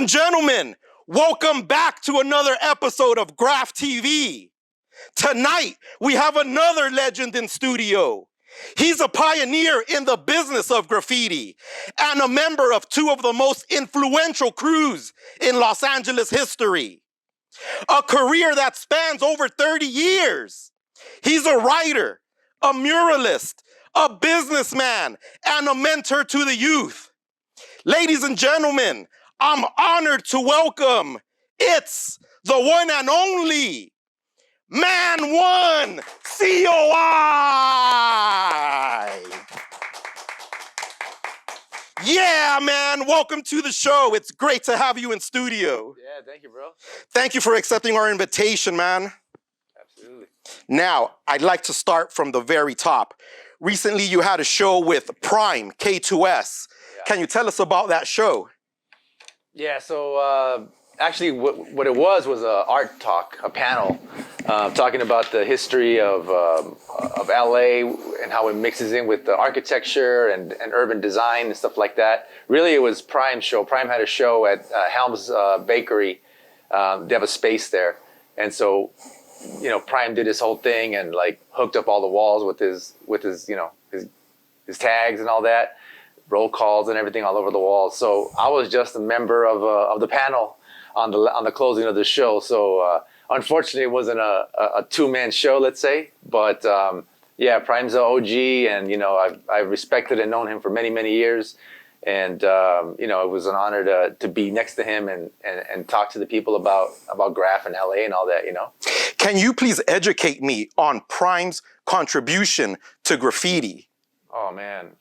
and gentlemen, welcome back to another episode of GRAFFTV. Tonight, we have another legend in studio. He's a pioneer in the business of graffiti and a member of two of the most influential crews in Los Angeles history. A career that spans over 30 years. He's a writer, a muralist, a businessman, and a mentor to the youth. Ladies and gentlemen, I'm honored to welcome, it's the one and only Man One C.O.I. Yeah, man, welcome to the show. It's great to have you in studio. Yeah, thank you, bro. Thank you for accepting our invitation, man. Absolutely. Now, I'd like to start from the very top. Recently, you had a show with Prime, K2S. Yeah. Can you tell us about that show? Yeah, so actually what it was an art talk, a panel, talking about the history of LA and how it mixes in with the architecture and urban design and stuff like that. Really, it was Prime's show. Prime had a show at Helm's Bakery. They have a space there. And so, you know, Prime did his whole thing and like hooked up all the walls with his you know, his tags and all that, roll calls and everything all over the walls. So I was just a member of the panel on the closing of the show. So unfortunately, it wasn't a two-man show, let's say. But yeah, Prime's an OG, and you know, I've respected and known him for many years. And you know, it was an honor to be next to him and talk to the people about Graff and LA and all that, you know. Can you please educate me on Prime's contribution to graffiti? Oh man,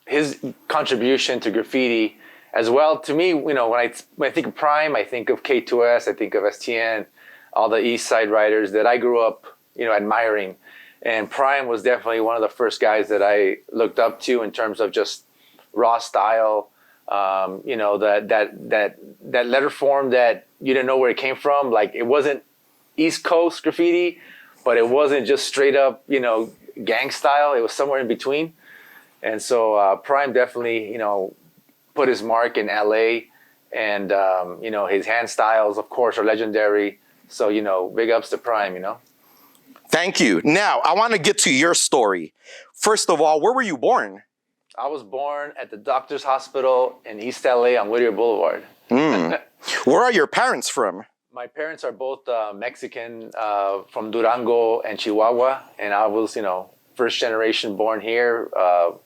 his contribution to graffiti as well. To me, you know, when I think of Prime, I think of K2S, I think of STN, all the East Side writers that I grew up, you know, admiring. And Prime was definitely one of the first guys that I looked up to in terms of just raw style. You know, that letter form that you didn't know where it came from. Like, it wasn't East Coast graffiti, but it wasn't just straight up, you know, gang style. It was somewhere in between. And so Prime definitely, you know, put his mark in LA, and you know, his hand styles, of course, are legendary. So, you know, big ups to Prime, you know. Thank you. Now, I want to get to your story. First of all, where were you born? I was born at the Doctor's Hospital in East LA on Whittier Boulevard. Where are your parents from? My parents are both Mexican, from Durango and Chihuahua, and I was, you know, first generation born here,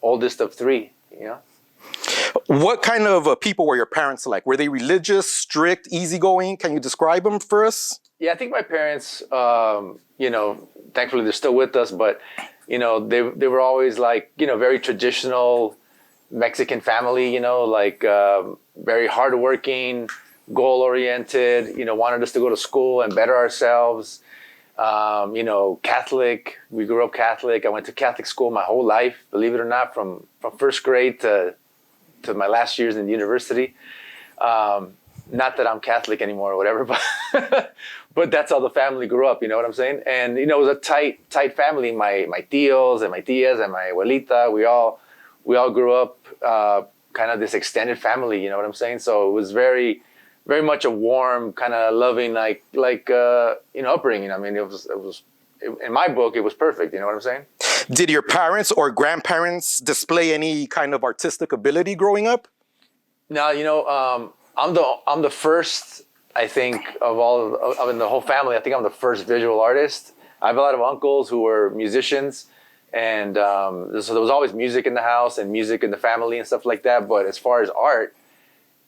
oldest of three, you know. What kind of people were your parents like? Were they religious, strict, easygoing? Can you describe them for us? Yeah, I think my parents, you know, thankfully they're still with us, but, you know, they were always like, you know, very traditional Mexican family, you know, like very hardworking, goal-oriented, you know, wanted us to go to school and better ourselves. You know, Catholic. We grew up Catholic. I went to Catholic school my whole life, believe it or not, from first grade to my last years in the university. Not that I'm Catholic anymore or whatever, but that's how the family grew up. You know what I'm saying? And you know, it was a tight family. My tios and my tias and my abuelita. We all grew up kind of this extended family. You know what I'm saying? So it was very much a warm, kind of loving, like you know, upbringing. I mean, it was in my book, it was perfect. You know what I'm saying? Did your parents or grandparents display any kind of artistic ability growing up? No, you know, I'm the first, I think, of in the whole family. I think I'm the first visual artist. I have a lot of uncles who were musicians, and so there was always music in the house and music in the family and stuff like that. But as far as art,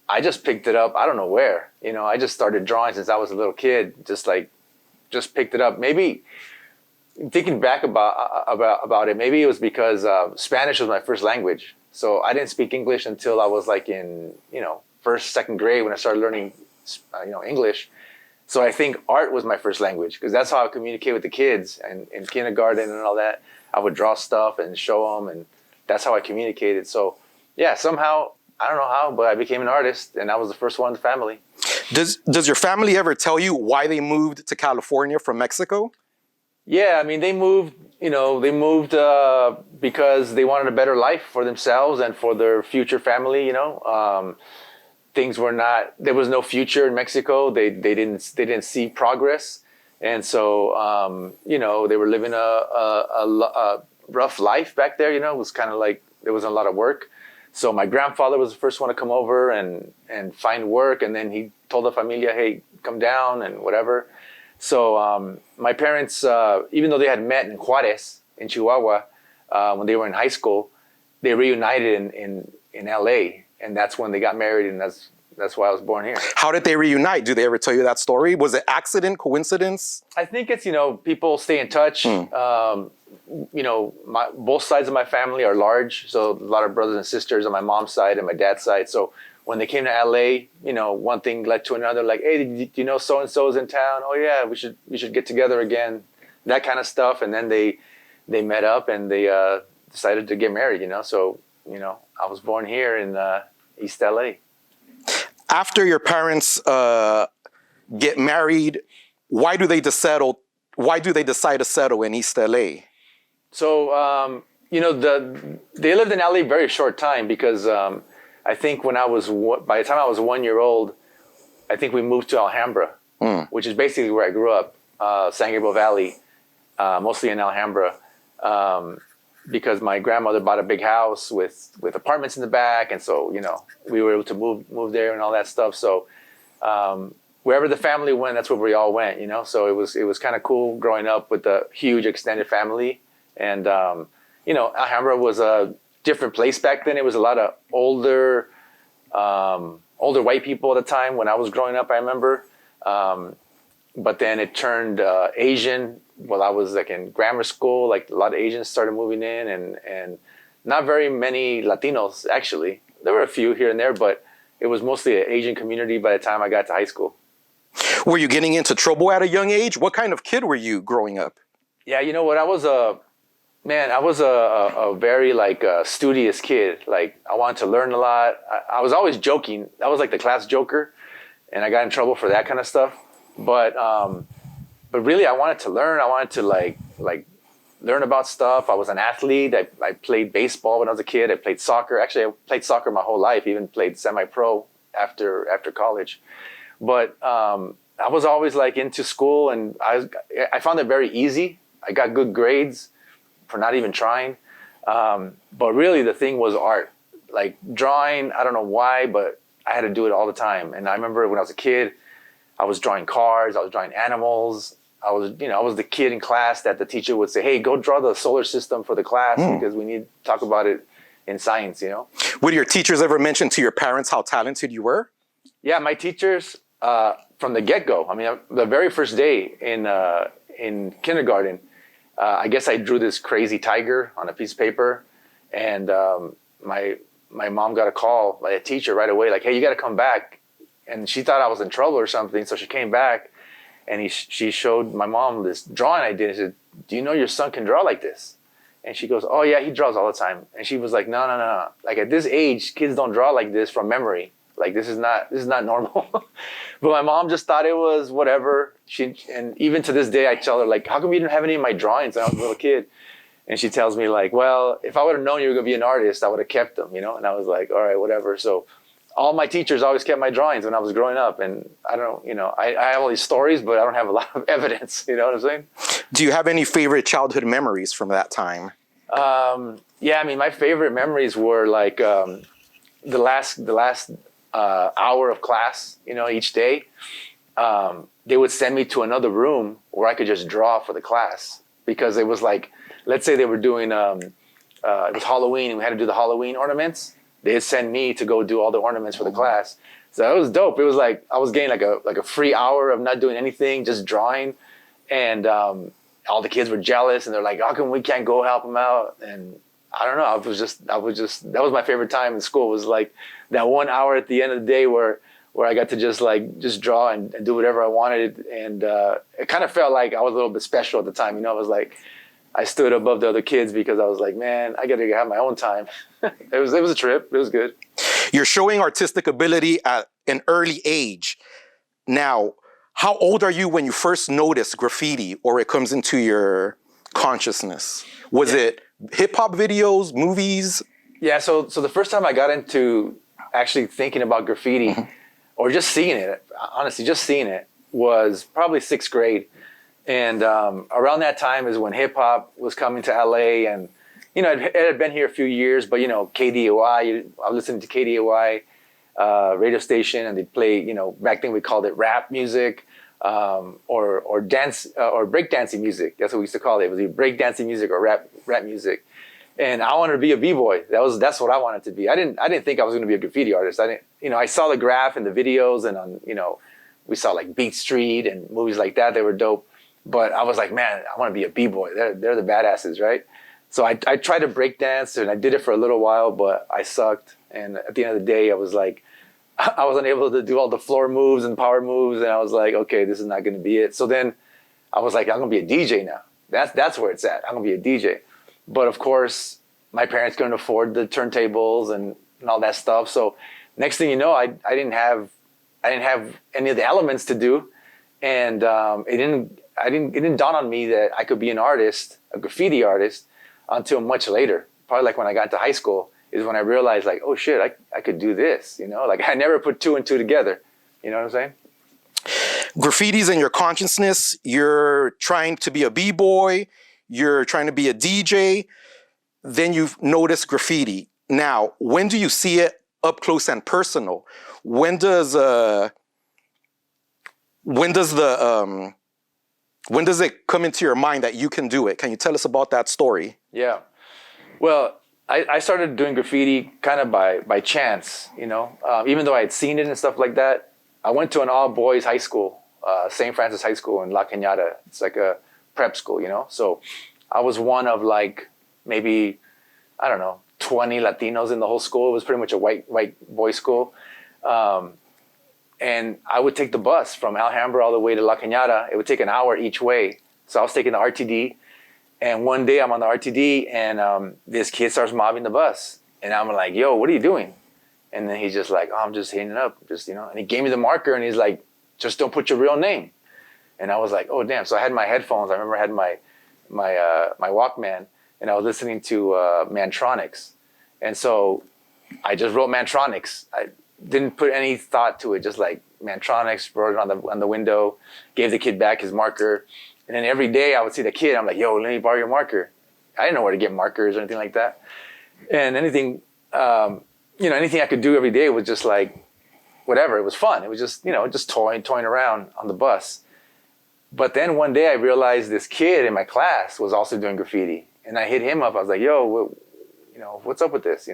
I just picked it up. I don't know where. You know, I just started drawing since I was a little kid. Just picked it up. Maybe thinking back about it, maybe it was because Spanish was my first language. So I didn't speak English until I was like in, you know, first, second grade when I started learning, you know, English. So I think art was my first language because that's how I would communicate with the kids. And in kindergarten and all that, I would draw stuff and show them, and that's how I communicated. So yeah, somehow, I don't know how, but I became an artist, and I was the first one in the family. Does your family ever tell you why they moved to California from Mexico? Yeah, I mean, they moved, you know, because they wanted a better life for themselves and for their future family, you know. things were not. There was no future in Mexico. They didn't see progress, and so you know, they were living a rough life back there. You know, it was kind of like there wasn't a lot of work. So my grandfather was the first one to come over and find work, and then he told the familia, "Hey, come down," and whatever. So my parents, even though they had met in Juarez, in Chihuahua, when they were in high school, they reunited in LA, and that's when they got married, and that's why I was born here. How did they reunite? Do they ever tell you that story? Was it accident, coincidence? I think it's, you know, people stay in touch. You know, both sides of my family are large, so a lot of brothers and sisters on my mom's side and my dad's side. So when they came to LA, you know, one thing led to another. Like, hey, do you know so and so's in town? Oh yeah, we should get together again. That kind of stuff. And then they met up and they decided to get married. You know, so you know, I was born here in East LA. After your parents get married, why do they decide to settle in East LA? So, you know, they lived in LA very short time because I think by the time I was 1 year old, I think we moved to Alhambra, which is basically where I grew up, San Gabriel Valley, mostly in Alhambra, because my grandmother bought a big house with apartments in the back. And so, you know, we were able to move there and all that stuff. So wherever the family went, that's where we all went, you know? So it was kind of cool growing up with a huge extended family. And, you know, Alhambra was a different place back then. It was a lot of older white people at the time when I was growing up, I remember. But then it turned Asian while I was like in grammar school. Like a lot of Asians started moving in and not very many Latinos, actually. There were a few here and there, but it was mostly an Asian community by the time I got to high school. Were you getting into trouble at a young age? What kind of kid were you growing up? Yeah, you know what? I was a very like studious kid. Like I wanted to learn a lot. I was always joking. I was like the class joker, and I got in trouble for that kind of stuff. But really, I wanted to learn. I wanted to like learn about stuff. I was an athlete. I played baseball when I was a kid. I played soccer. Actually, I played soccer my whole life. Even played semi-pro after college. But I was always like into school, and I found it very easy. I got good grades for not even trying. But really the thing was art. Like drawing, I don't know why, but I had to do it all the time. And I remember when I was a kid, I was drawing cars, I was drawing animals. I was the kid in class that the teacher would say, hey, go draw the solar system for the class because we need to talk about it in science, you know? Would your teachers ever mention to your parents how talented you were? Yeah, my teachers, from the get-go, I mean, the very first day in kindergarten, I guess I drew this crazy tiger on a piece of paper, and my mom got a call by a teacher right away, like, hey, you got to come back. And she thought I was in trouble or something, so she came back, and she showed my mom this drawing I did. She said, do you know your son can draw like this? And she goes, oh, yeah, he draws all the time. And she was like, no. Like, at this age, kids don't draw like this from memory. Like, this is not normal. But my mom just thought it was whatever. And even to this day, I tell her, like, how come you didn't have any of my drawings when I was a little kid? And she tells me, like, well, if I would have known you were going to be an artist, I would have kept them, you know? And I was like, all right, whatever. So all my teachers always kept my drawings when I was growing up. And I don't, you know, I have all these stories, but I don't have a lot of evidence, you know what I'm saying? Do you have any favorite childhood memories from that time? Yeah, I mean, my favorite memories were like the last hour of class, you know, each day. They would send me to another room where I could just draw for the class, because it was like, let's say they were doing, it was Halloween and we had to do the Halloween ornaments. They'd send me to go do all the ornaments for the class. So it was dope. It was like, I was getting like a free hour of not doing anything, just drawing. And all the kids were jealous, and they're like, how come we can't go help them out? And I don't know. I was just, that was my favorite time in school, was like that 1 hour at the end of the day where I got to just draw and do whatever I wanted. And it kind of felt like I was a little bit special at the time. You know, I was like, I stood above the other kids because I was like, man, I got to have my own time. It was a trip. It was good. You're showing artistic ability at an early age. Now, how old are you when you first noticed graffiti, or it comes into your consciousness? Was it hip hop videos, movies? Yeah, so the first time I got into actually thinking about graffiti or just seeing it, honestly, just seeing it was probably 6th grade. And around that time is when hip hop was coming to LA, and it had been here a few years, but KDOI, I was listening to KDOI radio station, and they'd play, back then we called it rap music, or dance or breakdancing music. That's what we used to call it. It was either breakdancing music or rap music. And I wanted to be a b-boy. That's what I wanted to be. I didn't think I was going to be a graffiti artist. I saw the Graff and the videos, and on we saw like Beat Street and movies like that. They were dope. But I was like, man, I want to be a b-boy. They're the badasses, right? So I tried to break dance, and I did it for a little while, but I sucked. And at the end of the day, I was like, I wasn't able to do all the floor moves and power moves, and I was like, okay, this is not going to be it. So then I was like, I'm going to be a DJ now. That's where it's at. I'm going to be a DJ. But of course, my parents couldn't afford the turntables and all that stuff. So next thing you know, I didn't have any of the elements to do, and it didn't dawn on me that I could be an artist, a graffiti artist, until much later. Probably like when I got to high school is when I realized, like, oh shit, I could do this. Like I never put 2 and 2 together. You know what I'm saying? Graffiti's in your consciousness. You're trying to be a b-boy. You're trying to be a DJ. Then you've noticed graffiti. Now, when do you see it up close and personal? When does it come into your mind that you can do it? Can you tell us about that story? Yeah. Well, I started doing graffiti kind of by chance, even though I had seen it and stuff like that. I went to an all-boys high school, St. Francis High School in La Cañada. It's like a prep school, So I was one of like maybe, I don't know, 20 Latinos in the whole school. It was pretty much a white boys school. And I would take the bus from Alhambra all the way to La Cañada. It would take an hour each way. So I was taking the RTD. And one day I'm on the RTD, and this kid starts mobbing the bus. And I'm like, yo, what are you doing? And then he's just like, oh, I'm just hitting it up. And he gave me the marker, and he's like, just don't put your real name. And I was like, oh, damn. So I had my headphones. I remember I had my Walkman, and I was listening to Mantronics. And so I just wrote Mantronics. I didn't put any thought to it, just like Mantronics, wrote it on the window, gave the kid back his marker. And then every day I would see the kid, I'm like, yo, let me borrow your marker. I didn't know where to get markers or anything like that. And anything I could do every day was just like, whatever. It was fun. It was just, just toying around on the bus. But then one day I realized this kid in my class was also doing graffiti. And I hit him up. I was like, yo, what's up with this,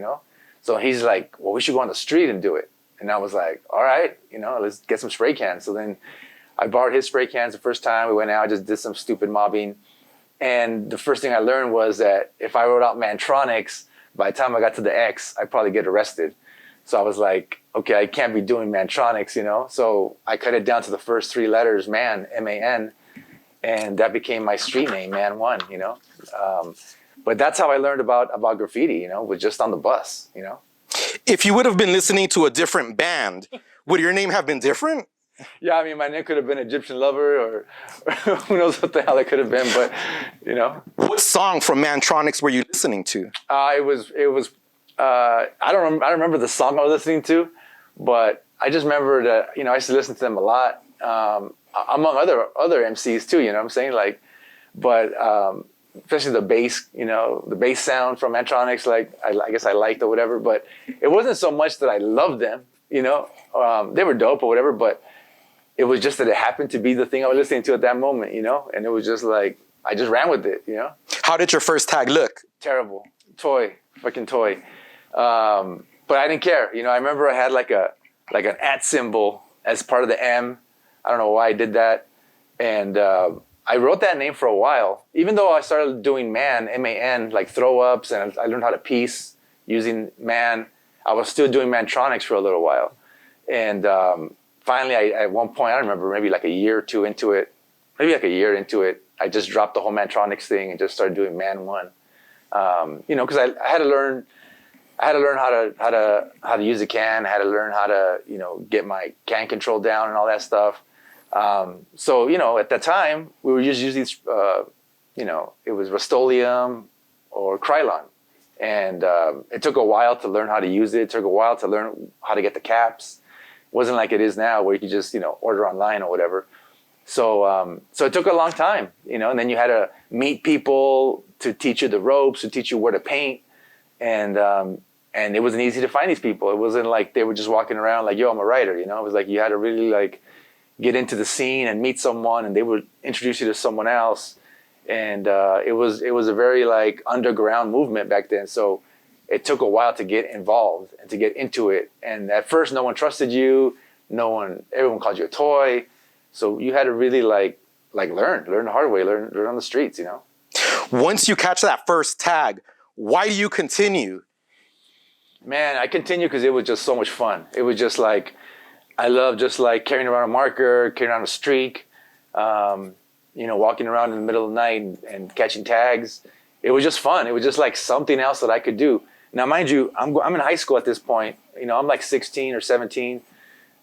So he's like, well, we should go on the street and do it. And I was like, all right, let's get some spray cans. So then I borrowed his spray cans the first time. We went out, just did some stupid mobbing. And the first thing I learned was that if I wrote out Mantronics, by the time I got to the X, I'd probably get arrested. So I was like, okay, I can't be doing Mantronics, So I cut it down to the first 3 letters, Man, M-A-N. And that became my street name, Man One, But that's how I learned about graffiti, was just on the bus, If you would have been listening to a different band, would your name have been different? Yeah, I mean, my name could have been Egyptian Lover, or who knows what the hell it could have been, but, What song from Mantronics were you listening to? It was. I don't remember the song I was listening to, but I just remember that I used to listen to them a lot, among other MCs too. You know what I'm saying? Like, but especially the bass, the bass sound from Mantronics. Like, I guess I liked or whatever, but it wasn't so much that I loved them. They were dope or whatever, but it was just that it happened to be the thing I was listening to at that moment, and it was just like, I just ran with it, How did your first tag look? Terrible. Fucking toy. But I didn't care. I remember I had like an @ symbol as part of the M. I don't know why I did that. And I wrote that name for a while, even though I started doing Man, M-A-N, like throw ups, and I learned how to piece using Man. I was still doing Mantronics for a little while. And finally, at one point, I don't remember, maybe like a year or two into it, I just dropped the whole Mantronics thing and just started doing Man One. Because I had to learn how to use a can. I had to learn how to get my can control down and all that stuff. So at that time we were just using it was Rust-Oleum or Krylon, And it took a while to learn how to use it. It took a while to learn how to get the caps. It wasn't like it is now where you can just, order online or whatever. So so it took a long time, and then you had to meet people to teach you the ropes, to teach you where to paint. And it wasn't easy to find these people. It wasn't like they were just walking around like, yo, I'm a writer, It was like you had to really like get into the scene and meet someone, and they would introduce you to someone else. And it was a very like underground movement back then. So it took a while to get involved and to get into it. And at first, no one trusted you. Everyone called you a toy. So you had to really like learn the hard way, learn on the streets, Once you catch that first tag, why do you continue? Man, I continue because it was just so much fun. It was just like, I love just like carrying around a marker, carrying around a streak, walking around in the middle of the night and catching tags. It was just fun. It was just like something else that I could do. Now, mind you, I'm in high school at this point. I'm like 16 or 17,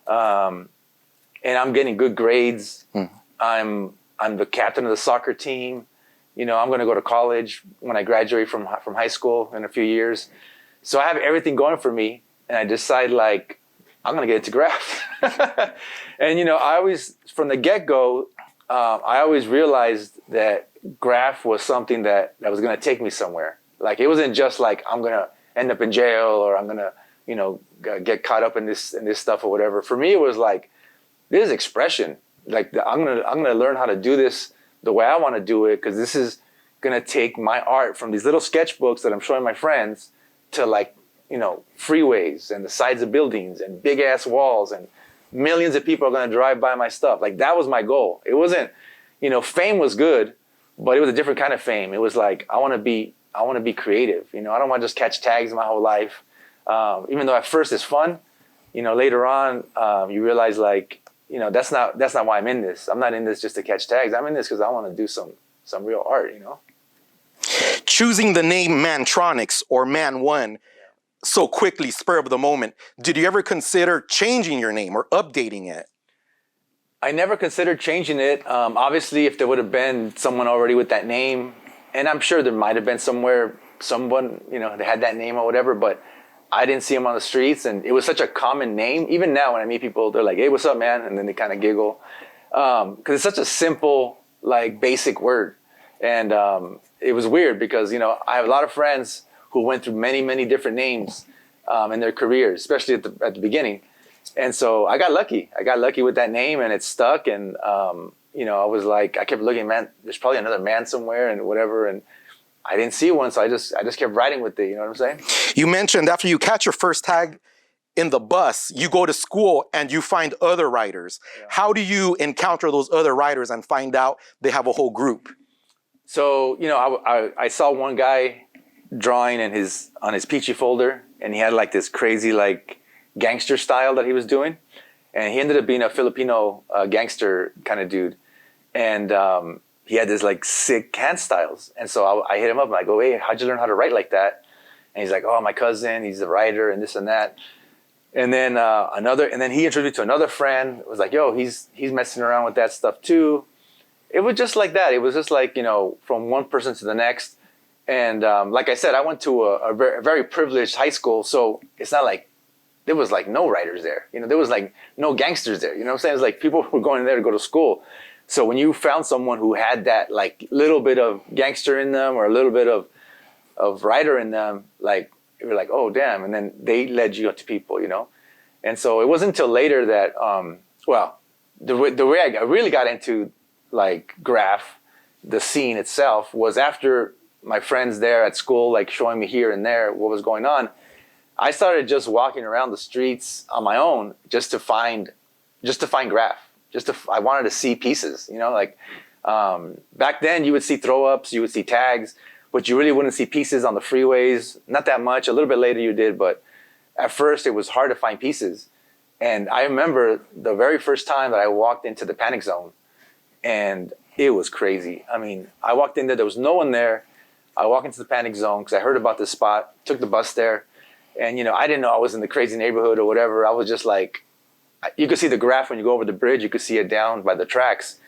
and I'm getting good grades. I'm the captain of the soccer team. I'm going to go to college when I graduate from high school in a few years. So I have everything going for me, and I decide like I'm going to get into Graff. And I always, from the get-go, I always realized that Graff was something that was going to take me somewhere. Like it wasn't just like I'm going to end up in jail or I'm going to get caught up in this stuff or whatever. For me, it was like this is expression. Like I'm gonna learn how to do this the way I want to do it, because this is gonna take my art from these little sketchbooks that I'm showing my friends to like freeways and the sides of buildings and big ass walls, and millions of people are gonna drive by my stuff. Like that was my goal. It wasn't fame was good, but it was a different kind of fame. It was like I want to be creative. I don't want to just catch tags my whole life. Even though at first it's fun, later on you realize like. That's not why I'm in this. I'm not in this just to catch tags. I'm in this because I want to do some real art, Choosing the name Mantronics or Man One so quickly, spur of the moment, did you ever consider changing your name or updating it? I never considered changing it. Obviously, if there would have been someone already with that name, and I'm sure there might have been someone, that had that name or whatever, but I didn't see him on the streets, and it was such a common name. Even now, when I meet people, they're like, "Hey, what's up, man?" And then they kind of giggle because it's such a simple, like, basic word. And it was weird because I have a lot of friends who went through many, many different names in their careers, especially at the beginning. And so I got lucky. I got lucky with that name, and it stuck. And I was like, I kept looking, man. There's probably another man somewhere, and whatever. And I didn't see one, so I just kept riding with it. You know what I'm saying? You mentioned after you catch your first tag in the bus, you go to school and you find other writers. Yeah. How do you encounter those other writers and find out they have a whole group? So I saw one guy drawing on his peachy folder, and he had like this crazy like gangster style that he was doing, and he ended up being a Filipino gangster kind of dude, and he had this like sick hand styles. And so I hit him up and I go, "Hey, how'd you learn how to write like that?" And he's like, "Oh, my cousin, he's a writer and this and that." And then he introduced me to another friend. It was like, "Yo, he's messing around with that stuff too." It was just like that. It was just like, from one person to the next. And like I said, I went to a very privileged high school. So it's not like there was like no writers there. There was like no gangsters there. You know what I'm saying? It's like people were going there to go to school. So when you found someone who had that like little bit of gangster in them or a little bit of writer in them, like you were like, oh damn, and then they led you to people, And so it wasn't until later that, the way I really got into like Graff, the scene itself, was after my friends there at school, like showing me here and there what was going on. I started just walking around the streets on my own just to find Graff. I wanted to see pieces, back then you would see throw ups, you would see tags, but you really wouldn't see pieces on the freeways. Not that much. A little bit later you did, but at first it was hard to find pieces. And I remember the very first time that I walked into the panic zone, and it was crazy. I mean, I walked in there was no one there. I walked into the panic zone because I heard about this spot, took the bus there, and I didn't know I was in the crazy neighborhood or whatever. I was just like, you could see the Graff when you go over the bridge. You could see it down by the tracks.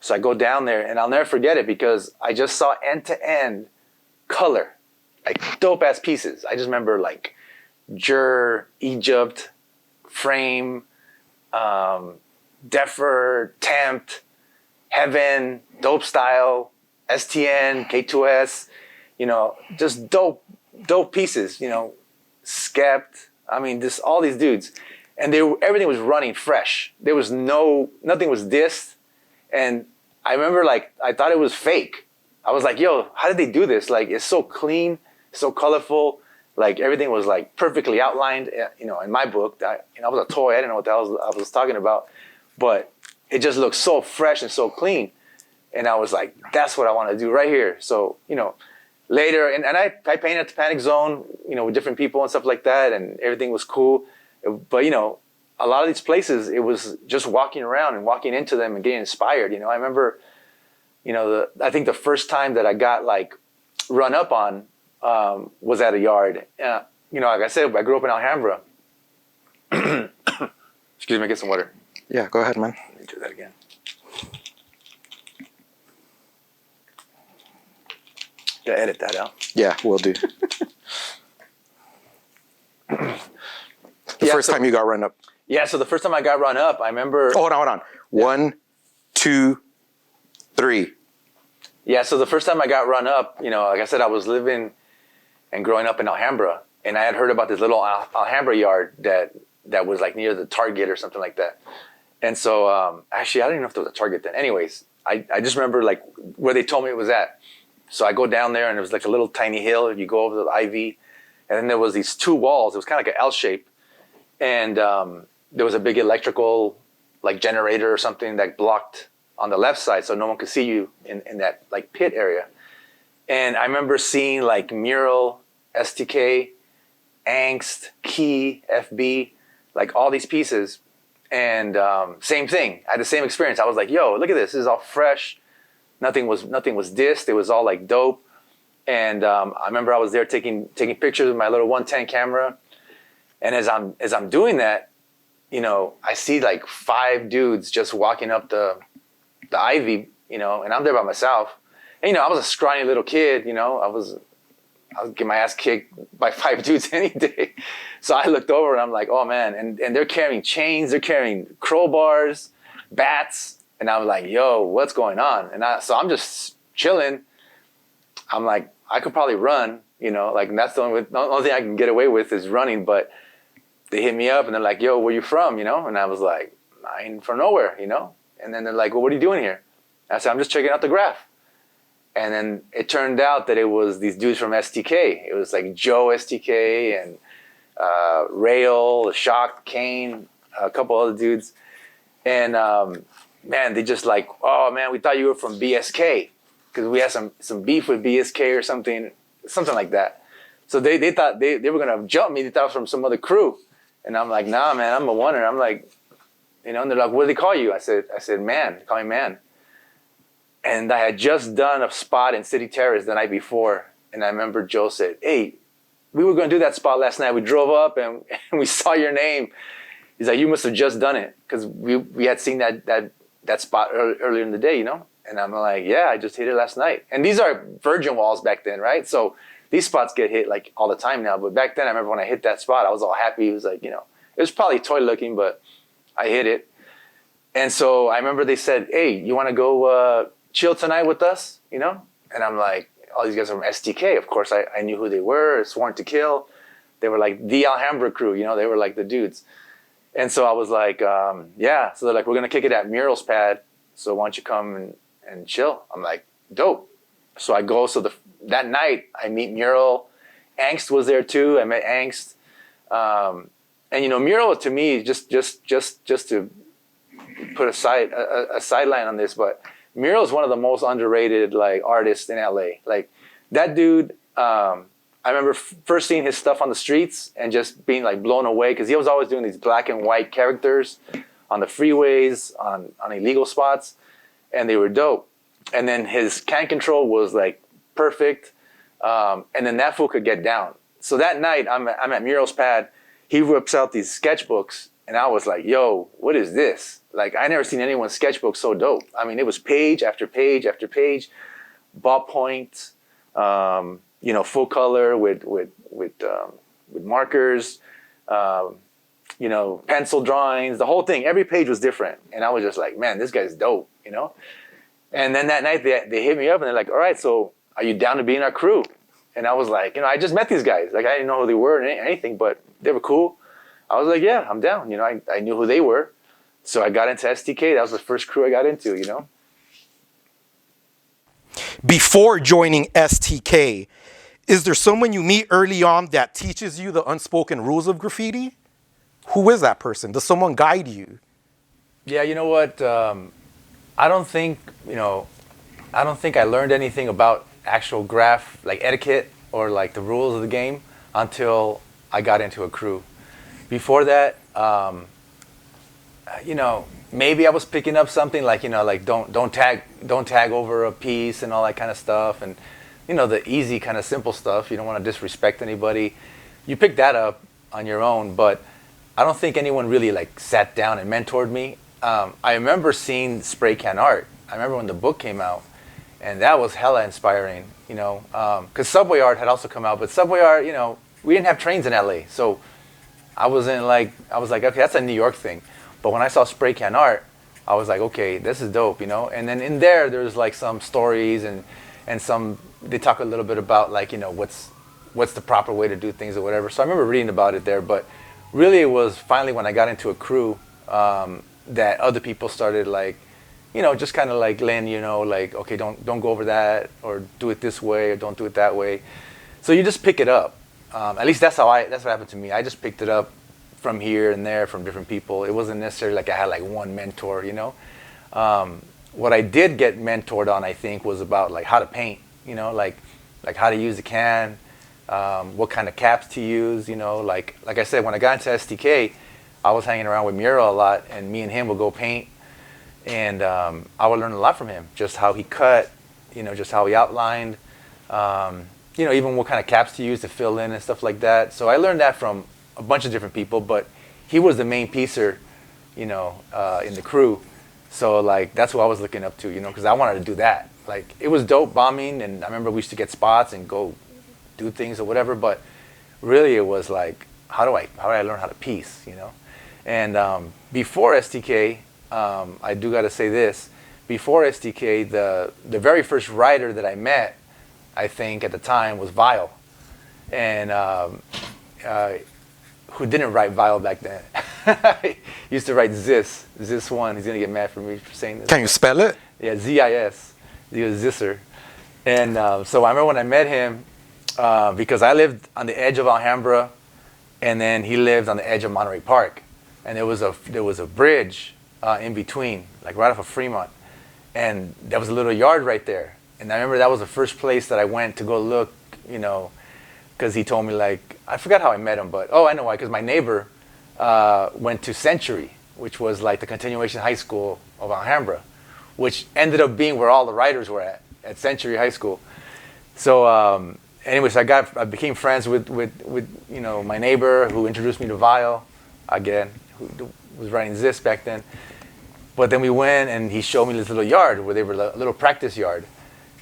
So I go down there, and I'll never forget it because I just saw end-to-end color. like dope ass pieces. I just remember like Jur, Egypt, Frame, Defer, Tempt, Heaven, Dope Style, STN, K2S, you know, just dope pieces, you know, Skept. I mean, just all these dudes. And everything was running fresh. There was nothing was dissed. And I remember like, I thought it was fake. I was like, yo, how did they do this? Like, it's so clean, so colorful. Like everything was like perfectly outlined, you know, in my book. I was a toy. I didn't know what the hell I was talking about. But it just looked so fresh and so clean. And I was like, that's what I want to do right here. So, you know, later, and I painted at the Panic Zone, you know, with different people and stuff like that. And everything was cool. But, you know, a lot of these places, it was just walking around and walking into them and getting inspired. You know, I remember, you know, I think the first time that I got like run up on was at a yard. You know, like I said, I grew up in Alhambra. Excuse me, get some water. Yeah, go ahead, man. Let me do that again. Yeah, edit that out. Yeah, we'll do. The first time you got run up. Yeah, so the first time I got run up, I remember... Oh, hold on. 1, 2, 3. Yeah, so the first time I got run up, you know, like I said, I was living and growing up in Alhambra, and I had heard about this little Alhambra yard that was like near the Target or something like that. And so, actually, I don't even know if there was a Target then. Anyways, I just remember like where they told me it was at. So I go down there, and it was like a little tiny hill. You go over the Ivy, and then there was these 2 walls. It was kind of like an L shape. And there was a big electrical like generator or something that blocked on the left side, so no one could see you in that like pit area. And I remember seeing like Mural, STK, Angst, Key, FB, like all these pieces. And same thing. I had the same experience. I was like, yo, look at this. This is all fresh. Nothing was dissed. It was all like dope. And I remember I was there taking pictures with my little 110 camera. And as I'm doing that, you know, I see like 5 dudes just walking up the Ivy, you know, and I'm there by myself. And, you know, I was a scrawny little kid, you know, I was getting my ass kicked by 5 dudes any day. So I looked over and I'm like, oh man. And they're carrying chains, they're carrying crowbars, bats. And I was like, yo, what's going on? And so I'm just chilling. I'm like, I could probably run, you know, like, and that's the only thing I can get away with is running. But they hit me up and they're like, yo, where you from, you know? And I was like, I ain't from nowhere, you know? And then they're like, well, what are you doing here? I said, I'm just checking out the Graff. And then it turned out that it was these dudes from STK. It was like Joe STK and Rail, Shock, Kane, a couple other dudes. And man, they just like, oh man, we thought you were from BSK. Because we had some beef with BSK or something like that. So they thought they were gonna jump me. They thought I was from some other crew. And I'm like, nah, man, I'm a oneer. I'm like, you know, and they're like, what do they call you? I said, man, call me Man. And I had just done a spot in City Terrace the night before. And I remember Joe said, hey, we were going to do that spot last night. We drove up and we saw your name. He's like, you must have just done it. Because we had seen that spot earlier in the day, you know? And I'm like, yeah, I just hit it last night. And these are virgin walls back then, right? So these spots get hit like all the time now. But back then, I remember when I hit that spot, I was all happy. It was like, you know, it was probably toy looking, but I hit it. And so I remember they said, hey, you want to go chill tonight with us, you know? And I'm like, all these guys are from STK. Of course, I knew who they were, Sworn to Kill. They were like the Alhambra crew, you know? They were like the dudes. And so I was like, yeah. So they're like, we're going to kick it at Mural's pad. So why don't you come and chill? I'm like, dope. So I go. So that night, I meet Mural. Angst was there too. I met Angst. And, you know, Mural to me, just to put a sideline on this, but Mural is one of the most underrated like artists in LA. Like that dude, I remember first seeing his stuff on the streets and just being like blown away because he was always doing these black and white characters on the freeways, on illegal spots, and they were dope. And then his can control was like perfect, and then that fool could get down. So that night, I'm at Mural's pad. He whips out these sketchbooks, and I was like, yo, what is this? Like, I never seen anyone's sketchbook so dope. I mean, it was page after page after page, ballpoint, full color with markers, pencil drawings, the whole thing. Every page was different, and I was just like, man, this guy's dope, And then that night they hit me up and they're like, all right, so are you down to be in our crew? And I was like, I just met these guys. Like, I didn't know who they were or anything, but they were cool. I was like, yeah, I'm down. I knew who they were. So I got into STK. That was the first crew I got into, Before joining STK, is there someone you meet early on that teaches you the unspoken rules of graffiti? Who is that person? Does someone guide you? Yeah, you know what? I don't think I learned anything about actual graph, like etiquette or like the rules of the game until I got into a crew. Before that, maybe I was picking up something like, like don't tag over a piece and all that kind of stuff. And, the easy kind of simple stuff. You don't want to disrespect anybody. You pick that up on your own, but I don't think anyone really like sat down and mentored me. I remember seeing spray can art. I remember when the book came out, and that was hella inspiring, because Subway art had also come out, but Subway art, we didn't have trains in LA, so I was like, okay, that's a New York thing. But when I saw spray can art, I was like, okay, this is dope, And then in there's like some stories and they talk a little bit about like, what's the proper way to do things or whatever. So I remember reading about it there, but really it was finally when I got into a crew that other people started like, just kind of like letting like, okay, don't go over that, or do it this way, or don't do it that way. So you just pick it up. At least that's what happened to me. I just picked it up from here and there from different people. It wasn't necessarily like I had like one mentor, What I did get mentored on, I think, was about like how to paint, like how to use the can, what kind of caps to use, like I said, when I got into STK, I was hanging around with Muro a lot, and me and him would go paint, and I would learn a lot from him, just how he cut, just how he outlined, even what kind of caps to use to fill in and stuff like that. So I learned that from a bunch of different people, but he was the main piecer, in the crew. So like that's who I was looking up to, because I wanted to do that. Like it was dope bombing, and I remember we used to get spots and go do things or whatever. But really, it was like, how do I learn how to piece, And before STK, I do got to say this. Before STK, the very first writer that I met, I think at the time, was Vile, and who didn't write Vile back then. He used to write Zis one. He's gonna get mad for me for saying this. Can you spell it? Yeah, Z-I-S. He was Zisser. And so I remember when I met him, because I lived on the edge of Alhambra, and then he lived on the edge of Monterey Park, and there was a bridge in between, like right off of Fremont, and there was a little yard right there. And I remember that was the first place that I went to go look, because he told me, like, I forgot how I met him, but I know why, because my neighbor went to Century, which was like the continuation high school of Alhambra, which ended up being where all the writers were at Century High School. So anyways, I became friends with my neighbor, who introduced me to Vile, again, who was writing Zis back then. But then we went, and he showed me this little yard where they were a little practice yard.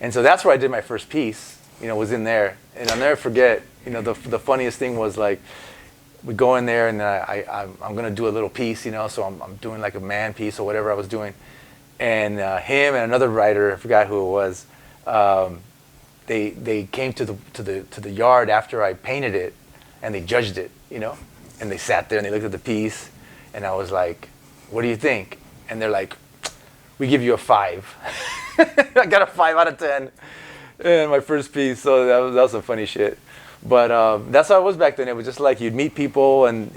And so that's where I did my first piece, was in there. And I'll never forget, the funniest thing was like, we go in there, and I'm going to do a little piece, so I'm doing like a man piece or whatever I was doing. And him and another writer, I forgot who it was, they came to the yard after I painted it, and they judged it, and they sat there and they looked at the piece, and I was like, what do you think? And they're like, we give you a 5. I got a 5 out of 10 in my first piece, so that was some funny shit. But that's how it was back then. It was just like you'd meet people, and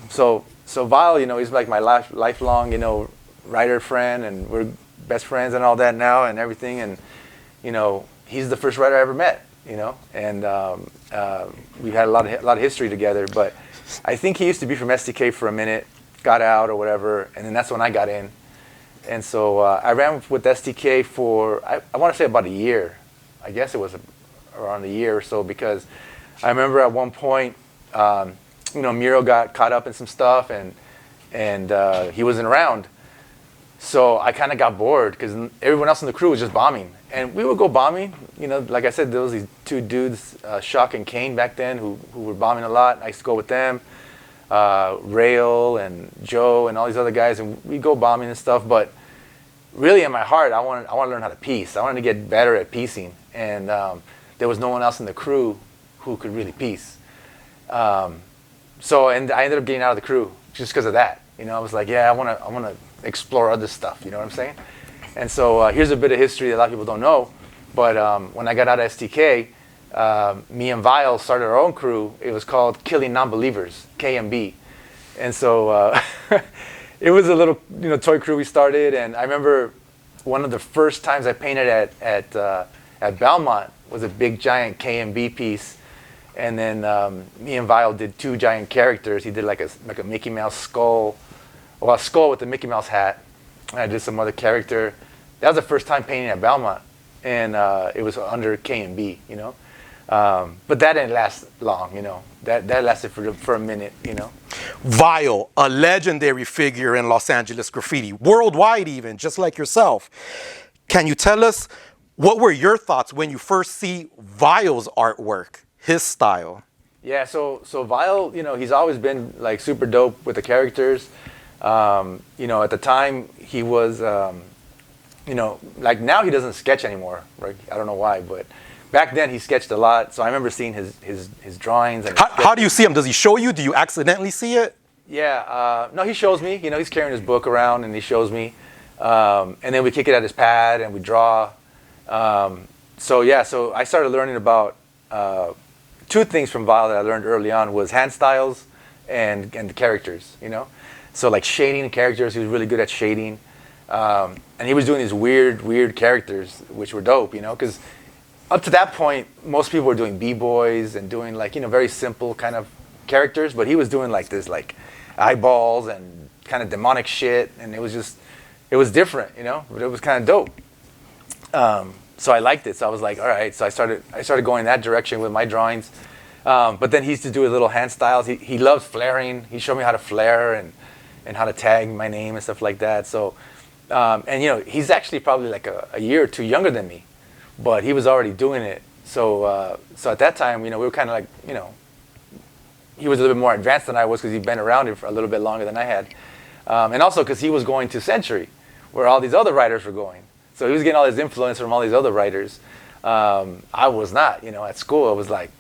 so Vile, he's like my lifelong, writer friend, and we're best friends and all that now and everything. And he's the first writer I ever met, and we had a lot of history together. But I think he used to be from STK for a minute, got out or whatever, and then that's when I got in. And so I ran with STK for I want to say about a year. I guess it was around a year or so, because I remember at one point, Muro got caught up in some stuff, and he wasn't around. So I kind of got bored, because everyone else in the crew was just bombing, and we would go bombing. You know, like I said, there was these two dudes, Shock and Kane back then, who were bombing a lot. I used to go with them, Rail and Joe and all these other guys, and we go bombing and stuff. But really, in my heart, I wanted to learn how to piece. I wanted to get better at piecing, and there was no one else in the crew who could really piece. So, and I ended up getting out of the crew just because of that. You know, I was like, yeah, I want to explore other stuff. You know what I'm saying? And so here's a bit of history that a lot of people don't know. But when I got out of STK, me and Vile started our own crew. It was called Killing Non-Believers, KMB. And so it was a little, you know, toy crew we started. And I remember one of the first times I painted at Belmont was a big giant KMB piece. And then me and Vile did two giant characters. He did like a Mickey Mouse skull, well, a skull with a Mickey Mouse hat. And I did some other character. That was the first time painting at Belmont, and it was under KMB, you know. But that didn't last long, you know. That lasted for a minute, you know. Vile, a legendary figure in Los Angeles graffiti, worldwide even, just like yourself. Can you tell us, what were your thoughts when you first see Vile's artwork, his style? Yeah, so Vile, you know, he's always been like super dope with the characters. You know, at the time he was, you know, like now he doesn't sketch anymore, right? I don't know why, but back then he sketched a lot. So I remember seeing his drawings. And how do you see him? Does he show you? Do you accidentally see it? Yeah, no, he shows me. You know, he's carrying his book around and he shows me. And then we kick it at his pad and we draw. So yeah, so I started learning about two things from Vile that I learned early on was hand styles and the characters, you know? So like shading and characters, he was really good at shading. And he was doing these weird characters, which were dope, you know? Because up to that point, most people were doing b-boys and doing like, you know, very simple kind of characters. But he was doing like this like eyeballs and kind of demonic shit. And it was just, it was different, you know? But it was kind of dope. So I liked it. So I was like, all right. So I started going that direction with my drawings. But then he used to do his little hand styles. He loves flaring. He showed me how to flare and how to tag my name and stuff like that. So, and you know, he's actually probably like a year or two younger than me, but he was already doing it. So, so at that time, you know, we were kind of like, you know, he was a little bit more advanced than I was because he'd been around it for a little bit longer than I had. And also because he was going to Century, where all these other writers were going. So he was getting all his influence from all these other writers. I was not, you know, at school, I was like,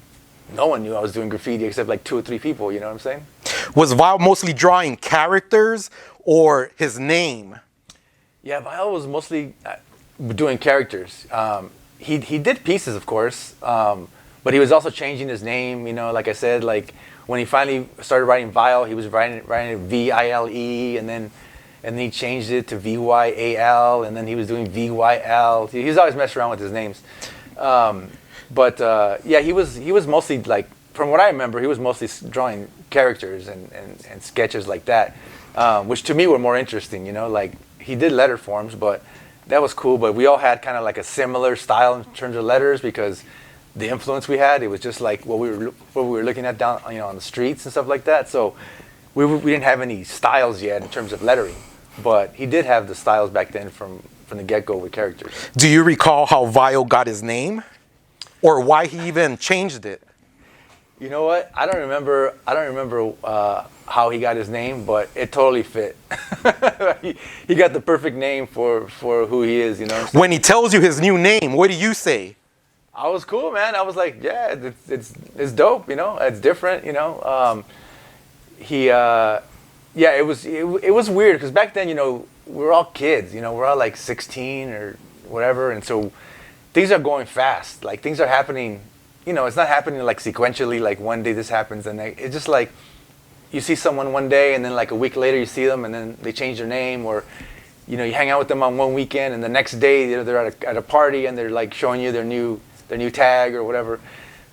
no one knew I was doing graffiti except like 2 or 3 people, you know what I'm saying? Was Vile mostly drawing characters or his name? Yeah, Vile was mostly doing characters. He did pieces, of course, but he was also changing his name, you know, like I said, like when he finally started writing Vile, he was writing it V-I-L-E, and then he changed it to V-Y-A-L, and then he was doing V-Y-L. He was always messing around with his names. But yeah, he was mostly like, from what I remember, he was mostly drawing characters and sketches like that, which to me were more interesting, you know, like he did letter forms, but that was cool. But we all had kind of like a similar style in terms of letters because the influence we had, it was just like what we were looking at down, you know, on the streets and stuff like that. So we didn't have any styles yet in terms of lettering, but he did have the styles back then from the get-go with characters. Do you recall how Vile got his name? Or why he even changed it? You know what? I don't remember how he got his name, but it totally fit. he got the perfect name for who he is, you know. When he tells you his new name, what do you say? I was cool, man. I was like, yeah, it's dope, you know. It's different, you know. Yeah, it was weird because back then, you know, we were all kids, you know, we're all like 16 or whatever, and so things are going fast. Like things are happening, you know, it's not happening like sequentially, like one day this happens and it's just like you see someone one day and then like a week later you see them and then they change their name, or, you know, you hang out with them on one weekend and the next day they're at a party and they're like showing you their new tag or whatever.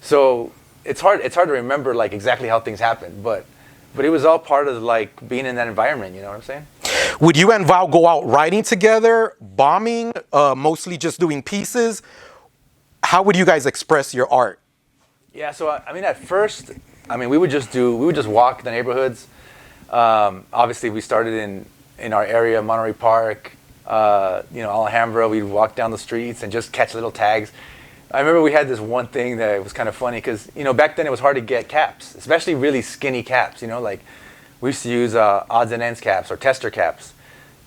So it's hard to remember like exactly how things happened, but it was all part of like being in that environment, you know what I'm saying? Would you and Val go out writing together, bombing, mostly just doing pieces? How would you guys express your art? Yeah, so I mean, at first, I mean, we would just walk the neighborhoods. Obviously, we started in our area, Monterey Park, Alhambra. We'd walk down the streets and just catch little tags. I remember we had this one thing that was kind of funny because, back then it was hard to get caps, especially really skinny caps, like we used to use odds and ends caps or tester caps.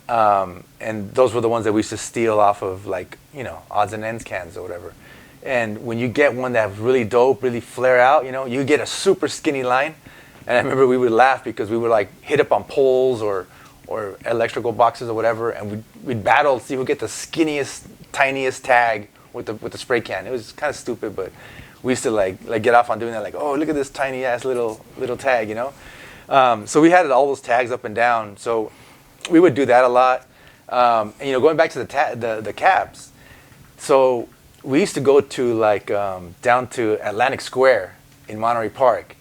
And those were the ones that we used to steal off of odds and ends cans or whatever. And when you get one that was really dope, really flare out, you get a super skinny line. And I remember we would laugh because we would hit up on poles or electrical boxes or whatever, and we'd battle to see who get the skinniest, tiniest tag with the spray can. It was kind of stupid, but we used to get off on doing that. Oh, look at this tiny ass little tag, So we had all those tags up and down. So we would do that a lot. And going back to the caps. So we used to go to down to Atlantic Square in Monterey Park,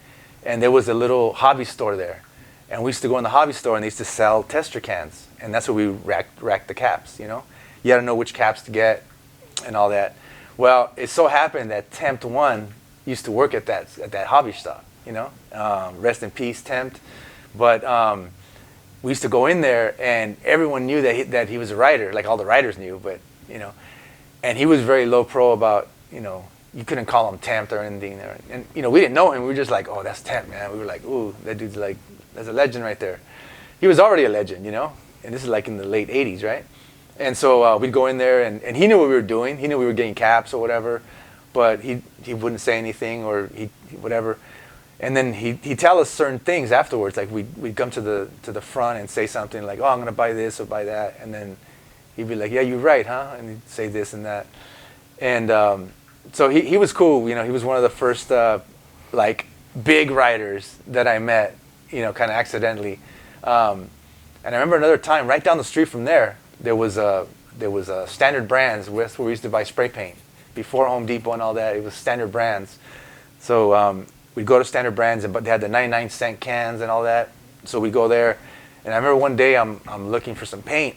and there was a little hobby store there. And we used to go in the hobby store and they used to sell tester cans. And that's where we racked the caps, You had to know which caps to get and all that. Well, it so happened that Tempt 1 used to work at that hobby shop, Rest in peace, Tempt. But we used to go in there and everyone knew that he was a writer, all the writers knew, but, And he was very low pro about, you couldn't call him Tempt or anything there. And, we didn't know him. We were just oh, that's Tempt, man. We were ooh, that dude's that's a legend right there. He was already a legend, And this is in the late 80s, right? And so we'd go in there and he knew what we were doing. He knew we were getting caps or whatever, but he wouldn't say anything or whatever. And then he'd tell us certain things afterwards. We'd come to the front and say something oh, I'm going to buy this or buy that. And then he'd be yeah, you're right, huh? And he'd say this and that. And so he was cool. He was one of the first big writers that I met, kind of accidentally. And I remember another time right down the street from there was a Standard Brands where we used to buy spray paint. Before Home Depot and all that, it was Standard Brands. So we'd go to Standard Brands, but they had the 99-cent cans and all that. So we'd go there. And I remember one day I'm looking for some paint.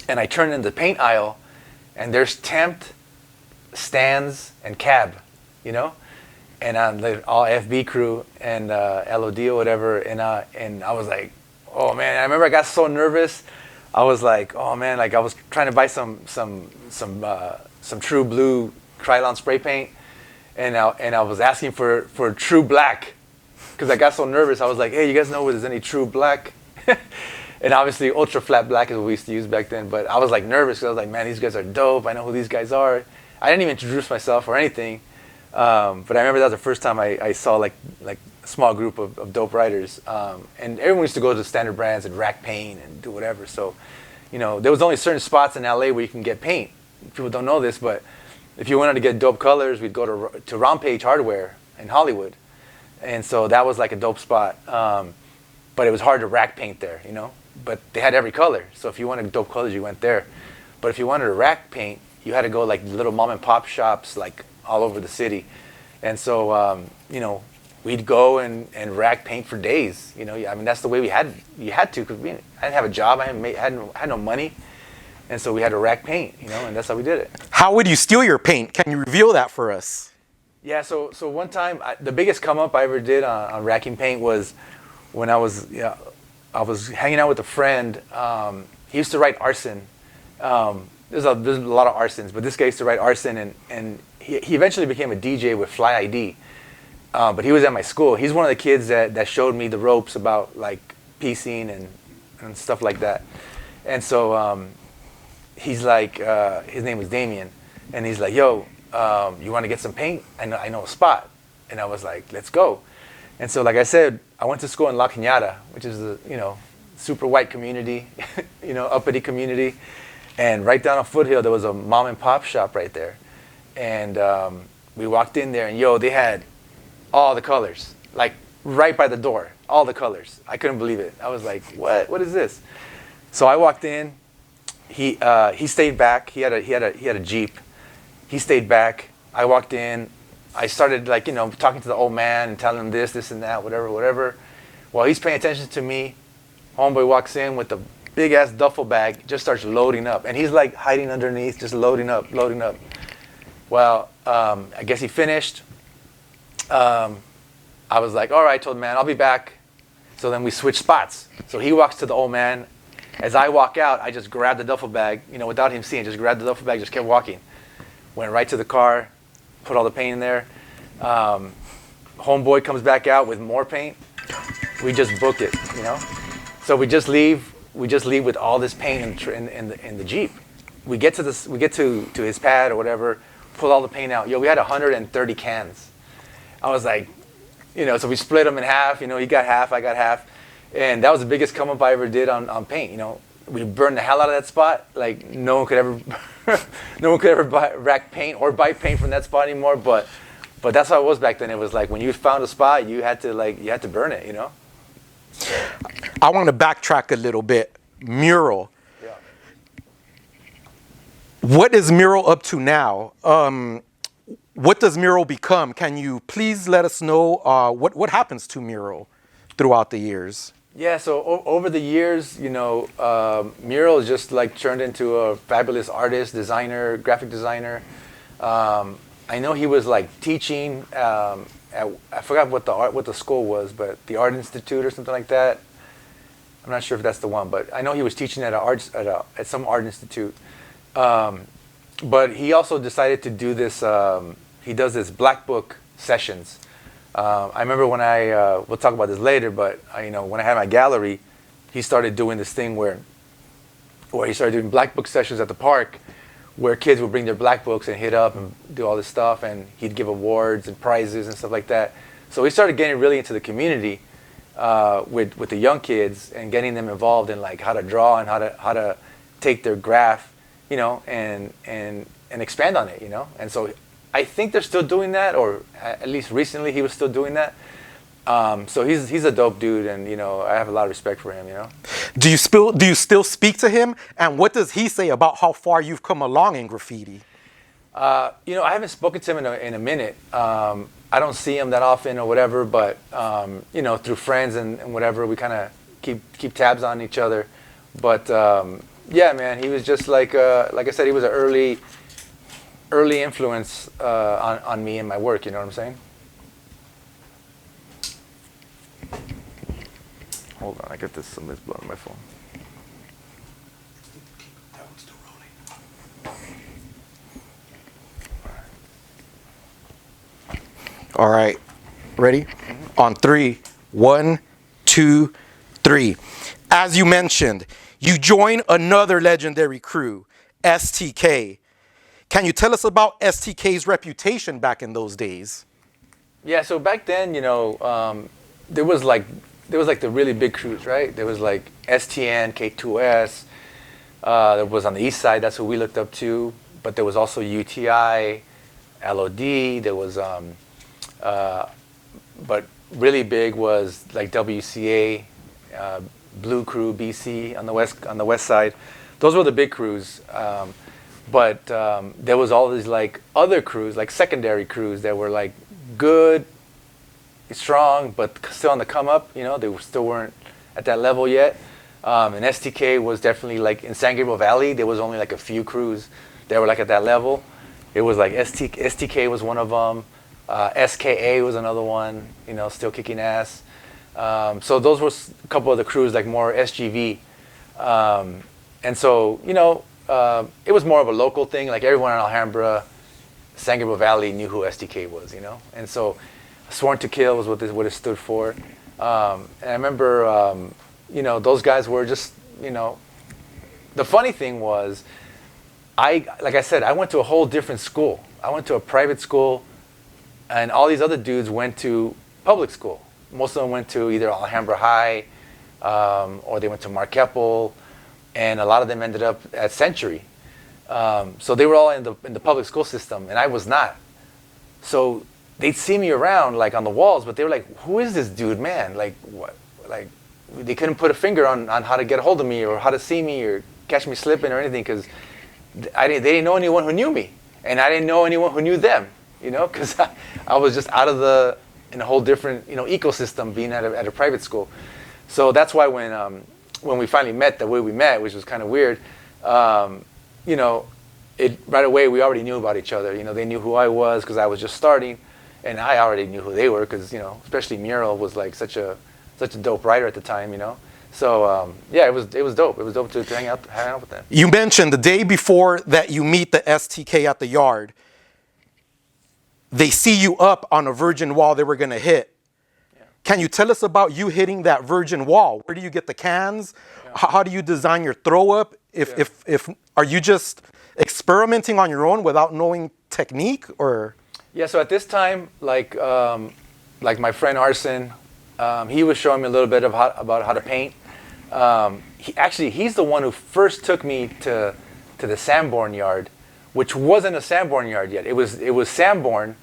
And I turned in the paint aisle, and there's Tempt, Stans, and Cab, And all FB crew and LOD or whatever. And I was oh man! I remember I got so nervous. I was oh man! I was trying to buy some True Blue Krylon spray paint, and I was asking for True Black because I got so nervous. I was hey, you guys know if there's any True Black? And obviously Ultra Flat Black is what we used to use back then. But I was nervous because I was man, these guys are dope. I know who these guys are. I didn't even introduce myself or anything. But I remember that was the first time I saw a small group of dope writers. And everyone used to go to the Standard Brands and rack paint and do whatever. So, there was only certain spots in LA where you can get paint. People don't know this, but if you wanted to get dope colors, we'd go to Rompage Hardware in Hollywood. And so that was a dope spot. But it was hard to rack paint there, But they had every color. So if you wanted dope colors, you went there. But if you wanted to rack paint, you had to go little mom and pop shops all over the city. And so, we'd go and rack paint for days. That's the way you had to, because I didn't have a job. I had no money. And so we had to rack paint, and that's how we did it. How would you steal your paint? Can you reveal that for us? Yeah, so one time, the biggest come up I ever did on racking paint was when I was hanging out with a friend. He used to write arson. There's a lot of arsons, but this guy used to write arson, and he eventually became a DJ with Fly ID. But he was at my school. He's one of the kids that showed me the ropes about piecing and stuff like that. And so he's his name was Damien, and he's yo, you want to get some paint? I know a spot. And I was let's go. And so I said, I went to school in La Cañada, which is a super white community, uppity community. And right down a foothill, there was a mom and pop shop right there. And we walked in there, and they had all the colors, right by the door, all the colors. I couldn't believe it. I was what is this? So I walked in. He stayed back. He had a Jeep. He stayed back. I walked in. I started talking to the old man and telling him this and that, whatever. While he's paying attention to me, homeboy walks in with the big ass duffel bag, just starts loading up, and he's hiding underneath, just loading up. Well, I guess he finished. I was all right, I told the man, I'll be back. So then we switched spots. So he walks to the old man, As I walk out, I just grabbed the duffel bag, without him seeing, just grabbed the duffel bag, just kept walking. Went right to the car, put all the paint in there. Homeboy comes back out with more paint. We just booked it, So we just leave with all this paint in the Jeep. We get to his pad or whatever, pull all the paint out. We had 130 cans. I was like, so we split them in half. He got half, I got half, and that was the biggest come up I ever did on paint. We burned the hell out of that spot. Like no one could ever rack paint or buy paint from that spot anymore. But that's how it was back then. It was like when you found a spot, you had to burn it. I want to backtrack a little bit. Mural. Yeah. What is Mural up to now? What does Mural become? Can you please let us know what happens to Mural throughout the years? Yeah, so over the years, Mural is just like turned into a fabulous artist, designer, graphic designer. I know he was like teaching I forgot what the school was, but the Art Institute or something like that. I'm not sure if that's the one, but I know he was teaching at at some art institute. But he also decided to do this. He does this black book sessions. I remember when we'll talk about this later, but when I had my gallery, he started doing this thing where he started doing black book sessions at the park, where kids would bring their black books and hit up and do all this stuff, and he'd give awards and prizes and stuff like that. So he started getting really into the community with the young kids and getting them involved in like how to draw and how to take their graph, and expand on it, And so I think they're still doing that, or at least recently he was still doing that. So he's a dope dude, and I have a lot of respect for him. Do you still speak to him, and what does he say about how far you've come along in graffiti? I haven't spoken to him in a minute. I don't see him that often or whatever, but through friends and whatever, we kind of keep tabs on each other. But yeah, man, he was just like I said, he was an early influence on me and my work. You know what I'm saying? Hold on, I got somebody's blowing my phone. That one's still rolling. All right, ready? On 3, 1, 2, 3. As you mentioned, you join another legendary crew, STK. Can you tell us about STK's reputation back in those days? Yeah, so back then, there was like the really big crews, right? There was like STN, K2S. There was on the east side, that's what we looked up to. But there was also UTI, LOD. There was, but really big was like WCA, Blue Crew, BC on the west side. Those were the big crews. But there was all these like other crews, like secondary crews that were like good, strong, but still on the come up. They still weren't at that level yet. And STK was definitely like in San Gabriel Valley. There was only like a few crews that were like at that level. It was like STK was one of them. SKA was another one. Still kicking ass. So those were a couple of the crews, like more SGV. And so it was more of a local thing. Like everyone in Alhambra, San Gabriel Valley knew who STK was. And so Sworn to Kill was what it stood for. And I remember, those guys were just, the funny thing was, like I said, I went to a whole different school. I went to a private school, and all these other dudes went to public school. Most of them went to either Alhambra High, or they went to Mark Keppel, and a lot of them ended up at Century. So they were all in the public school system, and I was not. So they'd see me around like on the walls, but they were like, "Who is this dude, man?" Like what? Like they couldn't put a finger on how to get a hold of me or how to see me or catch me slipping or anything, because they didn't know anyone who knew me, and I didn't know anyone who knew them. Because I was just in a whole different ecosystem being at a private school. So that's why when we finally met the way we met, which was kind of weird, right away we already knew about each other. They knew who I was because I was just starting, and I already knew who they were because especially Mural was like such a dope writer at the time. So yeah, it was dope. It was dope to hang out with them. You mentioned the day before that you meet the STK at the yard, they see you up on a virgin wall they were going to hit. Yeah. Can you tell us about you hitting that virgin wall? Where do you get the cans? Yeah. How do you design your throw up? If are you just experimenting on your own without knowing technique, or? Yeah. So at this time, like my friend Arson, he was showing me a little bit about how to paint. He's the one who first took me to the Sanborn yard, which wasn't a Sanborn yard yet. It was Sanborn,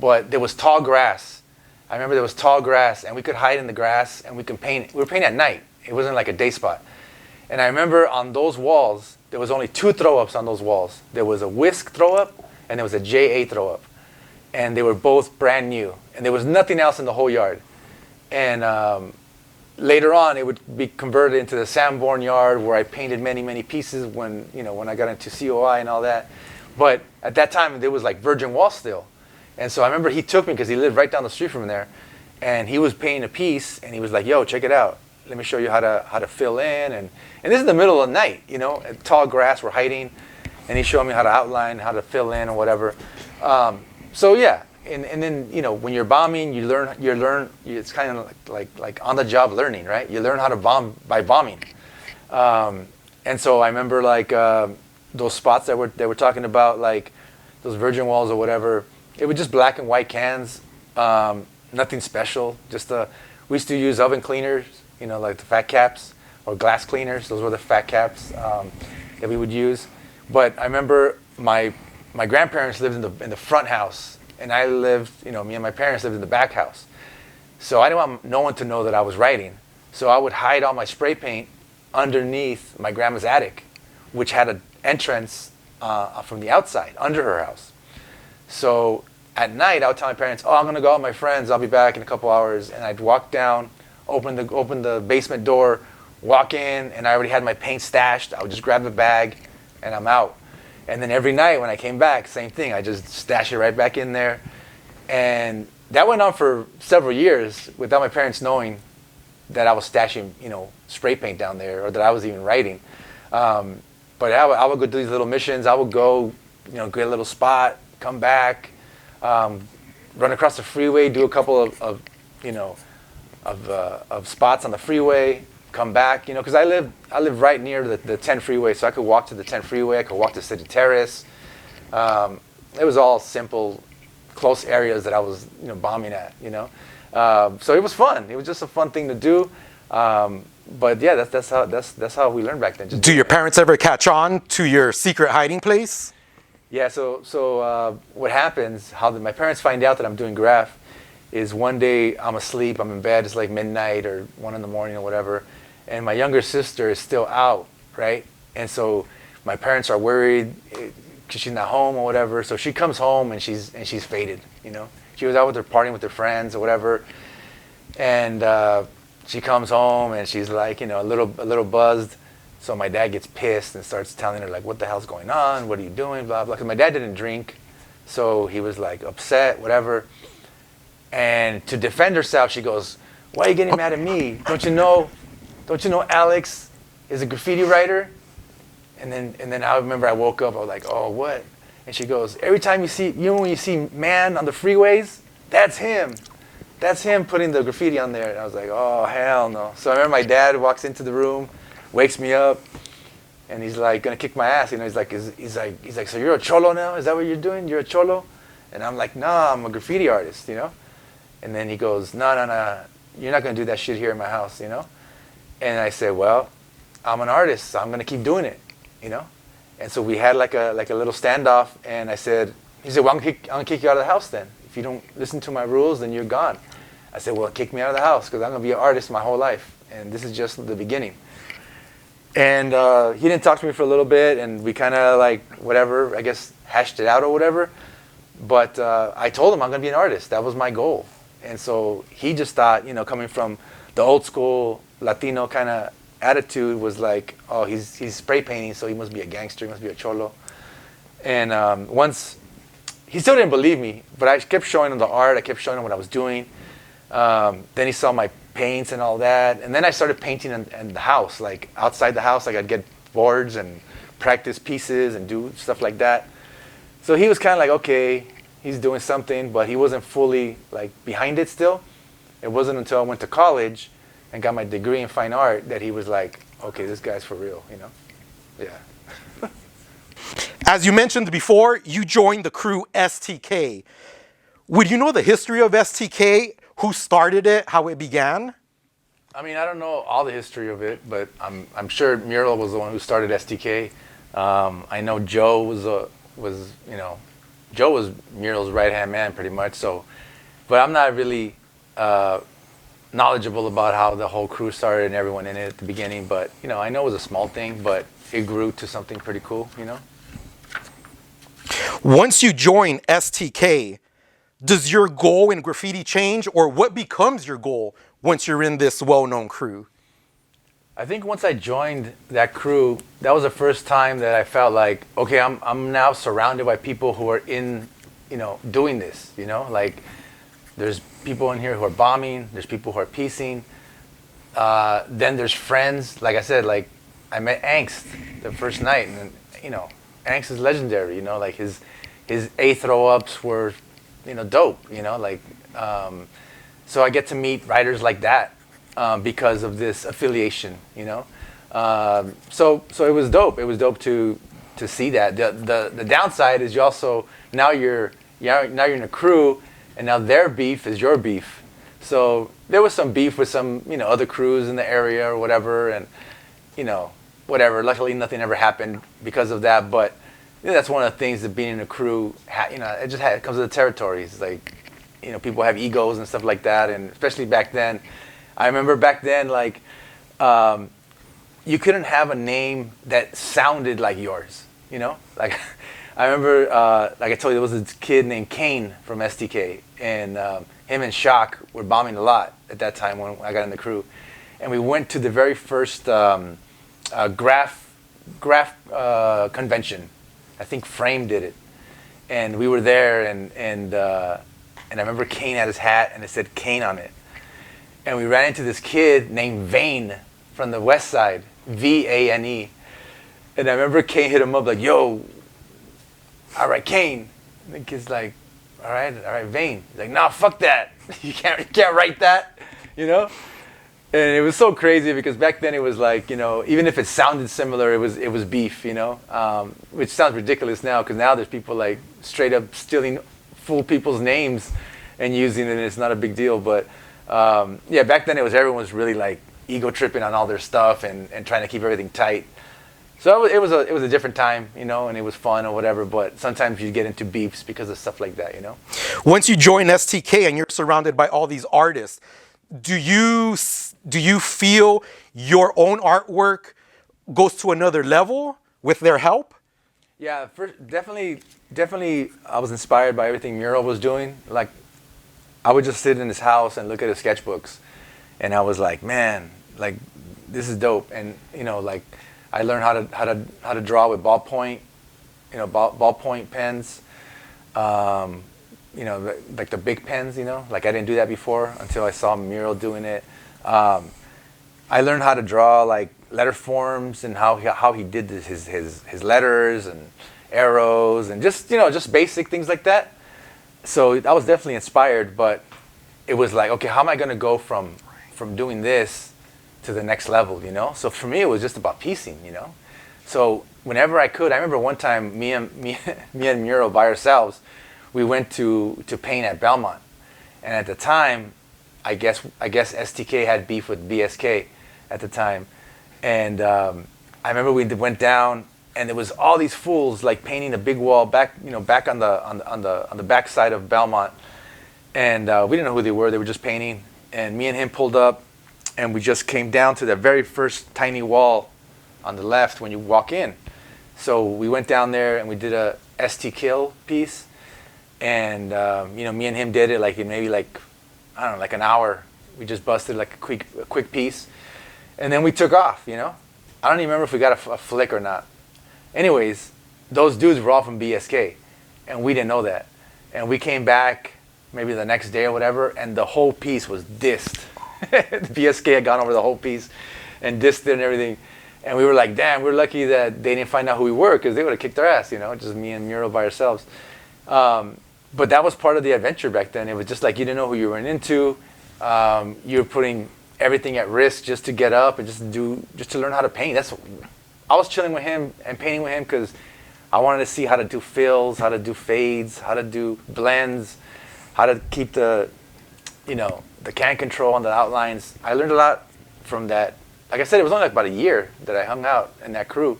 but there was tall grass. I remember there was tall grass, and we could hide in the grass, and we could paint. We were painting at night. It wasn't like a day spot. And I remember on those walls, there was only 2 throw-ups on those walls. There was a whisk throw-up, and there was a JA throw-up. And they were both brand new. And there was nothing else in the whole yard. And later on, it would be converted into the Sanborn yard, where I painted many, many pieces when I got into COI and all that. But at that time, there was like virgin wall still. And so I remember he took me, because he lived right down the street from there, and he was painting a piece, and he was like, "Yo, check it out. Let me show you how to fill in." And this is the middle of the night, tall grass, we're hiding, and he showed me how to outline, how to fill in, and whatever. So yeah, and then when you're bombing, you learn. It's kind of like on the job learning, right? You learn how to bomb by bombing. And so I remember like those spots that we're talking about, like those virgin walls or whatever. It was just black and white cans, nothing special. We used to use oven cleaners, like the fat caps, or glass cleaners. Those were the fat caps that we would use. But I remember my grandparents lived in the front house, and I lived, me and my parents lived in the back house. So I didn't want no one to know that I was writing. So I would hide all my spray paint underneath my grandma's attic, which had an entrance from the outside, under her house. So at night, I would tell my parents, "Oh, I'm going to go out with my friends. I'll be back in a couple hours." And I'd walk down, open the basement door, walk in, and I already had my paint stashed. I would just grab the bag, and I'm out. And then every night when I came back, same thing. I just stash it right back in there. And that went on for several years without my parents knowing that I was stashing, spray paint down there, or that I was even writing. But I would go do these little missions. I would go, get a little spot, come back, run across the freeway, do a couple of spots on the freeway, come back, because I live right near the 10 freeway, so I could walk to the 10 freeway, I could walk to City Terrace. It was all simple, close areas that I was bombing at, so it was fun. It was just a fun thing to do. But yeah, that's how we learned back then. Do your parents ever catch on to your secret hiding place? Yeah, so what happens, my parents find out that I'm doing Graff, is one day I'm asleep, I'm in bed, it's like midnight or 1 in the morning or whatever, and my younger sister is still out, right? And so my parents are worried because she's not home or whatever, so she comes home and she's faded, She was out with her partying with her friends or whatever, and she comes home and she's like, a little buzzed. So my dad gets pissed and starts telling her, like, "What the hell's going on? What are you doing?" Blah, blah. Because my dad didn't drink. So he was, like, upset, whatever. And to defend herself, she goes, "Why are you getting mad at me? Don't you know Alex is a graffiti writer?" And then I remember I woke up. I was like, "Oh, what?" And she goes, "Every time when you see Man on the freeways, that's him. That's him putting the graffiti on there." And I was like, "Oh, hell no." So I remember my dad walks into the room, wakes me up, and he's like gonna kick my ass. He's like, "So you're a cholo now? Is that what you're doing? You're a cholo?" And I'm like, "Nah, I'm a graffiti artist, And then he goes, No, you're not gonna do that shit here in my house, And I said, "Well, I'm an artist, so I'm gonna keep doing it, And so we had like a little standoff, and he said, "Well, I'm gonna kick you out of the house then. If you don't listen to my rules, then you're gone." I said, "Well, kick me out of the house, because I'm gonna be an artist my whole life, and this is just the beginning." And he didn't talk to me for a little bit, and we kind of whatever, I guess, hashed it out or whatever. But I told him I'm going to be an artist. That was my goal. And so he just thought, coming from the old school Latino kind of attitude, was like, "Oh, he's spray painting, so he must be a gangster, he must be a cholo." And once, he still didn't believe me, but I kept showing him the art. I kept showing him what I was doing. Then he saw paints and all that. And then I started painting in the house, like outside the house. Like I'd get boards and practice pieces and do stuff like that. So he was kind of like, okay, he's doing something, but he wasn't fully like behind it still. It wasn't until I went to college and got my degree in fine art that he was like, okay, this guy's for real, you know? Yeah. As you mentioned before, you joined the crew STK. Would you know the history of STK? Who started it? How it began? I mean, I don't know all the history of it, but I'm sure Mural was the one who started STK. I know Joe Joe was Mural's right-hand man pretty much. So, but I'm not really knowledgeable about how the whole crew started and everyone in it at the beginning. But you know, I know it was a small thing, but it grew to something pretty cool. You know. Once you join STK, does your goal in graffiti change, or what becomes your goal once you're in this well-known crew? I think once I joined that crew, that was the first time that I felt like, okay, I'm now surrounded by people who are in, you know, doing this, you know, like there's people in here who are bombing, there's people who are piecing, then there's friends, like I said, like I met Angst the first night, and you know, Angst is legendary, you know, like his A throw-ups were, you know, dope, you know, like, so I get to meet writers like that because of this affiliation, you know. So it was dope. It was dope to see that. The downside is you also now you're in a crew, and now their beef is your beef. So there was some beef with some, you know, other crews in the area or whatever, and you know, whatever. Luckily, nothing ever happened because of that, but. You know, that's one of the things that being in a crew, you know, it comes with the territories. Like, you know, people have egos and stuff like that, and especially back then. I remember back then, like, you couldn't have a name that sounded like yours, you know? Like, I remember, like I told you, there was this kid named Kane from STK, and him and Shock were bombing a lot at that time when I got in the crew. And we went to the very first Graff convention. I think Frame did it, and we were there, and I remember Kane had his hat, and it said Kane on it, and we ran into this kid named Vane from the West Side, Vane, and I remember Kane hit him up like, "Yo, all right, Kane," and the kid's like, "All right, Vane." He's like, "Nah, fuck that, you can't write that," you know. And it was so crazy because back then it was like, you know, even if it sounded similar, it was beef, you know, which sounds ridiculous now because now there's people like straight up stealing full people's names and using it, and it's not a big deal. But yeah, back then everyone was really like ego tripping on all their stuff and trying to keep everything tight. So it was a different time, you know, and it was fun or whatever. But sometimes you get into beefs because of stuff like that, you know. Once you join STK and you're surrounded by all these artists, do you feel your own artwork goes to another level with their help? Yeah, definitely I was inspired by everything Mural was doing. Like, I would just sit in his house and look at his sketchbooks, and I was like, man, like this is dope. And you know, like I learned how to draw with ballpoint, you know, ballpoint pens. You know, like the big pens, you know, like I didn't do that before until I saw Mural doing it. I learned how to draw like letter forms and how he did this, his letters and arrows and just, you know, just basic things like that. So I was definitely inspired, but it was like, okay, how am I going to go from doing this to the next level, you know? So for me, it was just about piecing, you know? So whenever I could, I remember one time me and Mural by ourselves, we went to paint at Belmont, and at the time, I guess STK had beef with BSK at the time, and I remember we went down, and there was all these fools like painting a big wall back on the back side of Belmont, and we didn't know who they were. They were just painting, and me and him pulled up, and we just came down to the very first tiny wall on the left when you walk in. So we went down there and we did a ST Kill piece. And you know, me and him did it like in maybe like, I don't know, like an hour. We just busted like a quick piece, and then we took off. You know, I don't even remember if we got a flick or not. Anyways, those dudes were all from BSK, and we didn't know that. And we came back maybe the next day or whatever, and the whole piece was dissed. the PSK had gone over the whole piece and dissed it and everything. And we were like, damn, we're lucky that they didn't find out who we were, because they would have kicked our ass, just me and Mural by ourselves. But that was part of the adventure back then. It was just like you didn't know who you were into. You were putting everything at risk just to get up and just to learn how to paint. I was chilling with him and painting with him because I wanted to see how to do fills, how to do fades, how to do blends, how to keep the can control on the outlines. I learned a lot from that. Like I said, it was only like about a year that I hung out in that crew,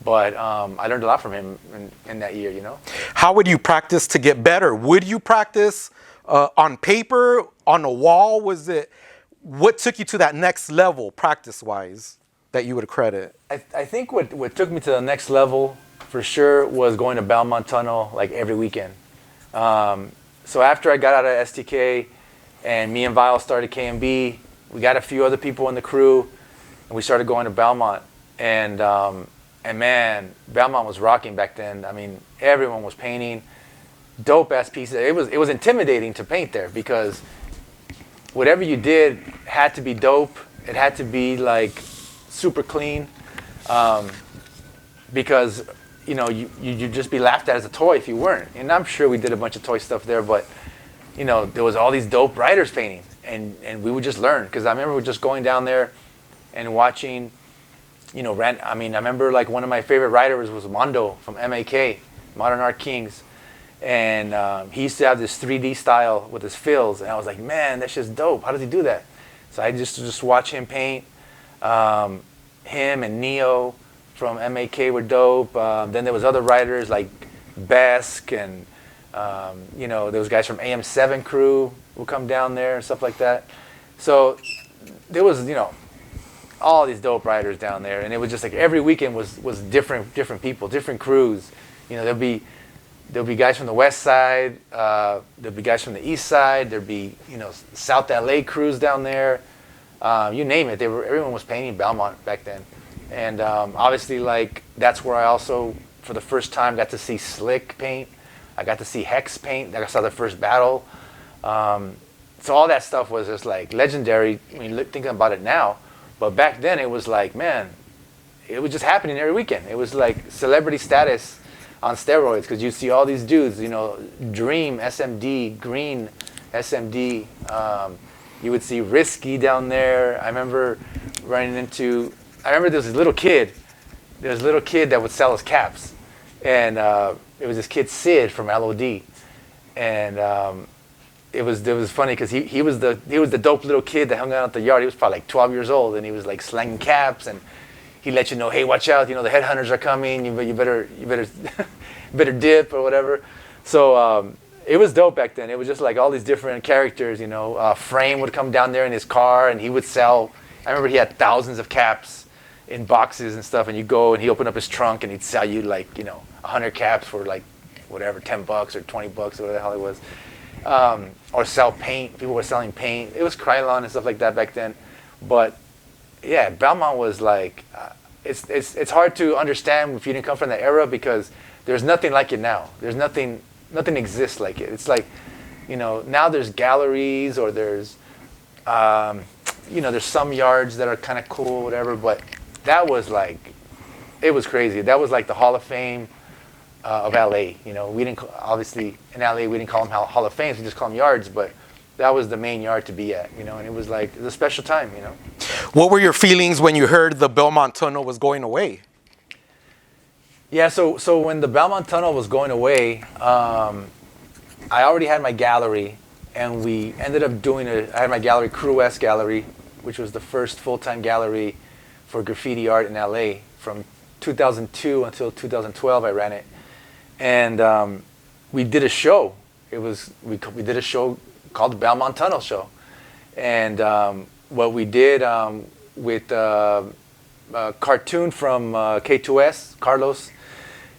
but I learned a lot from him in that year. How would you practice to get better? Would you practice on paper, on a wall? What took you to that next level practice-wise that you would credit? I think what took me to the next level for sure was going to Belmont Tunnel like every weekend. So after I got out of STK and me and Vile started KMB, we got a few other people in the crew and we started going to Belmont. And man, Belmont was rocking back then. I mean, everyone was painting dope ass pieces. It was intimidating to paint there because whatever you did had to be dope. It had to be like super clean, because you'd just be laughed at as a toy if you weren't. And I'm sure we did a bunch of toy stuff there, but there was all these dope writers painting, and we would just learn. Because I remember just going down there and watching, I remember like one of my favorite writers was Mondo from MAK, Modern Art Kings. And he used to have this 3D style with his fills, and I was like, man, that's just dope. How does he do that? So I just watch him paint. Him and Neo from MAK were dope. Then there was other writers like Besk, and there was guys from AM7 crew who come down there and stuff like that. So there was all these dope writers down there, and it was just like every weekend was different people, different crews. There'll be guys from the west side, there'll be guys from the east side, there'd be South LA crews down there, you name it. Everyone was painting Belmont back then, and obviously like that's where I also for the first time got to see Slick paint. I got to see Hex paint. I saw the first battle. So all that stuff was just like legendary. I mean, thinking about it now, but back then it was like, man, it was just happening every weekend. It was like celebrity status on steroids, because you see all these dudes, Dream SMD, Green SMD. You would see Risky down there. I remember there was this little kid. There was a little kid that would sell us caps, and it was this kid Sid from LOD, and it was funny because he was the dope little kid that hung out at the yard. He was probably like 12 years old, and he was like slanging caps, and he let you know, hey, watch out, the headhunters are coming. You better better dip or whatever. So it was dope back then. It was just like all these different characters. Frame would come down there in his car and he would sell. I remember he had thousands of caps in boxes and stuff. And you go and he opened up his trunk and he'd sell you like 100 caps for like whatever, $10 or $20 or whatever the hell it was. Or sell paint. People were selling paint. It was Krylon and stuff like that back then. But yeah, Belmont was like, it's hard to understand if you didn't come from that era, because there's nothing like it now. There's nothing exists like it. It's like, now there's galleries, or there's, there's some yards that are kind of cool, whatever. But that was like, it was crazy. That was like the Hall of Fame of LA. We didn't obviously in LA we didn't call them Hall of Fames. We just call them yards, but that was the main yard to be at, and it was like a special time, What were your feelings when you heard the Belmont Tunnel was going away? Yeah, so when the Belmont Tunnel was going away, I already had my gallery, and we ended up I had my gallery, Crew West Gallery, which was the first full-time gallery for graffiti art in LA. From 2002 until 2012, I ran it, and we did a show. We did a show called the Belmont Tunnel Show, and what we did with a cartoon from K2S, Carlos,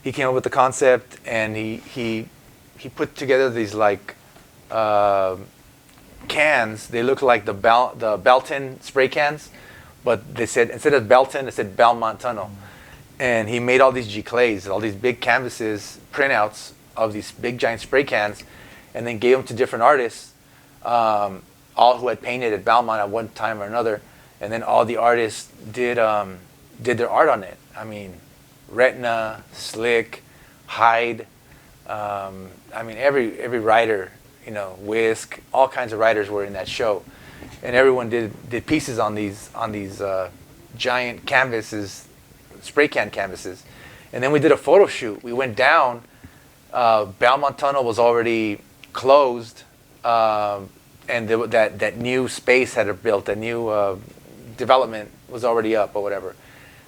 he came up with the concept, and he put together these like cans. They look like the Belton spray cans, but they said instead of Belton, they said Belmont Tunnel, and he made all these G-clays, all these big canvases, printouts of these big giant spray cans, and then gave them to different artists. All all who had painted at Belmont at one time or another, and then all the artists did their art on it. I mean, Retina, Slick, Hyde. I mean, every writer, you know, Whisk, all kinds of writers were in that show, and everyone did pieces on these giant canvases, spray can canvases, and then we did a photo shoot. We went down. Belmont Tunnel was already closed, and that new space had built, a new development was already up or whatever.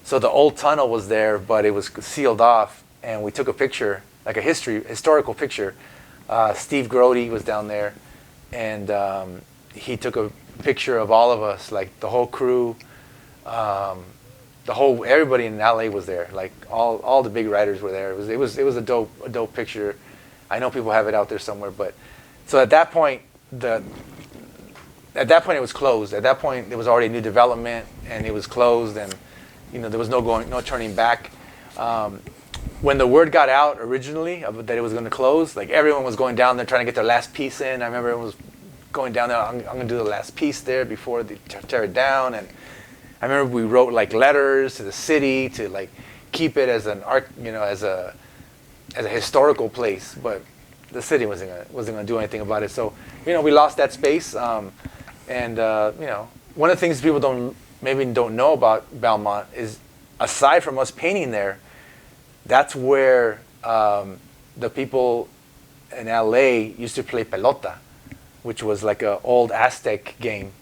So the old tunnel was there, but it was sealed off, and we took a picture, like a historical picture. Steve Grody was down there, and he took a picture of all of us, like the whole crew, everybody in LA was there, like all the big writers were there. It was a dope picture. I know people have it out there somewhere, but so at that point it was closed. At that point there was already a new development, and it was closed, and you know there was no turning back. When the word got out originally that it was going to close, like everyone was going down there trying to get their last piece in. I remember everyone was going down there. I'm going to do the last piece there before they tear it down. And I remember we wrote like letters to the city to like keep it as an art, you know, as a historical place. But the city wasn't going to do anything about it. So you know we lost that space. You know, one of the things people maybe don't know about Belmont is, aside from us painting there, that's where the people in LA used to play pelota, which was like an old Aztec game.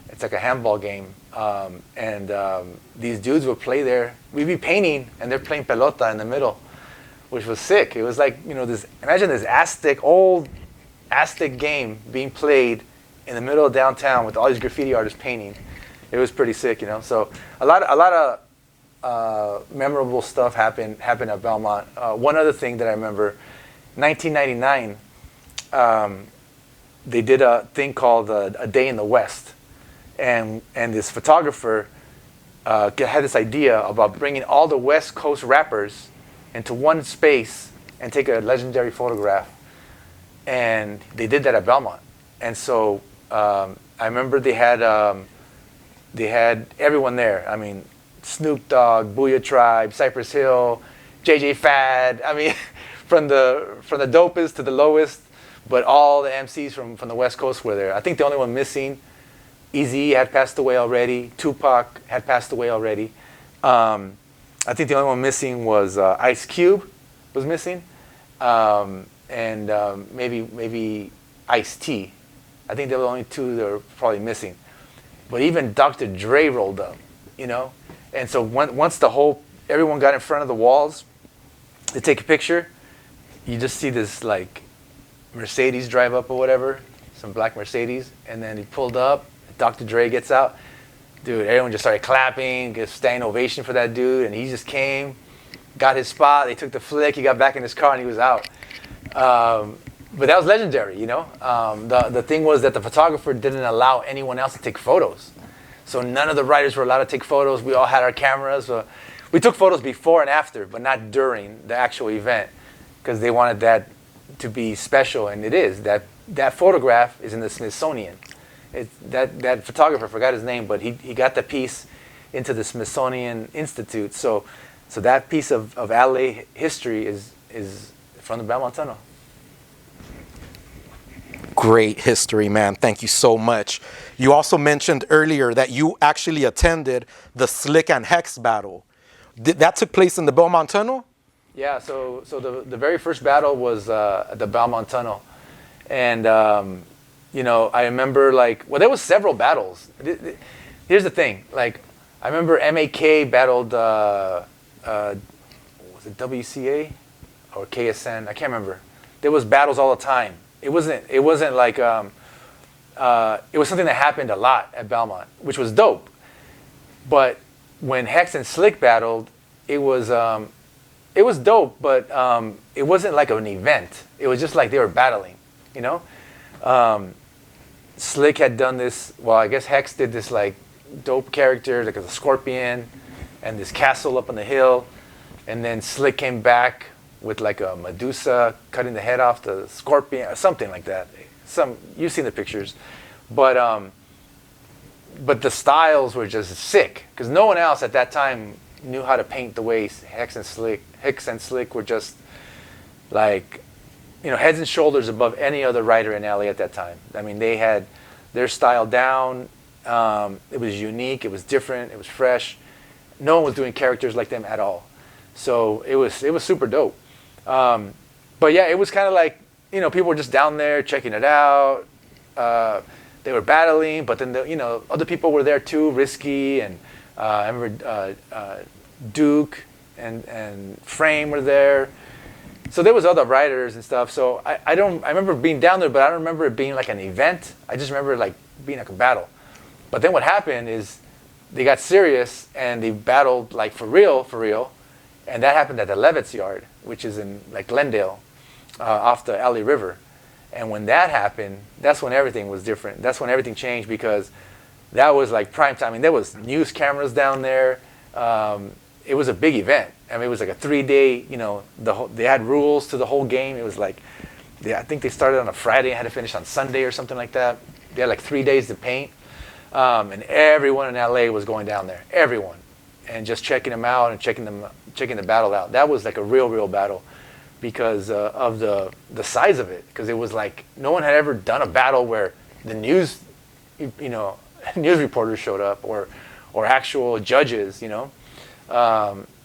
It's like a handball game. These dudes would play there. We'd be painting, and they're playing pelota in the middle, which was sick. It was like, you know, imagine this old Aztec game being played in the middle of downtown with all these graffiti artists painting. It was pretty sick, you know. So a lot of memorable stuff happened at Belmont. One other thing that I remember, 1999, they did a thing called A Day in the West, and this photographer had this idea about bringing all the West Coast rappers into one space and take a legendary photograph, and they did that at Belmont. And so I remember they had everyone there. I mean, Snoop Dogg, Booyah Tribe, Cypress Hill, JJ Fad. I mean, from the dopest to the lowest, but all the MCs from the West Coast were there. I think the only one missing, Eazy had passed away already. Tupac had passed away already. I think the only one missing was Ice Cube was missing, and maybe Ice-T. I think they were the only two that were probably missing. But even Dr. Dre rolled up, you know. And so once everyone got in front of the walls to take a picture, you just see this like Mercedes drive up or whatever, some black Mercedes, and then he pulled up, Dr. Dre gets out. Dude, everyone just started clapping, gave standing ovation for that dude, and he just came, got his spot, they took the flick, he got back in his car and he was out. But that was legendary, you know. The thing was that the photographer didn't allow anyone else to take photos. So none of the writers were allowed to take photos. We all had our cameras. We took photos before and after, but not during the actual event, because they wanted that to be special, and it is. That photograph is in the Smithsonian. That photographer, forgot his name, but he got the piece into the Smithsonian Institute. So that piece of LA history is from the Belmont Tunnel. Great history, man. Thank you so much. You also mentioned earlier that you actually attended the Slick and Hex battle. That took place in the Belmont Tunnel? Yeah, so the very first battle was at the Belmont Tunnel. And, you know, I remember there was several battles. Here's the thing. Like, I remember MAK battled, was it WCA or KSN? I can't remember. There was battles all the time. It wasn't like, it was something that happened a lot at Belmont, which was dope. But when Hex and Slick battled, it was dope, but it wasn't like an event. It was just like they were battling, you know? Slick had done this, well, I guess Hex did this like dope character, like a scorpion, and this castle up on the hill. And then Slick came back with like a Medusa cutting the head off the scorpion, or something like that. You've seen the pictures. But the styles were just sick because no one else at that time knew how to paint the way Hex and Slick were just like, heads and shoulders above any other writer in LA at that time. I mean, they had their style down. It was unique. It was different. It was fresh. No one was doing characters like them at all. So it was super dope. But yeah, it was kind of like, people were just down there checking it out. They were battling, but then other people were there too, Risky, and I remember Duke and Frame were there. So there was other writers and stuff. So I remember being down there, but I don't remember it being like an event. I just remember like being like a battle. But then what happened is they got serious and they battled like for real, and that happened at the Levitt's Yard, which is in like Glendale, off the LA River. And when that happened, that's when everything was different. That's when everything changed because that was like prime time. I mean, there was news cameras down there. It was a big event. I mean, it was like a 3-day, they had rules to the whole game. It was like, I think they started on a Friday and had to finish on Sunday or something like that. They had like 3 days to paint. And everyone in LA was going down there, everyone. And just checking them out and checking the battle out. That was like a real battle because of the size of it. Because it was like no one had ever done a battle where the news, news reporters showed up or actual judges,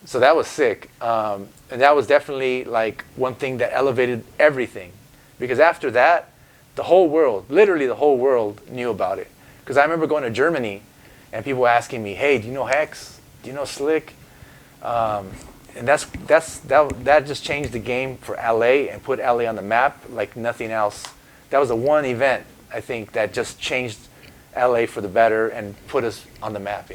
So that was sick. And that was definitely like one thing that elevated everything. Because after that, the whole world, literally the whole world knew about it. Because I remember going to Germany and people asking me, hey, do you know Hex? Do you know Slick? And that just changed the game for LA and put LA on the map like nothing else. That was the one event, I think, that just changed LA for the better and put us on the map,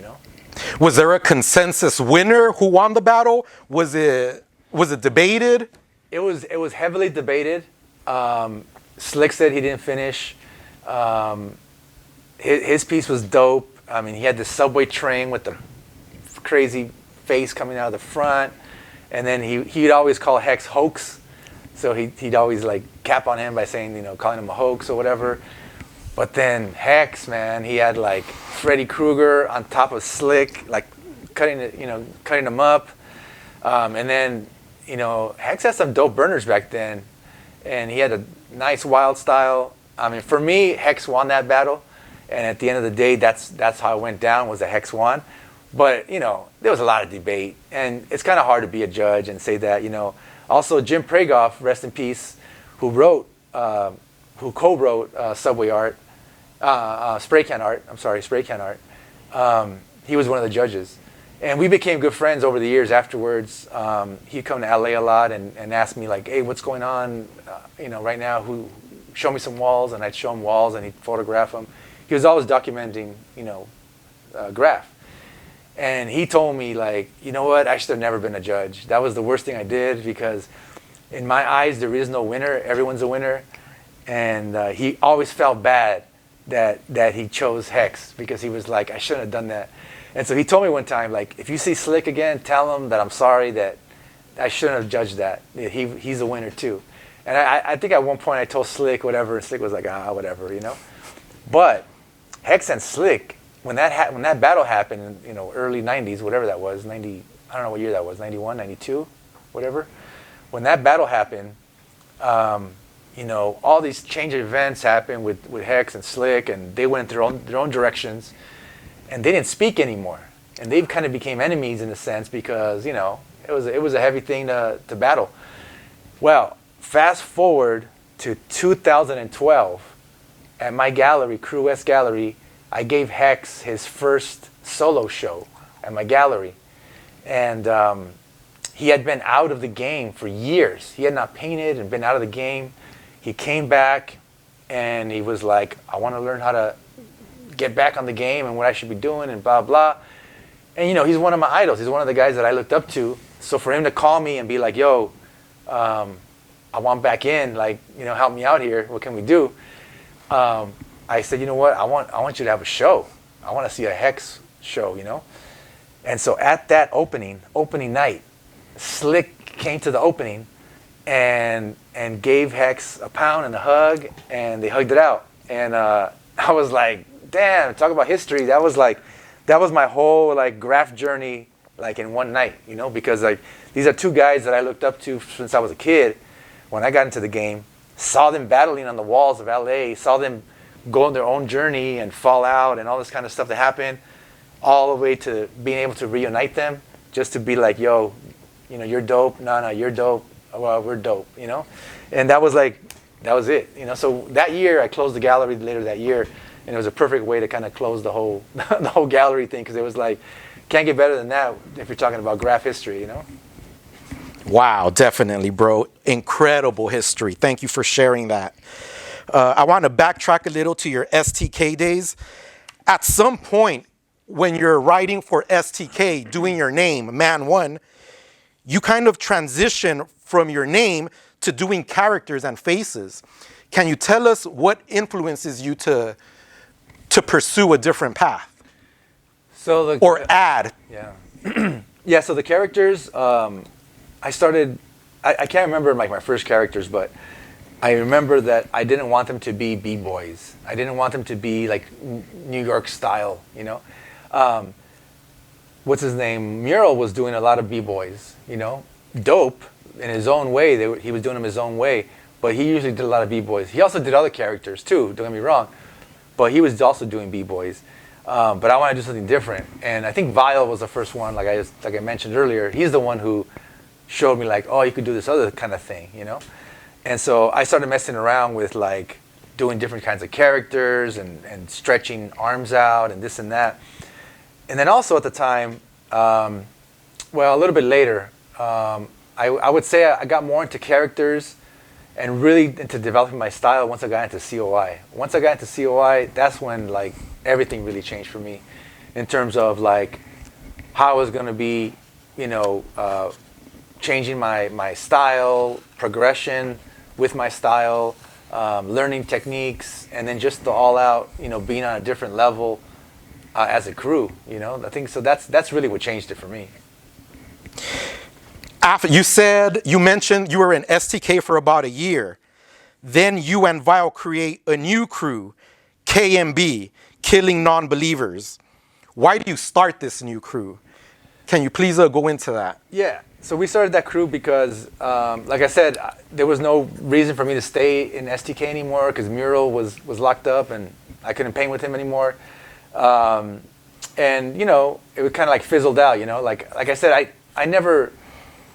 Was there a consensus winner who won the battle? Was it debated? It was heavily debated. Slick said he didn't finish. His piece was dope. I mean, he had the subway train with the crazy face coming out of the front, and then he'd always call Hex hoax. So he'd always like cap on him by saying, calling him a hoax or whatever. But then Hex, man, he had like Freddy Krueger on top of Slick, like cutting him up. And then, Hex had some dope burners back then, and he had a nice wild style. I mean, for me, Hex won that battle, and at the end of the day, that's how it went down, was that Hex won. But, there was a lot of debate, and it's kind of hard to be a judge and say that, Also, Jim Pragoff, rest in peace, who co-wrote Subway Art, Spray Can Art. He was one of the judges. And we became good friends over the years afterwards. He'd come to LA a lot and ask me like, hey, what's going on, right now? Show me some walls, and I'd show him walls, and he'd photograph them. He was always documenting, Graff. And he told me like, you know what, I should have never been a judge. That was the worst thing I did because in my eyes, there is no winner. Everyone's a winner. And he always felt bad that he chose Hex because he was like, I shouldn't have done that. And so he told me one time, like, if you see Slick again, tell him that I'm sorry that I shouldn't have judged that. He's a winner too. And I think at one point I told Slick whatever, and Slick was like, whatever, But Hex and Slick, when that battle happened, early 90s, whatever that was, 90, I don't know what year that was, 91, 92, whatever. When that battle happened, all these change of events happened with Hex and Slick, and they went their own directions, and they didn't speak anymore. And they kind of became enemies in a sense because, it was a heavy thing to battle. Well, fast forward to 2012, at my gallery, Crew West Gallery, I gave Hex his first solo show at my gallery. And he had been out of the game for years. He had not painted and been out of the game. He came back and he was like, I want to learn how to get back on the game and what I should be doing and blah, blah. And, he's one of my idols. He's one of the guys that I looked up to. So for him to call me and be like, yo, I want back in, like, help me out here. What can we do? I said, you know what? I want you to have a show. I want to see a Hex show, And so at that opening night, Slick came to the opening and gave Hex a pound and a hug, and they hugged it out. And I was like, damn, talk about history. That was my whole like graph journey, like in one night, you know, because like these are two guys that I looked up to since I was a kid. When I got into the game, saw them battling on the walls of LA, saw them go on their own journey and fall out and all this kind of stuff that happened, all the way to being able to reunite them, just to be like, yo, you know, you're dope. No, you're dope. Well, we're dope, you know? And that was it, you know? So that year, I closed the gallery later that year, and it was a perfect way to kind of close the whole the whole gallery thing, because it was like, can't get better than that if you're talking about graph history, you know? Wow, definitely, bro. Incredible history. Thank you for sharing that. I want to backtrack a little to your STK days. At some point, when you're writing for STK, doing your name, Man One, you kind of transition from your name to doing characters and faces. Can you tell us what influences you to pursue a different path? So or add? Yeah. Yeah, so the characters, I can't remember like my first characters, but I remember that I didn't want them to be B-boys. I didn't want them to be like New York style, you know? What's his name? Mural was doing a lot of B-boys, you know? Dope in his own way. He was doing them his own way, but he usually did a lot of B-boys. He also did other characters too, don't get me wrong, but he was also doing B-boys. But I want to do something different. And I think Vile was the first one, like I mentioned earlier. He's the one who showed me like, oh, you could do this other kind of thing, you know? And so I started messing around with like doing different kinds of characters and stretching arms out and this and that. And then also at the time, well, a little bit later, I would say I got more into characters and really into developing my style once I got into COI. Once I got into COI, that's when like everything really changed for me in terms of like how I was going to be, you know, changing my style, progression with my style, learning techniques, and then just the all-out, you know, being on a different level as a crew, you know. I think so. That's really what changed it for me. After you mentioned you were in STK for about a year. Then you and Vile create a new crew, KMB, Killing Non-Believers. Why do you start this new crew? Can you please go into that? Yeah. So we started that crew because, like I said, there was no reason for me to stay in STK anymore because Mural was locked up and I couldn't paint with him anymore. And, you know, it was kind of like fizzled out, you know. Like I said, I never,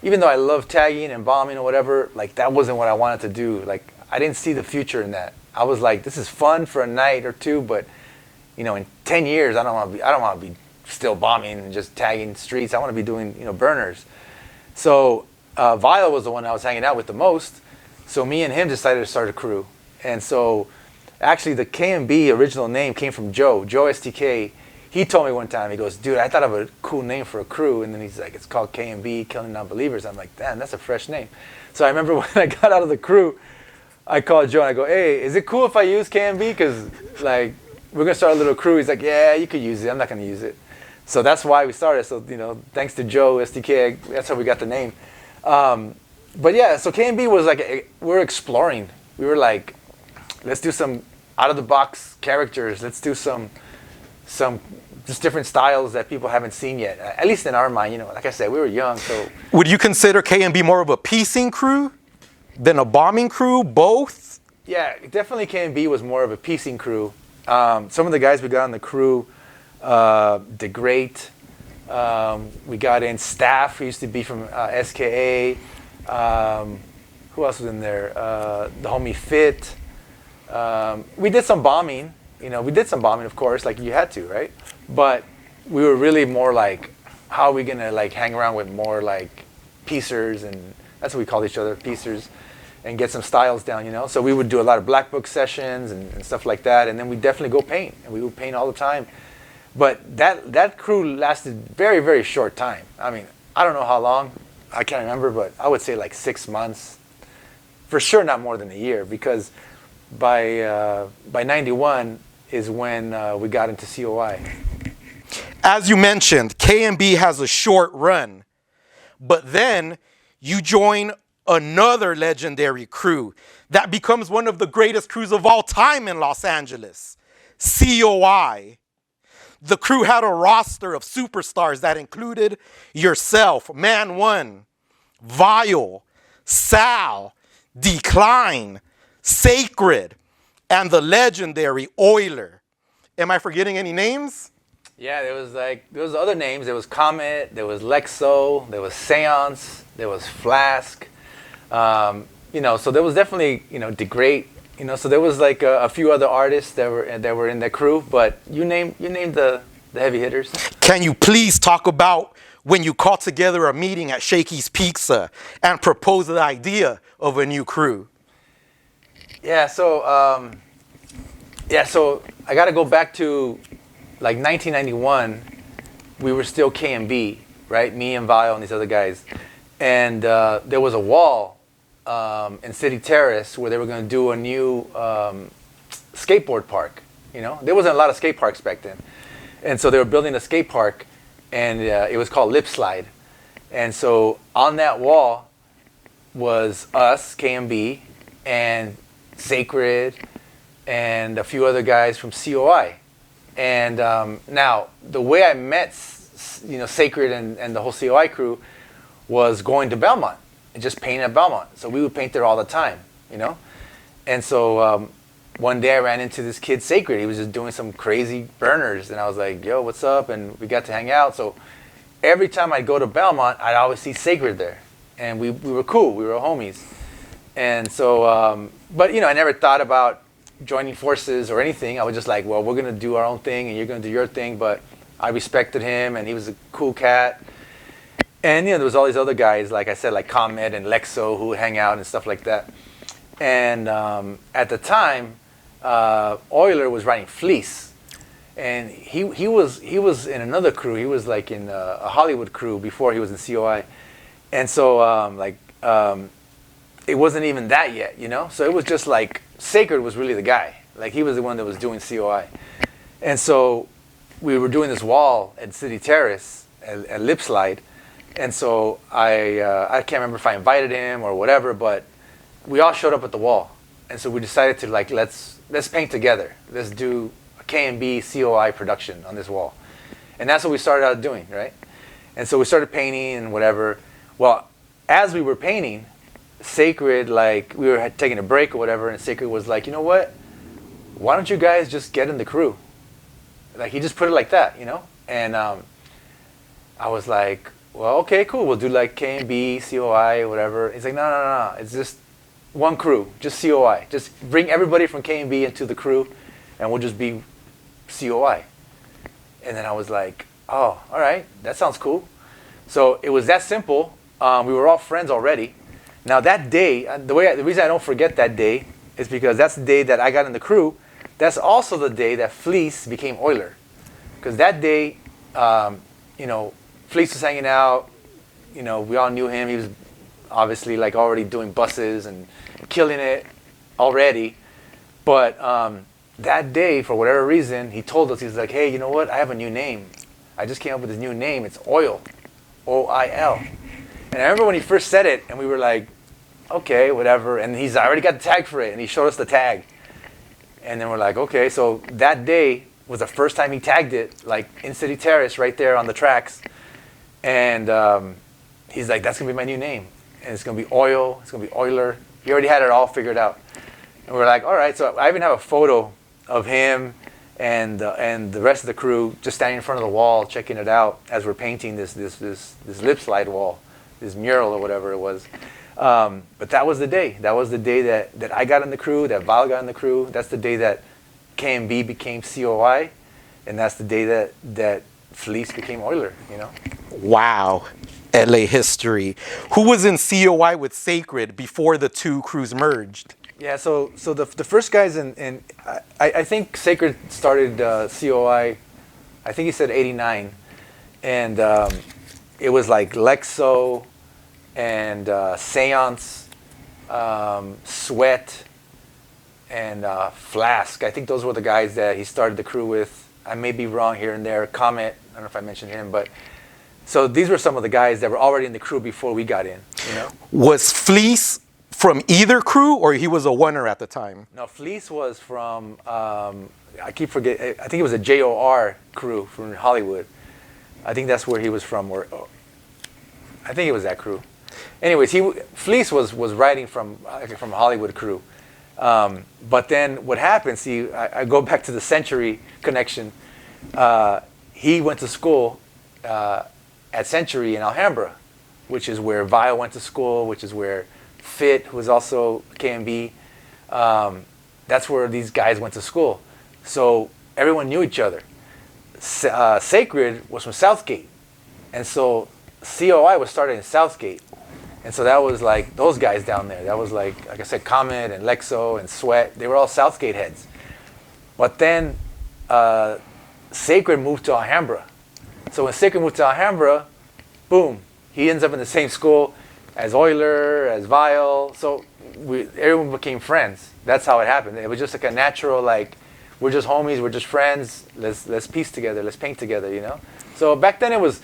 even though I love tagging and bombing or whatever, like that wasn't what I wanted to do. Like I didn't see the future in that. I was like, this is fun for a night or two, but, you know, in 10 years, I don't want to be still bombing and just tagging streets. I want to be doing, you know, burners. So Vile was the one I was hanging out with the most. So me and him decided to start a crew. And so actually the KMB original name came from Joe STK. He told me one time, he goes, dude, I thought of a cool name for a crew. And then he's like, it's called KMB, Killing Non-Believers. I'm like, damn, that's a fresh name. So I remember when I got out of the crew, I called Joe and I go, hey, is it cool if I use KMB? Because like, we're going to start a little crew. He's like, yeah, you could use it. I'm not going to use it. So that's why we started. So, you know, thanks to Joe STK, that's how we got the name. But yeah, so KMB was like, we're exploring. We were like, let's do some out-of-the-box characters. Let's do some just different styles that people haven't seen yet. At least in our mind, you know, like I said, we were young. So would you consider KMB more of a piecing crew than a bombing crew? Both? Yeah, definitely KMB was more of a piecing crew. Some of the guys we got on the crew, The Great, we got in Staff, who used to be from SKA. Who else was in there? The homie Fit. We did some bombing. You know, we did some bombing, of course, like you had to, right? But we were really more like, how are we gonna like hang around with more like piecers, and that's what we called each other, piecers, and get some styles down, you know? So we would do a lot of black book sessions and stuff like that, and then we'd definitely go paint, and we would paint all the time. But that crew lasted very, very short time. I mean, I don't know how long, I can't remember, but I would say like 6 months. For sure not more than a year, because by 91 is when we got into COI. As you mentioned, KMB has a short run, but then you join another legendary crew that becomes one of the greatest crews of all time in Los Angeles, C.O.I. The crew had a roster of superstars that included yourself, Man One, Vile, Sal, Decline, Sacred, and the legendary Euler. Am I forgetting any names? Yeah, there was other names. There was Comet, there was Lexo, there was Seance, there was Flask. So there was definitely, the great, so there was like a few other artists that were in the crew, but you named the heavy hitters. Can you please talk about when you called together a meeting at Shakey's Pizza and proposed the idea of a new crew? Yeah, so I got to go back to like 1991. We were still K&B, right? Me and Vile and these other guys. And there was a wall in City Terrace where they were going to do a new skateboard park. There wasn't a lot of skate parks back then. And so they were building a skate park, and it was called Lip Slide. And so on that wall was us, K&B, and Sacred, and a few other guys from C.O.I. And now, the way I met, Sacred and the whole C.O.I. crew was going to Belmont and just painting at Belmont. So we would paint there all the time, And so one day I ran into this kid, Sacred. He was just doing some crazy burners, and I was like, "Yo, what's up?" And we got to hang out. So every time I'd go to Belmont, I'd always see Sacred there, and we were cool. We were homies. And so, but I never thought about joining forces or anything. I was just like, well, we're gonna do our own thing, and you're gonna do your thing. But I respected him, and he was a cool cat. And there was all these other guys, like I said, like Comet and Lexo, who would hang out and stuff like that. And at the time, Euler was writing Fleece, and he was in another crew. He was like in a Hollywood crew before he was in C.O.I. And so it wasn't even that yet, So it was just like Sacred was really the guy. Like he was the one that was doing C.O.I. And so we were doing this wall at City Terrace at Lip Slide. And so I can't remember if I invited him or whatever, but we all showed up at the wall. And so we decided to let's paint together. Let's do a K&B C.O.I. production on this wall. And that's what we started out doing, right? And so we started painting and whatever. Well, as we were painting, Sacred, we were taking a break or whatever, and Sacred was like, you know what? Why don't you guys just get in the crew? Like, he just put it like that, And I was like, well, okay, cool. We'll do like K&B, C.O.I., whatever. He's like, no. It's just one crew, just C.O.I. Just bring everybody from K&B into the crew, and we'll just be C.O.I. And then I was like, oh, all right, that sounds cool. So it was that simple. We were all friends already. Now that day, the reason I don't forget that day is because that's the day that I got in the crew. That's also the day that Fleece became Euler. Because that day, Fleece was hanging out. We all knew him. He was obviously already doing buses and killing it already. But that day, for whatever reason, he told us, he was like, hey, you know what? I have a new name. I just came up with this new name. It's Oil. O-I-L. And I remember when he first said it, and we were like, okay, whatever. And he's already got the tag for it, and he showed us the tag. And then we're like, okay. So that day was the first time he tagged it, in City Terrace, right there on the tracks. And he's like, that's going to be my new name. And it's going to be Oil. It's going to be Euler. He already had it all figured out. And we're like, all right. So I even have a photo of him and the rest of the crew just standing in front of the wall, checking it out as we're painting this Lip Slide wall. This mural or whatever it was. But that was the day. That was the day that I got in the crew, that Val got in the crew. That's the day that K&B became C.O.I. And that's the day that Fleece became Euler, Wow. LA history. Who was in C.O.I. with Sacred before the two crews merged? Yeah, so the first guys in I think Sacred started C.O.I. I think he said 89. And it was like Lexo and Seance, Sweat, and Flask. I think those were the guys that he started the crew with. I may be wrong here and there. Comet, I don't know if I mentioned him, but so these were some of the guys that were already in the crew before we got in. Was Fleece from either crew, or he was a oneer at the time? No, Fleece was from I keep forgetting. I think it was a JOR crew from Hollywood. I think that's where he was from, or I think it was that crew. Anyways, Fleece was writing from a Hollywood crew. But then what happened? See, I go back to the Century connection. He went to school at Century in Alhambra, which is where Vile went to school, which is where Fit, who was also KMB. That's where these guys went to school. So everyone knew each other. Sacred was from Southgate. And so COI was started in Southgate. And so that was like those guys down there. That was like I said, Comet and Lexo and Sweat. They were all Southgate heads. But then Sacred moved to Alhambra. So when Sacred moved to Alhambra, boom, he ends up in the same school as Euler, as Vile. So everyone became friends. That's how it happened. It was just like a natural, like, we're just homies, we're just friends. Let's piece together, let's paint together, you know. So back then it was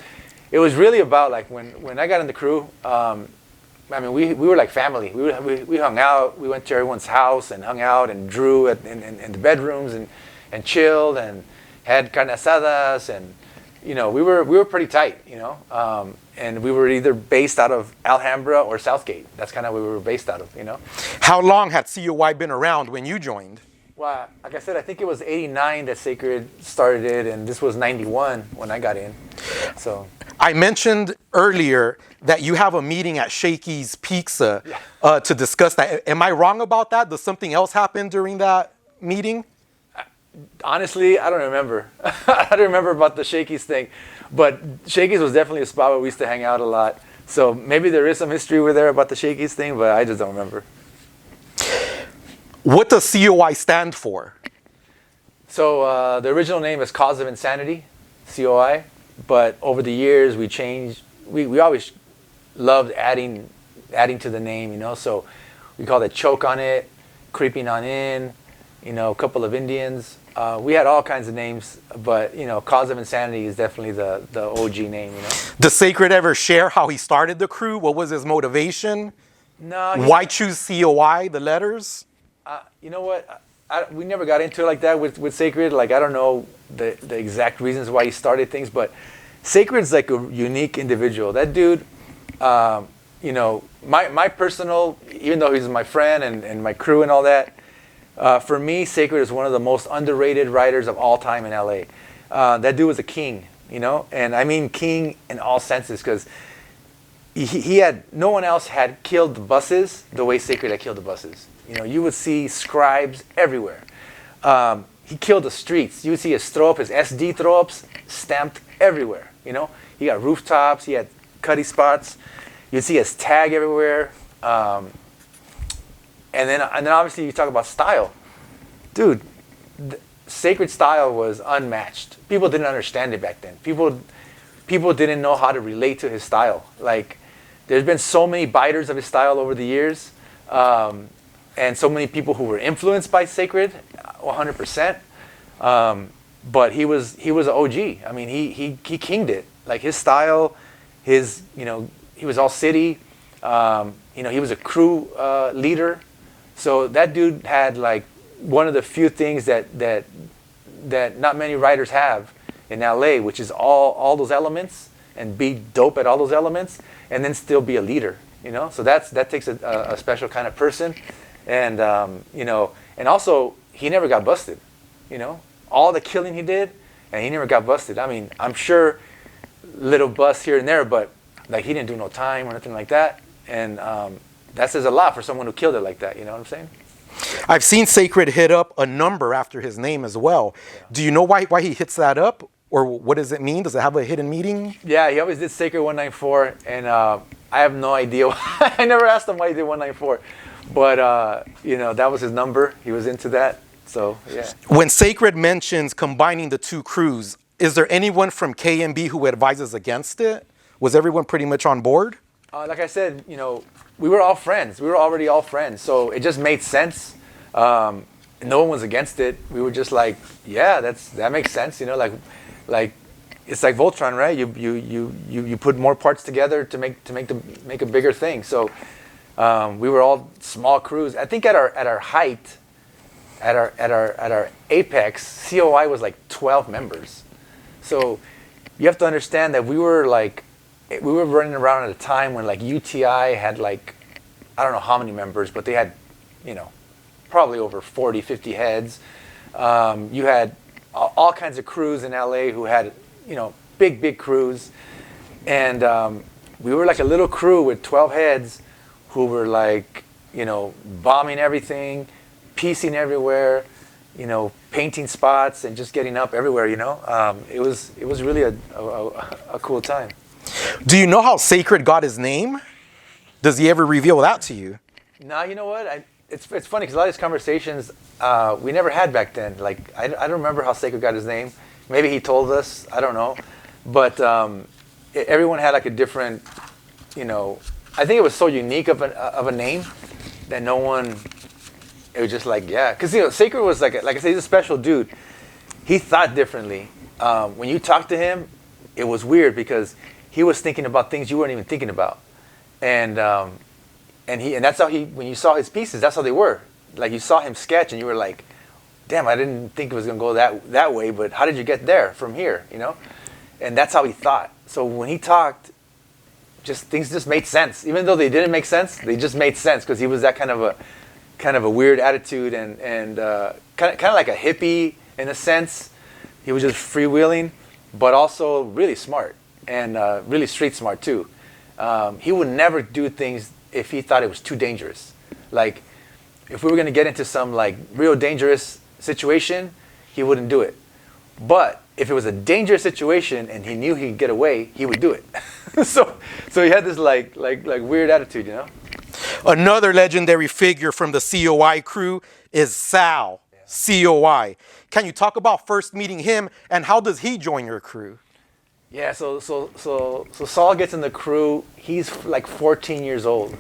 really about like when I got in the crew. I mean, we were like family. We hung out. We went to everyone's house and hung out and drew in the bedrooms and chilled and had carne asadas, and you know we were pretty tight, you know. And we were either based out of Alhambra or Southgate. That's kind of where we were based out of, you know. How long had COI been around when you joined? Well, like I said, I think it was '89 that Sacred started it, and this was '91 when I got in. So I mentioned earlier that you have a meeting at Shakey's Pizza to discuss that. Am I wrong about that? Does something else happen during that meeting? Honestly, I don't remember. I don't remember about the Shakey's thing. But Shakey's was definitely a spot where we used to hang out a lot. So maybe there is some history over there about the Shakey's thing, but I just don't remember. What does COI stand for? So the original name is Cause of Insanity, COI. But over the years, we changed. We always loved adding to the name, you know. So we called it Choke on It, Creeping on In, you know, a couple of Indians. We had all kinds of names, but, you know, Cause of Insanity is definitely the OG name, you know. Does Sacred ever share how he started the crew? What was his motivation? No. Why choose COI, the letters? You know what? We never got into it like that with Sacred. Like, I don't know the exact reasons why he started things, but Sacred's like a unique individual. That dude, you know, my personal, even though he's my friend and my crew and all that, for me, Sacred is one of the most underrated writers of all time in LA. That dude was a king, you know, and I mean king in all senses, because he had, no one else had killed the buses the way Sacred had killed the buses. You know, you would see scribes everywhere. He killed the streets. You would see his throw-up, his SD throw-ups stamped everywhere, you know. He got rooftops, he had cutty spots. You'd see his tag everywhere. And then obviously you talk about style. Dude, Sacred style was unmatched. People didn't understand it back then. People didn't know how to relate to his style. Like, there's been so many biters of his style over the years. And so many people who were influenced by Sacred, 100%. But he was an OG. I mean, he kinged it. Like, his style, his, you know, he was all city. You know, he was a crew leader. So that dude had like one of the few things that not many writers have in LA, which is all those elements, and be dope at all those elements, and then still be a leader. You know, so that takes a special kind of person. And you know, and also he never got busted. You know, all the killing he did, and he never got busted. I mean, I'm sure little bust here and there, but like, he didn't do no time or nothing like that. And that says a lot for someone who killed it like that. You know what I'm saying? I've seen Sacred hit up a number after his name as well. Yeah. Do you know why he hits that up, or what does it mean? Does it have a hidden meaning? Yeah, he always did Sacred 194, and I have no idea. I never asked him why he did 194, but you know, that was his number. He was into that. So yeah. When Sacred mentions combining the two crews, is there anyone from KMB who advises against it? Was everyone pretty much on board? Like I said, you know, we were all friends. We were already all friends, so it just made sense. No one was against it. We were just like, yeah, that makes sense. You know, like it's like Voltron, right? You put more parts together to make a bigger thing. So we were all small crews. I think at our height, at our apex, COI was like 12 members. So you have to understand that we were running around at a time when like UTI had like, I don't know how many members, but they had, probably over 40, 50 heads. You had all kinds of crews in LA who had, big crews. And we were like a little crew with 12 heads who were like, bombing everything, piecing everywhere, painting spots and just getting up everywhere, It was really a cool time. Do you know how Sacred got his name? Does he ever reveal that to you? No, you know what? It's funny because a lot of these conversations we never had back then. Like I don't remember how Sacred got his name. Maybe he told us. I don't know. But everyone had like a different, I think it was so unique of a name that no one. It was just like, yeah, because Sacred was like I said, he's a special dude. He thought differently. When you talked to him, it was weird because he was thinking about things you weren't even thinking about, and that's how when you saw his pieces, that's how they were. Like you saw him sketch, and you were like, damn, I didn't think it was gonna go that way, but how did you get there from here, And that's how he thought. So when he talked, things just made sense, even though they didn't make sense. They just made sense because he was that kind of a weird attitude and kind of like a hippie in a sense. He was just freewheeling, but also really smart and really street smart too. He would never do things if he thought it was too dangerous. Like if we were going to get into some like real dangerous situation, he wouldn't do it. But if it was a dangerous situation and he knew he could get away, he would do it. so he had this like weird attitude, Another legendary figure from the COI crew is Sal, COI. Can you talk about first meeting him and how does he join your crew? Yeah, so Saul gets in the crew. He's like 14 years old,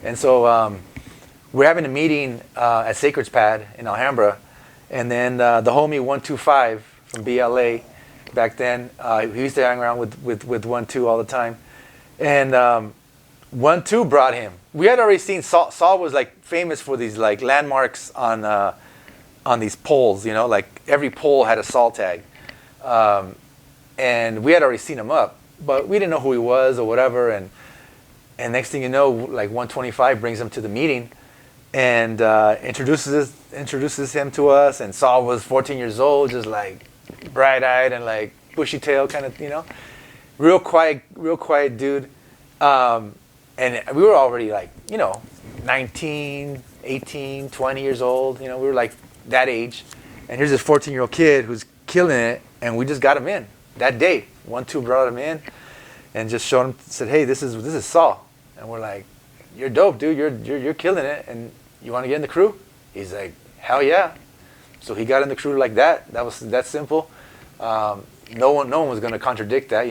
and so we're having a meeting at Sacred's Pad in Alhambra, and then the homie 125 from BLA back then, he used to hang around with 1-2 all the time, and 1-2 brought him. We had already seen Saul. Saul was like famous for these like landmarks on these poles, like every pole had a Saul tag. And we had already seen him up, but we didn't know who he was or whatever. And next thing you know, like 125 brings him to the meeting and introduces him to us. And Saul was 14 years old, just like bright-eyed and like bushy-tailed kind of, real quiet dude. And we were already like, 19, 18, 20 years old. We were like that age. And here's this 14-year-old kid who's killing it, and we just got him in. That day, 1-2 brought him in and just showed him, said, "Hey, this is Saul," and we're like, "You're dope, dude. You're killing it, and you want to get in the crew?" He's like, "Hell yeah!" So he got in the crew like that. That was that simple. No one was going to contradict that. He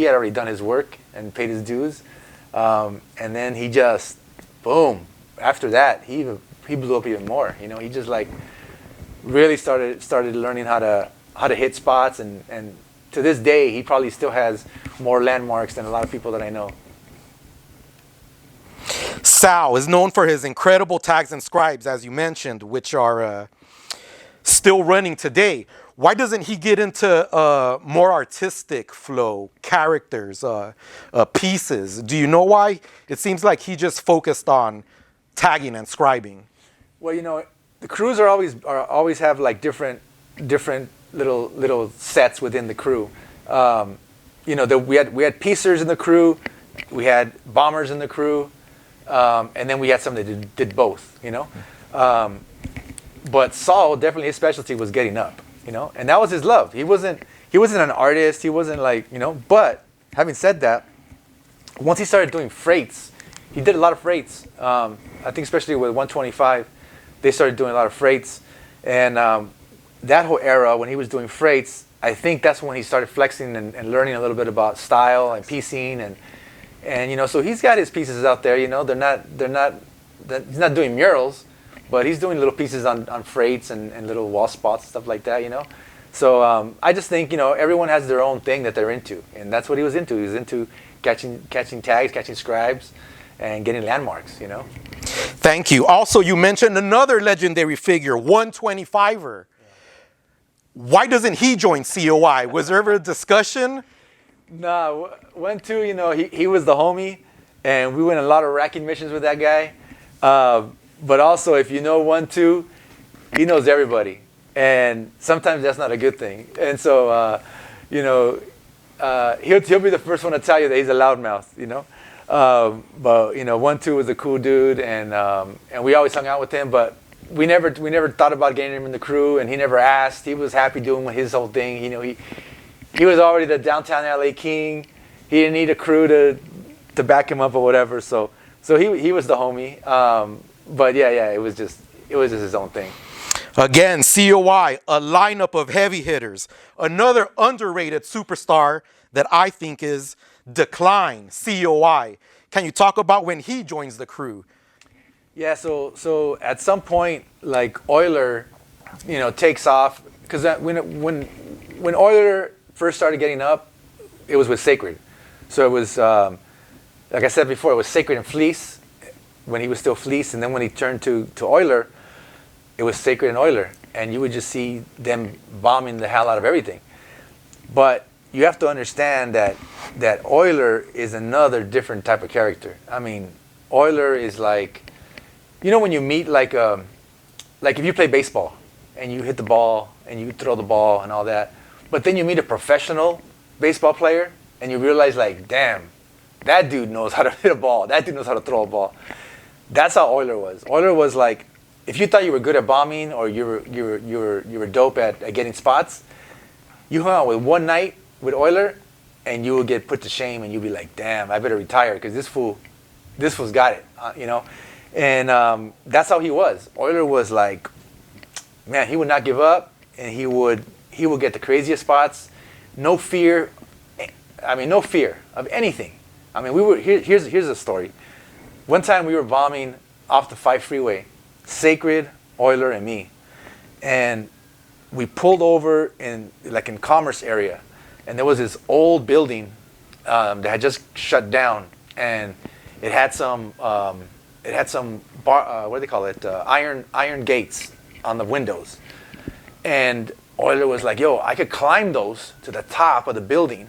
had already done his work and paid his dues, and then he just, boom. After that, he blew up even more. He just like really started learning how to hit spots and. To this day, he probably still has more landmarks than a lot of people that I know. Sal is known for his incredible tags and scribes, as you mentioned, which are still running today. Why doesn't he get into more artistic flow, characters, pieces? Do you know why? It seems like he just focused on tagging and scribing. Well, the crews always have like different little sets within the crew. We had piecers in the crew, we had bombers in the crew, and then we had some that did both. But Saul, definitely his specialty was getting up. And that was his love. He wasn't an artist. He wasn't like But having said that, once he started doing freights, he did a lot of freights. I think especially with 125, they started doing a lot of freights, and that whole era when he was doing freights, I think that's when he started flexing and learning a little bit about style and piecing and so he's got his pieces out there. He's not doing murals, but he's doing little pieces on freights and little wall spots and stuff like that. So I just think everyone has their own thing that they're into, and that's what he was into. He was into catching tags, catching scribes, and getting landmarks. Thank you. Also, you mentioned another legendary figure, 125er. Why doesn't he join COI? Was there ever a discussion? Nah, 1-2, you know, he was the homie, and we went on a lot of racking missions with that guy. But also, if you know 1-2, he knows everybody, and sometimes that's not a good thing. And so, you know, he'll be the first one to tell you that he's a loudmouth, you know. But you know, 1-2 was a cool dude, and we always hung out with him. But we never thought about getting him in the crew, and he never asked. He was happy doing his whole thing. You know, he was already the downtown LA king. He didn't need a crew to back him up or whatever. So he was the homie. But yeah, it was just his own thing. Again, COI, a lineup of heavy hitters. Another underrated superstar that I think is Decline, COI. Can you talk about when he joins the crew? Yeah, so at some point, like Euler, you know, takes off, because when Euler first started getting up, it was with Sacred. So it was, like I said before, it was Sacred and Fleece when he was still Fleece, and then when he turned to Euler, it was Sacred and Euler, and you would just see them bombing the hell out of everything. But you have to understand that Euler is another different type of character. I mean, Euler is like, you know, when you meet like if you play baseball and you hit the ball and you throw the ball and all that, but then you meet a professional baseball player and you realize, like, damn, that dude knows how to hit a ball. That dude knows how to throw a ball. That's how Euler was. Euler was like, if you thought you were good at bombing or you were dope at getting spots, you hung out with one night with Euler, and you would get put to shame, and you'd be like, damn, I better retire because this fool's got it, you know. And that's how he was. Euler was like, man, he would not give up, and he would get the craziest spots, no fear. I mean, no fear of anything. I mean, here's a story. One time we were bombing off the 5 freeway, Sacred, Euler, and me, and we pulled over in Commerce area, and there was this old building that had just shut down, and it had some what do they call it, iron gates on the windows. And Euler was like, yo, I could climb those to the top of the building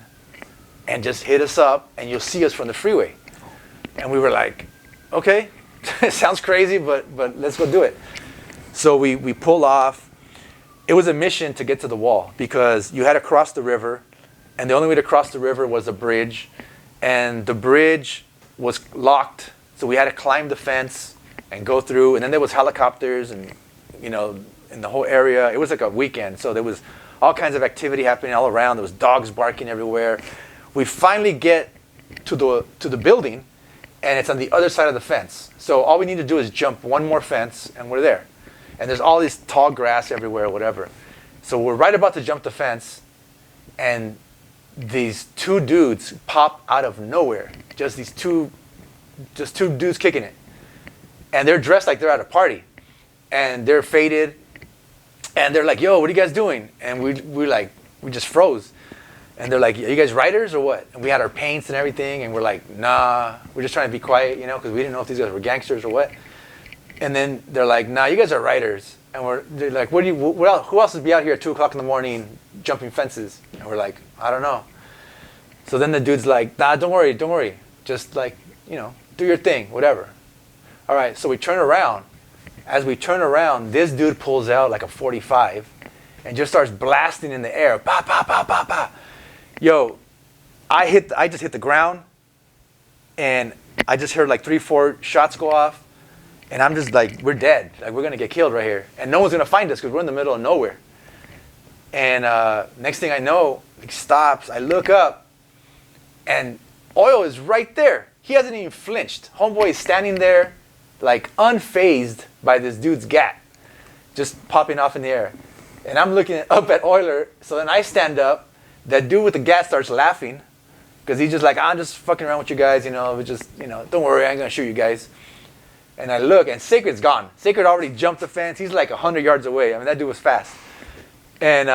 and just hit us up, and you'll see us from the freeway. And we were like, okay, it sounds crazy, but let's go do it. So we pull off. It was a mission to get to the wall because you had to cross the river, and the only way to cross the river was a bridge, and the bridge was locked, so we had to climb the fence and go through. And then there was helicopters, and you know, in the whole area. It was like a weekend, so there was all kinds of activity happening all around. There was dogs barking everywhere. We finally get to the building, and it's on the other side of the fence. So all we need to do is jump one more fence, and we're there. And there's all this tall grass everywhere, whatever. So we're right about to jump the fence, and these two dudes pop out of nowhere. Just two dudes kicking it. And they're dressed like they're at a party. And they're faded. And they're like, yo, what are you guys doing? And we just froze. And they're like, are you guys writers or what? And we had our paints and everything, and we're like, nah, we're just trying to be quiet, you know, because we didn't know if these guys were gangsters or what. And then they're like, nah, you guys are writers. And they're like, who else would be out here at 2 o'clock in the morning jumping fences? And we're like, I don't know. So then the dude's like, nah, don't worry. Just like, you know, do your thing, whatever. All right, so we turn around. As we turn around, this dude pulls out like a 45 and just starts blasting in the air. Pa, pa, pa, pa, pa. Yo, I just hit the ground, and I just heard like 3-4 shots go off, and I'm just like, we're dead. Like, we're gonna get killed right here, and no one's gonna find us because we're in the middle of nowhere. And next thing I know, it stops. I look up, and Oil is right there. He hasn't even flinched. Homeboy is standing there, like unfazed by this dude's gat, just popping off in the air. And I'm looking up at Euler. So then I stand up. That dude with the gat starts laughing because he's just like, I'm just fucking around with you guys, you know. Don't worry, I ain't gonna shoot you guys. And I look, and Sacred's gone. Sacred already jumped the fence. He's like 100 yards away. I mean, that dude was fast. And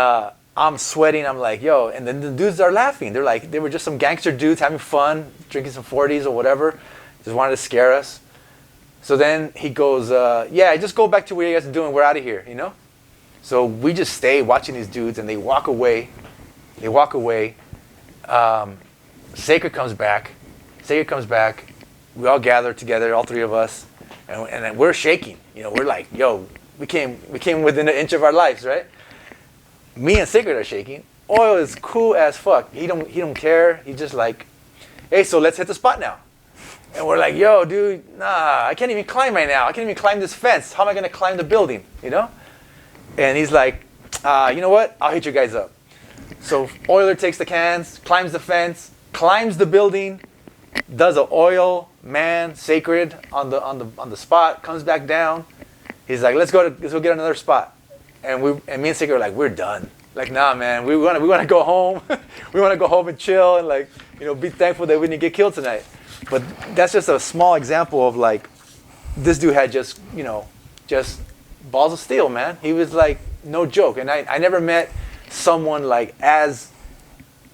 I'm sweating. I'm like, yo. And then the dudes are laughing. They're like, they were just some gangster dudes having fun, drinking some 40s or whatever. Just wanted to scare us. So then he goes, yeah, just go back to what you guys are doing. We're out of here, you know? So we just stay watching these dudes, and they walk away. They walk away. Sacred comes back. Sacred comes back. We all gather together, all three of us, and we're shaking. You know, we're like, yo, we came within an inch of our lives, right? Me and Sacred are shaking. Oil is cool as fuck. He don't care. He's just like, hey, so let's hit the spot now. And we're like, yo, dude, nah, I can't even climb right now. I can't even climb this fence. How am I gonna climb the building? You know? And he's like, you know what? I'll hit you guys up. So Oiler takes the cans, climbs the fence, climbs the building, does an oil man sacred on the spot, comes back down. He's like, let's go get another spot. And me and Sacred are like, we're done. Like, nah, man, we wanna go home. We wanna go home and chill and, like, you know, be thankful that we didn't get killed tonight. But that's just a small example of, like, this dude had just balls of steel, man. He was like, no joke. And I never met someone like as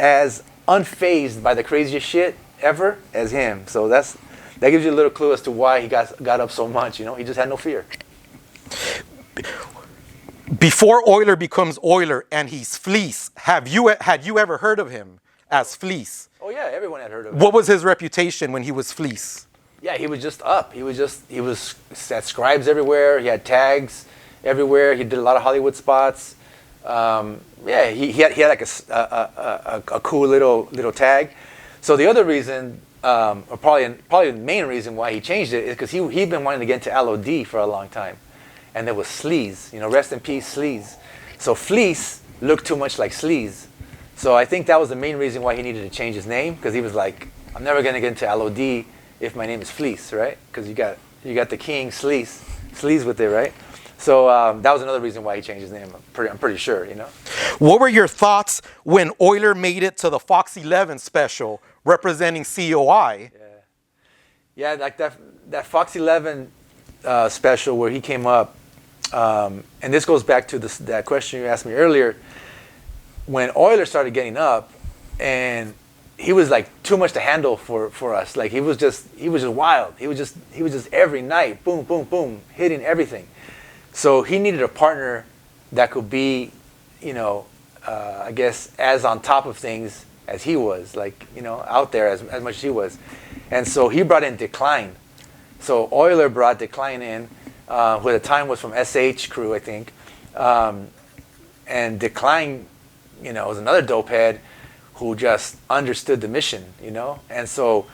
unfazed by the craziest shit ever as him. So that gives you a little clue as to why he got up so much. You know, he just had no fear. Before Oiler becomes Oiler and he's Fleece, had you ever heard of him as Fleece? Oh yeah, everyone had heard of him. What was his reputation when he was Fleece? Yeah, he was just up. He was at scribes everywhere. He had tags everywhere. He did a lot of Hollywood spots. Yeah, he had like a cool little tag. So the other reason, or probably the main reason why he changed it is because he'd been wanting to get into LOD for a long time, and there was Sleaze. You know, rest in peace, Sleaze. So Fleece looked too much like Sleaze. So I think that was the main reason why he needed to change his name, because he was like, I'm never gonna get into LOD if my name is Fleece, right? Because you got the king Sleaze with it, right? So that was another reason why he changed his name. I'm pretty sure, you know. What were your thoughts when Oiler made it to the Fox 11 special representing COI? Yeah, like that Fox 11 special where he came up, and this goes back to that question you asked me earlier. When Oiler started getting up, and he was like too much to handle for us. Like he was just wild. He was just every night, boom, boom, boom, hitting everything. So he needed a partner that could be, you know, I guess as on top of things as he was, like, you know, out there as much as he was. And so he brought in Decline. So Oiler brought Decline in, who at the time was from SH Crew, I think. And Decline, you know, was another dope head who just understood the mission, you know. And so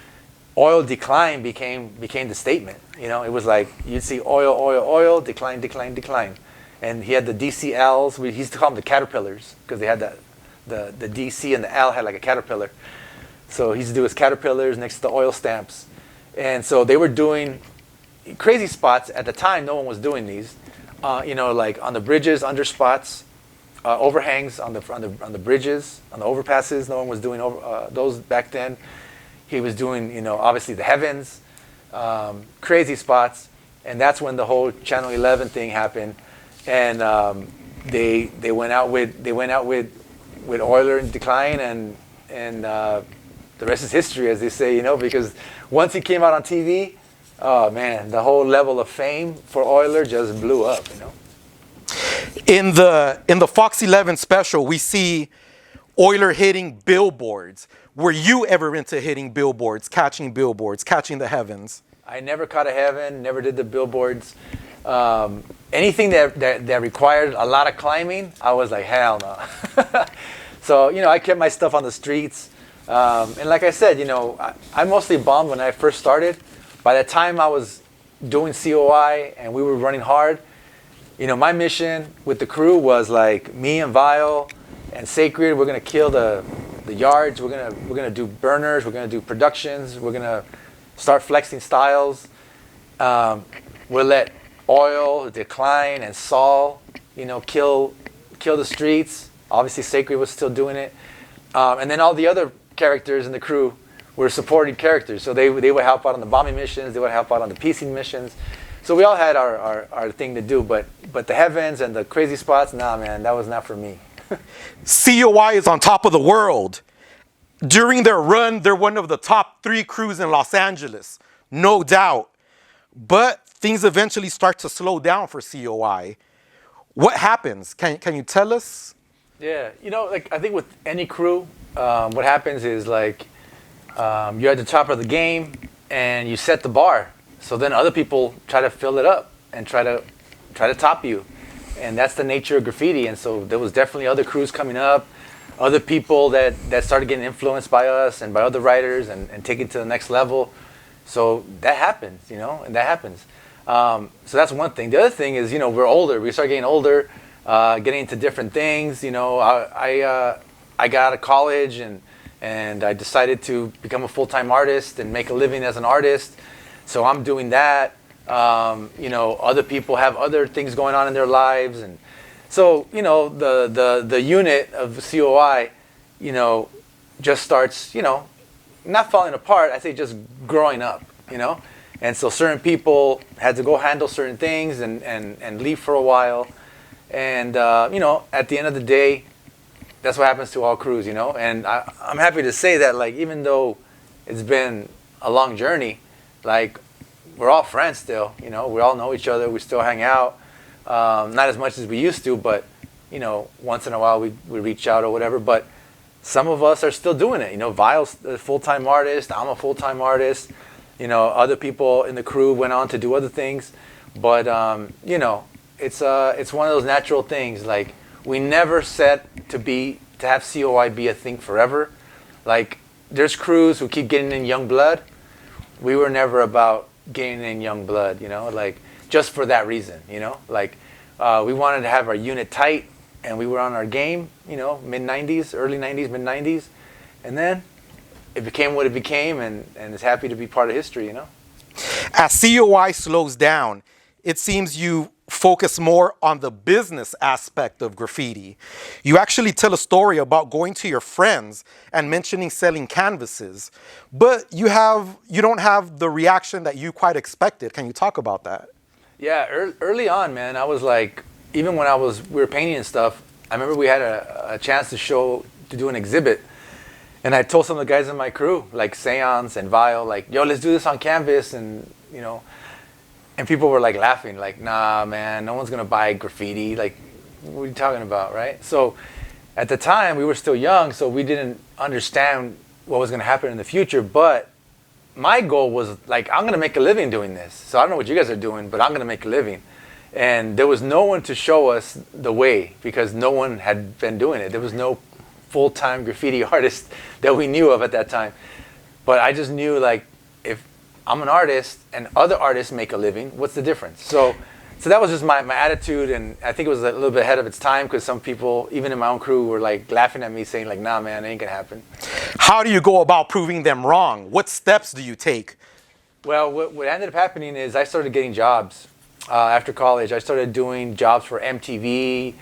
Oil Decline became the statement. You know, it was like you'd see oil, decline, decline, decline. And he had the DCLs. We used to call them the caterpillars because they had the DC and the L had like a caterpillar. So he used to do his caterpillars next to the oil stamps. And so they were doing crazy spots. At the time, no one was doing these. You know, like on the bridges, under spots, overhangs on the bridges, on the overpasses. No one was doing those back then. He was doing, you know, obviously the heavens, crazy spots, and that's when the whole Channel 11 thing happened. And they went out with Oiler and Decline, and the rest is history, as they say, you know. Because once he came out on TV, oh man, the whole level of fame for Oiler just blew up, you know. In the Fox 11 special, we see Oiler hitting billboards. Were you ever into hitting billboards, catching the heavens? I never caught a heaven, never did the billboards. Anything that required a lot of climbing, I was like, hell no. So, you know, I kept my stuff on the streets. And like I said, you know, I mostly bombed when I first started. By the time I was doing COI and we were running hard, you know, my mission with the crew was like me and Vile and Sacred, we're gonna kill the yards. We're gonna do burners. We're gonna do productions. We're gonna start flexing styles. We'll let Oil, Decline, and Saul, you know, kill the streets. Obviously, Sacred was still doing it, and then all the other characters in the crew were supporting characters. So they would help out on the bombing missions. They would help out on the piecing missions. So we all had our thing to do. But the heavens and the crazy spots, nah, man, that was not for me. COI is on top of the world. During their run, they're one of the top 3 crews in Los Angeles, no doubt. but things eventually start to slow down for COI. What happens? Can you tell us? Yeah, like I think with any crew, what happens is like you're at the top of the game and you set the bar. So then other people try to fill it up and try to top you, and that's the nature of graffiti. And so there was definitely other crews coming up, other people that started getting influenced by us and by other writers and take it to the next level. So that happens, and that happens. So that's one thing. The other thing is, we're older. We start getting older, getting into different things. I got out of college and I decided to become a full-time artist and make a living as an artist. So I'm doing that. Other people have other things going on in their lives, and so the unit of COI, just starts, not falling apart. I say just growing up, and so certain people had to go handle certain things and leave for a while, and at the end of the day, that's what happens to all crews, and I'm happy to say that, like, even though it's been a long journey, like, we're all friends still, we all know each other, we still hang out, not as much as we used to, but once in a while we reach out or whatever. But some of us are still doing it. Vile's a full-time artist, I'm a full-time artist, other people in the crew went on to do other things, but it's one of those natural things. Like, we never set to have COI be a thing forever. Like, there's crews who keep getting in young blood. We were never about getting in young blood, like, just for that reason, like, we wanted to have our unit tight, and we were on our game, mid-90s, early 90s, mid-90s, and then it became what it became, and it's happy to be part of history, As COI slows down, it seems you focus more on the business aspect of graffiti. You actually tell a story about going to your friends and mentioning selling canvases, but you don't have the reaction that you quite expected. Can you talk about that? Yeah, early on, man, I was like, even when we were painting and stuff, I remember we had a chance to do an exhibit, and I told some of the guys in my crew, like Seance and Vile, like, yo, let's do this on canvas, and and people were like laughing, like, nah, man, no one's gonna buy graffiti. Like, what are you talking about, right? So at the time, we were still young, so we didn't understand what was gonna happen in the future. But my goal was, like, I'm gonna make a living doing this. So I don't know what you guys are doing, but I'm gonna make a living. And there was no one to show us the way, because no one had been doing it. There was no full-time graffiti artist that we knew of at that time. But I just knew, like, if I'm an artist and other artists make a living, what's the difference? So that was just my attitude, and I think it was a little bit ahead of its time, because some people, even in my own crew, were like laughing at me, saying like, nah, man, it ain't gonna happen. How do you go about proving them wrong? What steps do you take? Well, what ended up happening is I started getting jobs after college. I started doing jobs for MTV,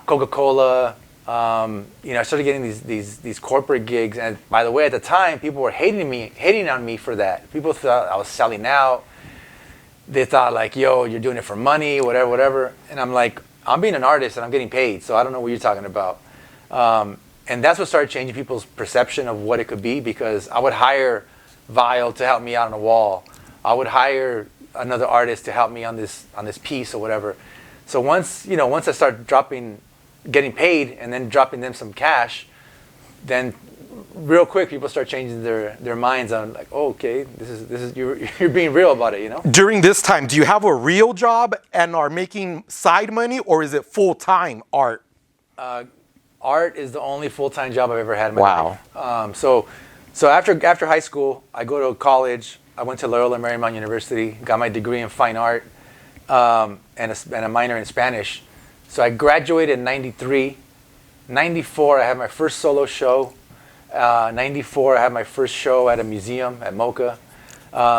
Coca-Cola. I started getting these corporate gigs, and by the way, at the time, people were hating on me for that. People thought I was selling out. They thought, like, yo, you're doing it for money, whatever. And I'm like, I'm being an artist and I'm getting paid, so I don't know what you're talking about. And that's what started changing people's perception of what it could be, because I would hire Vile to help me out on a wall. I would hire another artist to help me on this piece or whatever. So once I start getting paid and then dropping them some cash, then real quick people start changing their minds on, like, oh, okay, this is you're being real about it, During this time, do you have a real job and are making side money, or is it full-time art? Art is the only full-time job I've ever had in my life. So after high school, I go to college. I went to Loyola Marymount University, got my degree in fine art, and a minor in Spanish. So I graduated in 93. 94, I had my first solo show. 94, I had my first show at a museum at Mocha.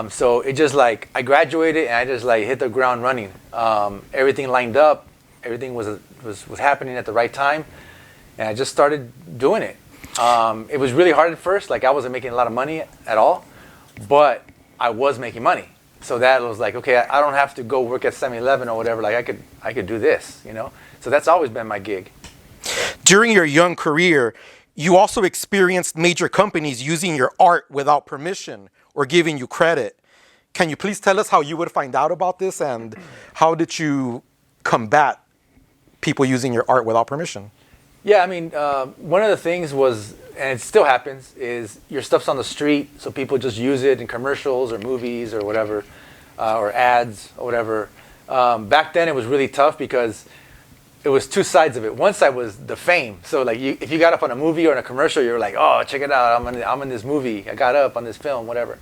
So it just, like, I graduated and I just, like, hit the ground running. Everything lined up. Everything was happening at the right time. And I just started doing it. It was really hard at first. Like, I wasn't making a lot of money at all, but I was making money. So that was like, okay, I don't have to go work at 7-Eleven or whatever. Like, I could do this, So that's always been my gig. During your young career, you also experienced major companies using your art without permission or giving you credit. Can you please tell us how you would find out about this, and how did you combat people using your art without permission? Yeah, I mean, one of the things was, and it still happens, is your stuff's on the street, so people just use it in commercials or movies or whatever, or ads or whatever. Back then it was really tough because it was two sides of it. One side was the fame. So like if you got up on a movie or in a commercial, you were like, oh, check it out, I'm in this movie, I got up on this film, whatever.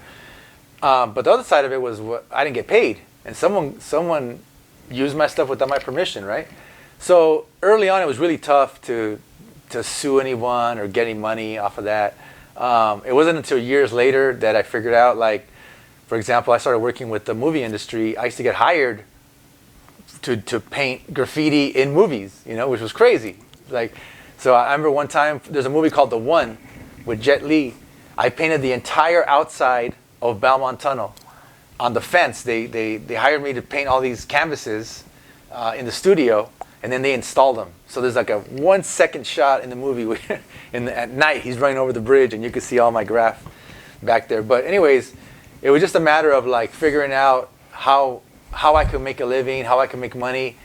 But the other side of it was I didn't get paid, and someone used my stuff without my permission, right? So early on, it was really tough to sue anyone or get any money off of that. It wasn't until years later that I figured out, like, for example, I started working with the movie industry. I used to get hired to paint graffiti in movies, which was crazy. Like, so I remember one time, there's a movie called The One with Jet Li. I painted the entire outside of Belmont Tunnel on the fence. They hired me to paint all these canvases in the studio, and then they installed them. So there's like a 1 second shot in the movie where at night he's running over the bridge, and you can see all my graph back there. But anyways, it was just a matter of like figuring out how I could make a living, how I could make money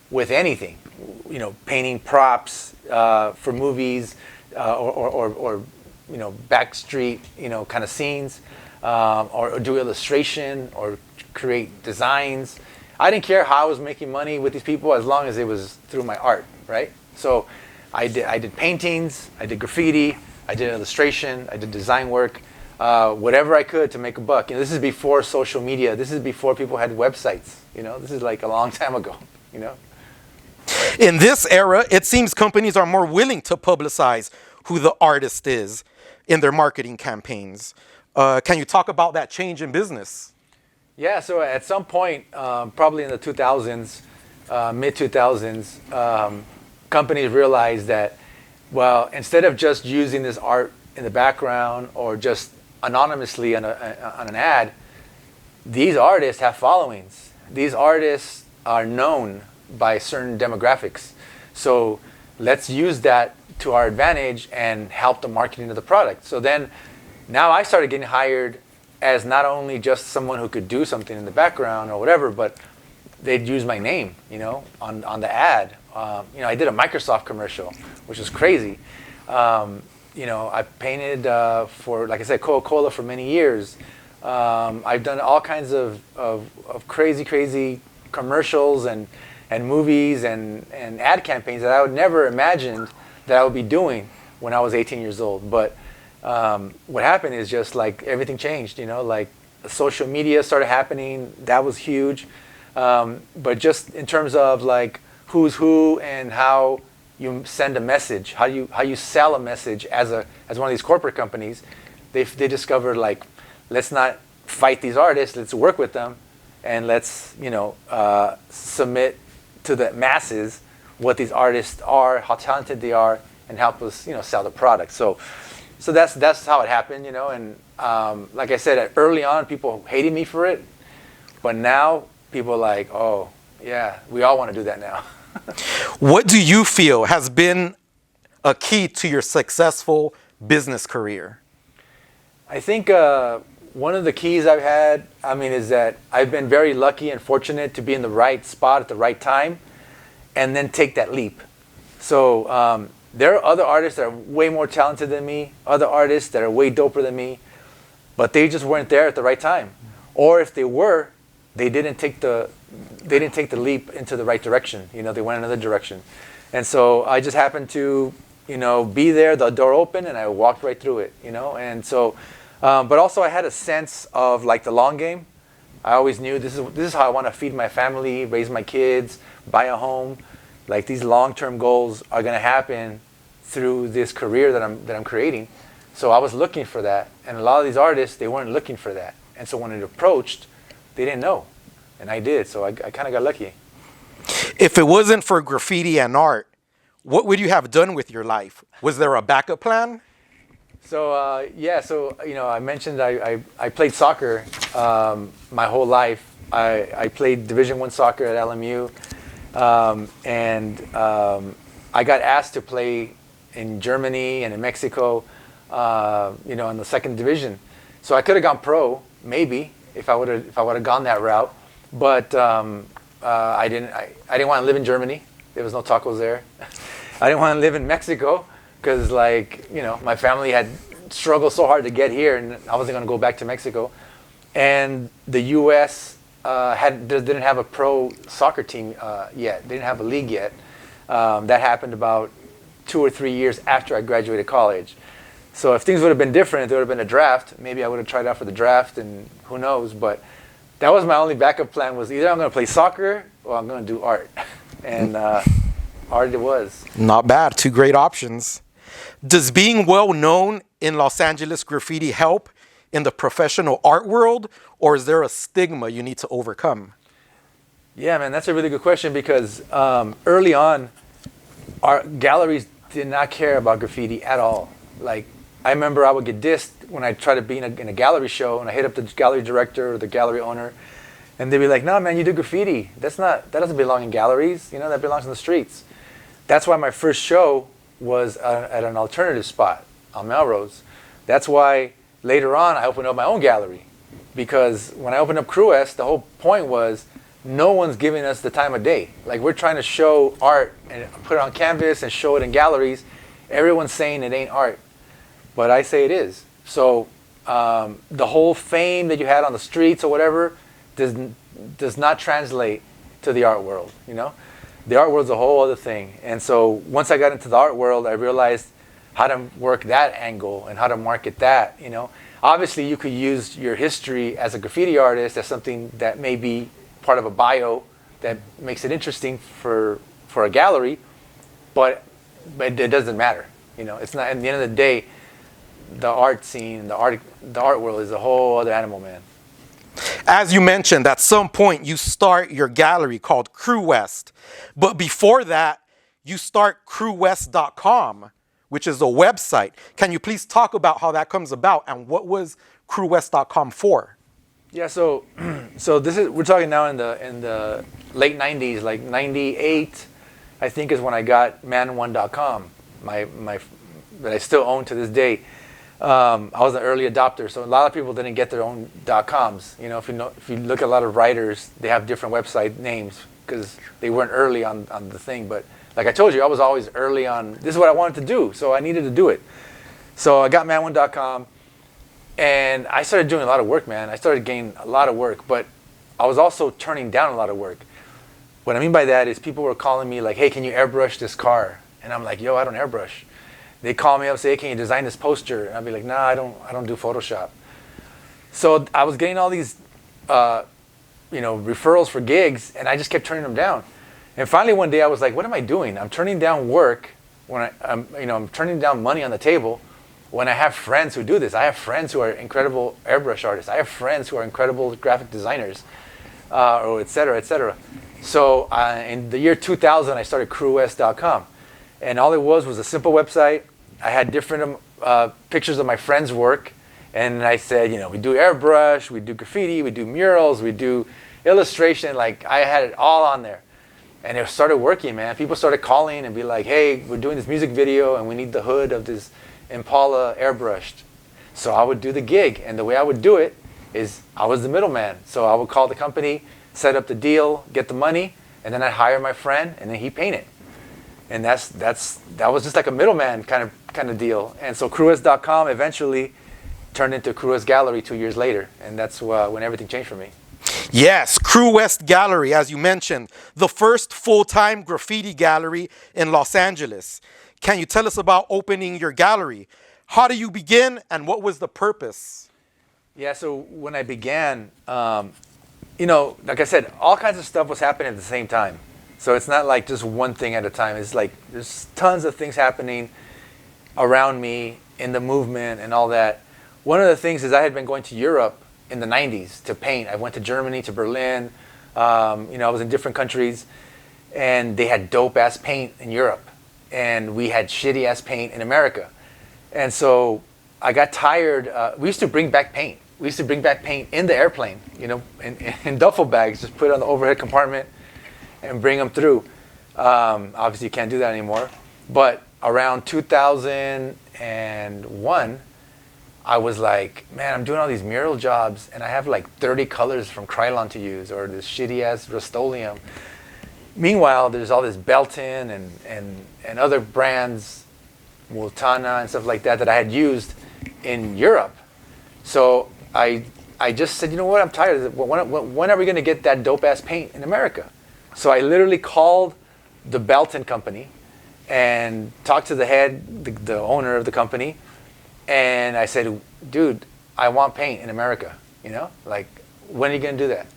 with anything, painting props for movies or backstreet, kind of scenes, or do illustration or create designs. I didn't care how I was making money with these people as long as it was through my art, right? So I did paintings, I did graffiti, I did illustration, I did design work, whatever I could to make a buck. This is before social media. This is before people had websites. This is like a long time ago. In this era, it seems companies are more willing to publicize who the artist is in their marketing campaigns. Can you talk about that change in business? Yeah, so at some point, probably in the 2000s, mid-2000s, companies realized that, well, instead of just using this art in the background or just anonymously on an ad, these artists have followings. These artists are known by certain demographics. So let's use that to our advantage and help the marketing of the product. So then now I started getting hired as not only just someone who could do something in the background or whatever, but they'd use my name, on the ad. I did a Microsoft commercial, which was crazy. I painted for, like I said, Coca-Cola for many years. I've done all kinds of crazy commercials and movies and ad campaigns that I would never imagined that I would be doing when I was 18 years old. But what happened is just like everything changed, like social media started happening. That was huge. But just in terms of like who's who and how you send a message, how you sell a message as one of these corporate companies, they discovered like, let's not fight these artists, let's work with them, and let's submit to the masses what these artists are, how talented they are, and help us sell the product. So that's how it happened, and like I said, early on people hated me for it, but now people are like, oh yeah, we all want to do that now. What do you feel has been a key to your successful business career? I think one of the keys I've had, is that I've been very lucky and fortunate to be in the right spot at the right time and then take that leap. So there are other artists that are way more talented than me, other artists that are way doper than me, but they just weren't there at the right time. Or if they were, they didn't take the leap into the right direction. They went another direction. And so I just happened to, be there, the door open, and I walked right through it, And so, but also I had a sense of like the long game. I always knew this is how I want to feed my family, raise my kids, buy a home. Like these long-term goals are going to happen through this career that I'm creating. So I was looking for that. And a lot of these artists, they weren't looking for that. And so when it approached, they didn't know. And I did, so I kind of got lucky. If it wasn't for graffiti and art, what would you have done with your life? Was there a backup plan? So I mentioned I played soccer my whole life. I played Division I soccer at LMU, and I got asked to play in Germany and in Mexico, in the second division. So I could have gone pro, maybe, if I would have gone that route, but I didn't want to live in Germany. There was no tacos there. I didn't want to live in Mexico because, like, you know, my family had struggled so hard to get here, and I wasn't going to go back to Mexico. And the U.S. Didn't have a pro soccer team yet. They didn't have a league yet. That happened about 2 or 3 years after I graduated college. So if things would have been different, if there would have been a draft, maybe I would have tried out for the draft, and who knows. But that was my only backup plan, was either I'm going to play soccer or I'm going to do art. And art it was. Not bad. 2 great options. Does being well known in Los Angeles graffiti help in the professional art world, or is there a stigma you need to overcome? Yeah, man, that's a really good question, because early on, our galleries did not care about graffiti at all. Like, I remember I would get dissed when I tried to be in a gallery show, and I hit up the gallery director or the gallery owner, and they'd be like, "No, man, you do graffiti. That doesn't belong in galleries. You know, that belongs in the streets." That's why my first show was at an alternative spot on Melrose. That's why later on I opened up my own gallery, because when I opened up Crewest, the whole point was no one's giving us the time of day. Like, we're trying to show art and put it on canvas and show it in galleries. Everyone's saying it ain't art, but I say it is. So the whole fame that you had on the streets or whatever does not translate to the art world, you know? The art world's a whole other thing. And so once I got into the art world, I realized how to work that angle and how to market that, you know? Obviously, you could use your history as a graffiti artist as something that may be part of a bio that makes it interesting for a gallery, but it doesn't matter, you know? It's not, at the end of the day, the art scene, the art world is a whole other animal, man. As you mentioned, at some point you start your gallery called Crewest. But before that, you start crewest.com, which is a website. Can you please talk about how that comes about, and what was crewest.com for? Yeah, so we're talking now in the late 90s, like 98, I think, is when I got man1.com, that I still own to this day. I was an early adopter, so a lot of people didn't get their own .coms. You know, if you look at a lot of writers, they have different website names because they weren't early on the thing. But like I told you, I was always early on. This is what I wanted to do, so I needed to do it. So I got man1.com, and I started doing a lot of work, man. I started getting a lot of work, but I was also turning down a lot of work. What I mean by that is people were calling me like, "Hey, can you airbrush this car?" And I'm like, "Yo, I don't airbrush." They call me up and say, "Hey, can you design this poster?" And I'd be like, "Nah, I don't do Photoshop." So I was getting all these, referrals for gigs, and I just kept turning them down. And finally one day I was like, "What am I doing? I'm turning down work when I'm turning down money on the table when I have friends who do this. I have friends who are incredible airbrush artists. I have friends who are incredible graphic designers, or et cetera, et cetera." So in the year 2000, I started crewest.com, and all it was a simple website. I had different pictures of my friends' work, and I said, we do airbrush, we do graffiti, we do murals, we do illustration. Like, I had it all on there, and it started working, man. People started calling and be like, "Hey, we're doing this music video, and we need the hood of this Impala airbrushed." So I would do the gig, and the way I would do it is I was the middleman. So I would call the company, set up the deal, get the money, and then I'd hire my friend, and then he'd paint it. And that was just like a middleman kind of deal. And so crewest.com eventually turned into Crewest Gallery 2 years later, and that's when everything changed for me. Yes, Crewest Gallery, as you mentioned, the first full-time graffiti gallery in Los Angeles. Can you tell us about opening your gallery? How do you begin, and what was the purpose? Yeah, so when I began, like I said, all kinds of stuff was happening at the same time. So it's not like just one thing at a time. It's like there's tons of things happening around me in the movement and all that. One of the things is I had been going to Europe in the 90s to paint. I went to Germany, to Berlin. I was in different countries, and they had dope-ass paint in Europe, and we had shitty-ass paint in America. And so I got tired. We used to bring back paint. We used to bring back paint in the airplane, in duffel bags, just put it on the overhead compartment and bring them through. Obviously, you can't do that anymore. But around 2001, I was like, man, I'm doing all these mural jobs and I have like 30 colors from Krylon to use, or this shitty ass Rust-Oleum. Meanwhile, there's all this Belton and other brands, Multana and stuff like that I had used in Europe. So I just said, you know what, I'm tired of it. When are we going to get that dope ass paint in America? So I literally called the Belton company and talked to the head, the owner of the company, and I said, dude, I want paint in America. You know, like, when are you going to do that?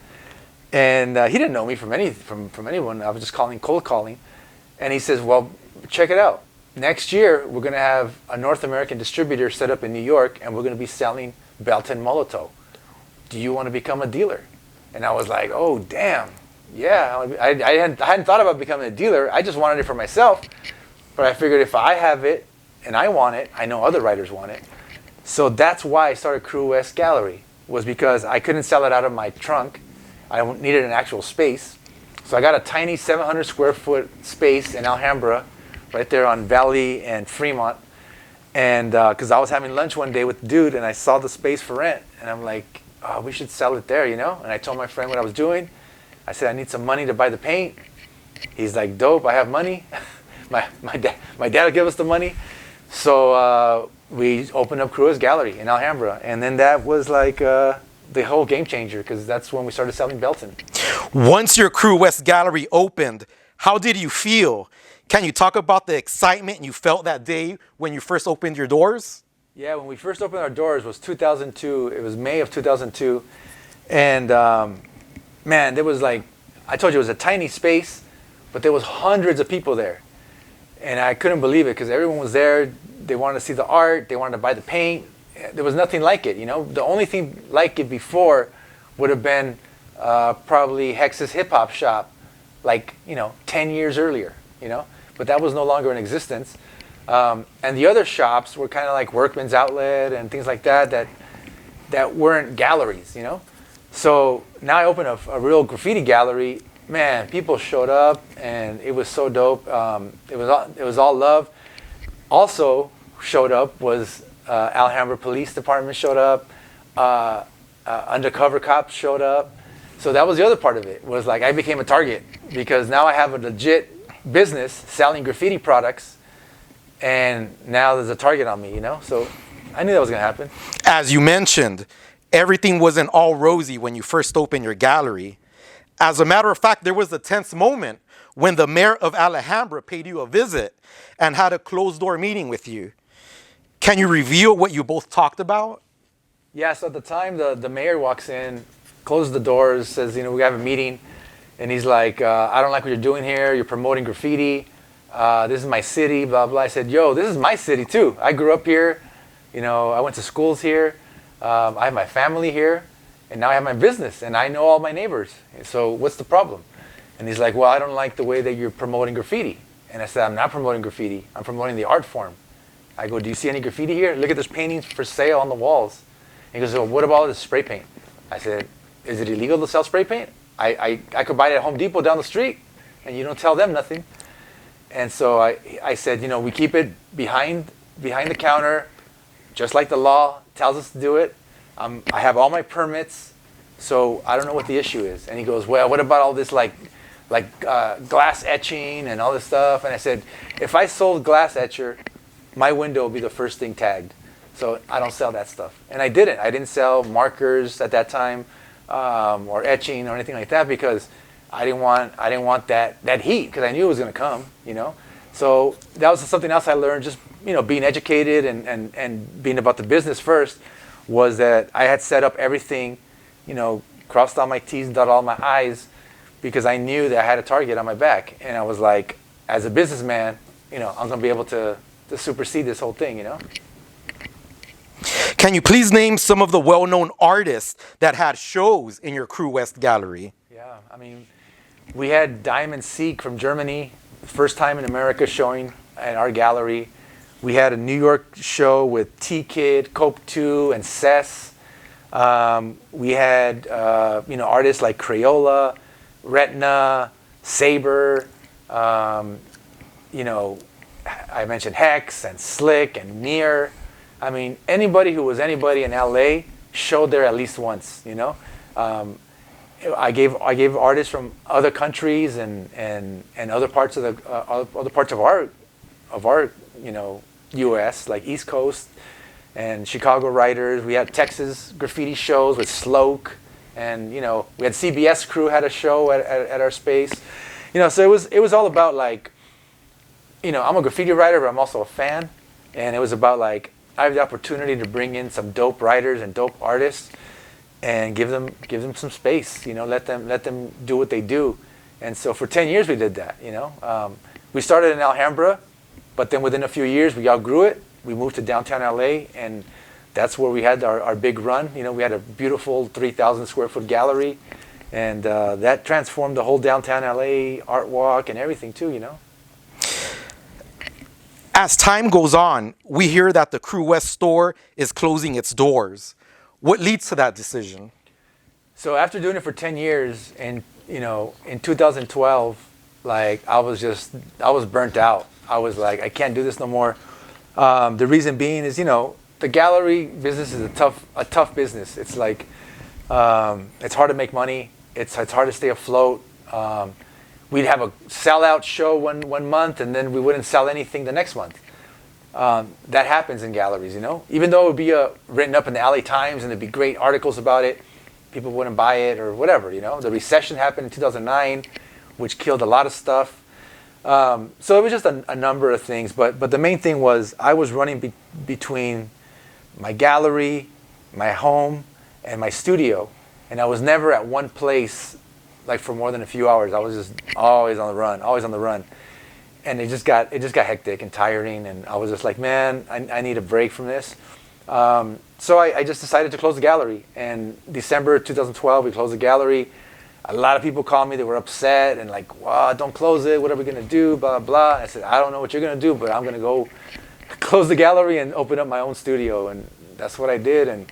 And he didn't know me from anyone. I was just cold calling. And he says, well, check it out. Next year, we're going to have a North American distributor set up in New York, and we're going to be selling Belton Molotov. Do you want to become a dealer? And I was like, oh, damn. Yeah, I hadn't thought about becoming a dealer. I just wanted it for myself. But I figured if I have it and I want it, I know other writers want it. So that's why I started Crew West Gallery, was because I couldn't sell it out of my trunk. I needed an actual space. So I got a tiny 700 square foot space in Alhambra, right there on Valley and Fremont. And because I was having lunch one day with the dude and I saw the space for rent. And I'm like, oh, we should sell it there, you know? And I told my friend what I was doing. I said, I need some money to buy the paint. He's like, dope, I have money. my dad will give us the money. So we opened up Crew West Gallery in Alhambra. And then that was like the whole game changer, because that's when we started selling Belton. Once your Crew West Gallery opened, how did you feel? Can you talk about the excitement you felt that day when you first opened your doors? Yeah, when we first opened our doors was 2002. It was May of 2002. And man, there was like, I told you it was a tiny space, but there was hundreds of people there. And I couldn't believe it, because everyone was there. They wanted to see the art. They wanted to buy the paint. There was nothing like it, you know. The only thing like it before would have been probably Hex's Hip Hop Shop, like, 10 years earlier, you know. But that was no longer in existence. And the other shops were kind of like Workman's Outlet and things like that weren't galleries, you know. So now I open a real graffiti gallery. Man, people showed up, and it was so dope. It was all love. Also showed up was Alhambra Police Department showed up. Undercover cops showed up. So that was the other part of it. Was like I became a target, because now I have a legit business selling graffiti products, and now there's a target on me, you know. So I knew that was gonna happen. As you mentioned, everything wasn't all rosy when you first opened your gallery. As a matter of fact, there was a tense moment when the mayor of Alhambra paid you a visit and had a closed-door meeting with you. Can you reveal what you both talked about? Yeah, so at the time, the mayor walks in, closes the doors, says, we have a meeting, and he's like, I don't like what you're doing here. You're promoting graffiti. This is my city, blah, blah. I said, yo, this is my city, too. I grew up here. I went to schools here. I have my family here. And now I have my business, and I know all my neighbors. So what's the problem? And he's like, well, I don't like the way that you're promoting graffiti. And I said, I'm not promoting graffiti. I'm promoting the art form. I go, do you see any graffiti here? Look at this paintings for sale on the walls. And he goes, well, what about all this spray paint? I said, is it illegal to sell spray paint? I could buy it at Home Depot down the street, and you don't tell them nothing. And so I said, we keep it behind the counter, just like the law tells us to do it. I have all my permits, so I don't know what the issue is. And he goes, well, what about all this like glass etching and all this stuff? And I said, if I sold glass etcher, my window will be the first thing tagged. So I don't sell that stuff. And I didn't. I didn't sell markers at that time, or etching or anything like that, because I didn't want that heat, because I knew it was going to come, So that was something else I learned, just being educated and being about the business first, was that I had set up everything, crossed all my T's and dotted all my I's, because I knew that I had a target on my back. And I was like, as a businessman, I'm going to be able to supersede this whole thing, Can you please name some of the well-known artists that had shows in your Crew West gallery? Yeah, I mean, we had Diamond Seek from Germany, first time in America showing at our gallery. We had a New York show with T-Kid, Cope 2, and Cess. We had artists like Crayola, Retina, Saber. I mentioned Hex and Slick and Near. I mean, anybody who was anybody in LA showed there at least once, you know. I gave artists from other countries and other parts of the other parts of our you know, U.S. like East Coast and Chicago writers. We had Texas graffiti shows with Sloke, and you know, we had CBS Crew had a show at our space, you know. So it was all about, like, you know, I'm a graffiti writer, but I'm also a fan, and it was about, like, I have the opportunity to bring in some dope writers and dope artists and give them some space, you know, let them do what they do. And so for 10 years we did that, you know. We started in Alhambra, but then within a few years we outgrew it. We moved to downtown LA, and that's where we had our big run. You know, we had a beautiful 3,000 square foot gallery, and that transformed the whole downtown LA art walk and everything too, you know. As time goes on, we hear that the Crew West store is closing its doors. What leads to that decision? So after doing it for 10 years, and you know, in 2012, like, I was burnt out. I was like, I can't do this no more. The reason being is, you know, the gallery business is a tough business. It's like, it's hard to make money. It's hard to stay afloat. We'd have a sellout show one month, and then we wouldn't sell anything the next month. That happens in galleries, you know. Even though it would be written up in the LA Times and there'd be great articles about it, people wouldn't buy it or whatever, you know. The recession happened in 2009, which killed a lot of stuff. So it was just a number of things, but the main thing was I was running between my gallery, my home, and my studio, and I was never at one place like for more than a few hours. I was just always on the run, and it just got hectic and tiring, and I was just like, man, I need a break from this. So I just decided to close the gallery, and December 2012 we closed the gallery. A lot of people called me. They were upset and like, wow, don't close it. What are we going to do? Blah, blah. I said, I don't know what you're going to do, but I'm going to go close the gallery and open up my own studio. And that's what I did, and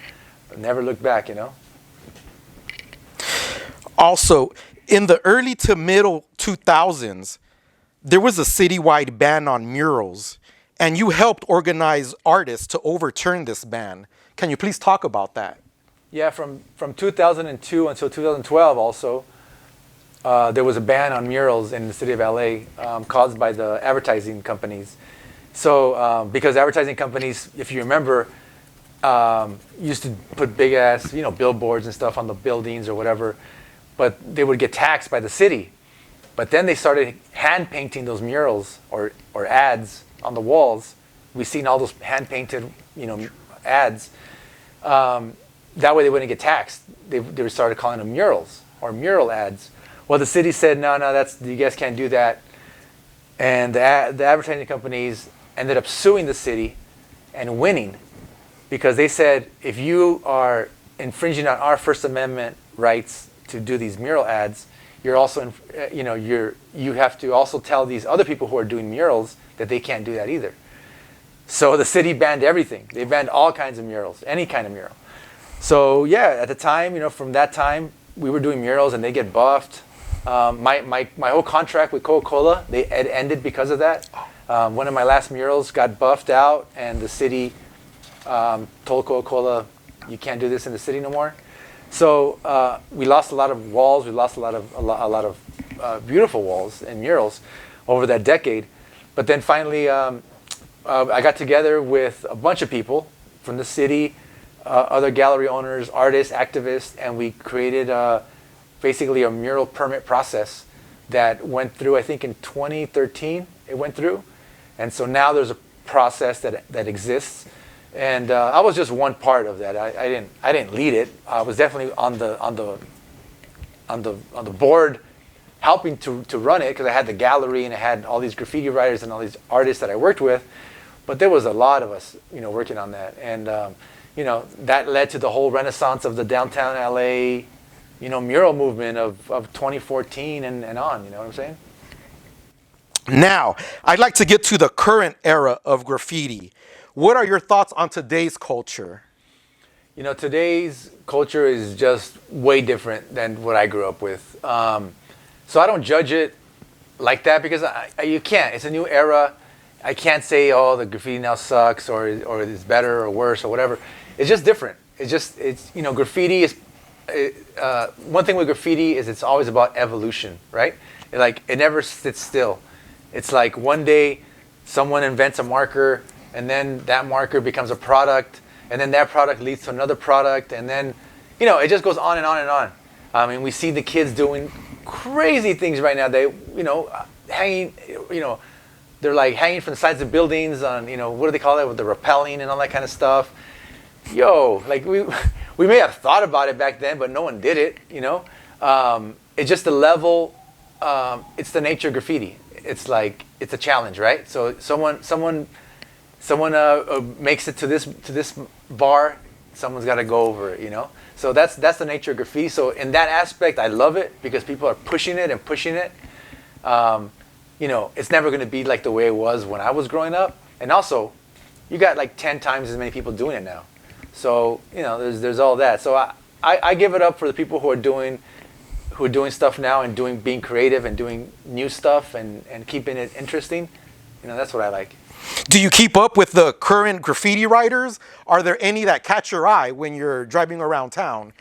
I never looked back, you know. Also, in the early to middle 2000s, there was a citywide ban on murals, and you helped organize artists to overturn this ban. Can you please talk about that? Yeah, from 2002 until 2012 also, there was a ban on murals in the city of LA caused by the advertising companies. So because advertising companies, if you remember, used to put big ass, you know, billboards and stuff on the buildings or whatever, but they would get taxed by the city. But then they started hand painting those murals or ads on the walls. We've seen all those hand painted, you know, ads. That way they wouldn't get taxed. They started calling them murals or mural ads. Well, the city said, no, you guys can't do that. And the advertising companies ended up suing the city and winning, because they said, if you are infringing on our First Amendment rights to do these mural ads, you're also, you know, you have to also tell these other people who are doing murals that they can't do that either. So the city banned everything. They banned all kinds of murals, any kind of mural. So yeah, at the time, you know, from that time, we were doing murals and they get buffed. My whole contract with Coca-Cola, it ended because of that. One of my last murals got buffed out, and the city told Coca-Cola, you can't do this in the city no more. So we lost a lot of walls. We lost a lot of beautiful walls and murals over that decade. But then finally, I got together with a bunch of people from the city, other gallery owners, artists, activists, and we created basically a mural permit process that went through, I think in 2013 it went through. And so now there's a process that exists. And I was just one part of that. I didn't lead it. I was definitely on the board helping to run it, because I had the gallery and I had all these graffiti writers and all these artists that I worked with. But there was a lot of us, you know, working on that. And you know, that led to the whole renaissance of the downtown LA, you know, mural movement of 2014 and on, you know what I'm saying? Now, I'd like to get to the current era of graffiti. What are your thoughts on today's culture? You know, today's culture is just way different than what I grew up with. So I don't judge it like that, because you can't. It's a new era, I can't say, oh, the graffiti now sucks or it's better or worse or whatever. It's just different. It's you know, graffiti is one thing with graffiti is it's always about evolution, right? It never sits still. It's like one day someone invents a marker, and then that marker becomes a product, and then that product leads to another product, and then, you know, it just goes on and on and on. I mean, we see the kids doing crazy things right now. They, you know, hanging, you know, they're like hanging from the sides of buildings on, you know, what do they call it, with the rappelling and all that kind of stuff. Yo, like we may have thought about it back then, but no one did it, you know. It's just the level, it's the nature of graffiti. It's like, it's a challenge, right? So someone makes it to this bar, someone's got to go over it, you know. So that's the nature of graffiti. So in that aspect, I love it because people are pushing it and pushing it. You know, it's never going to be like the way it was when I was growing up. And also, you got like 10 times as many people doing it now. So, you know, there's all that. So I give it up for the people who are doing stuff now and being creative and doing new stuff and keeping it interesting. You know, that's what I like. Do you keep up with the current graffiti writers? Are there any that catch your eye when you're driving around town?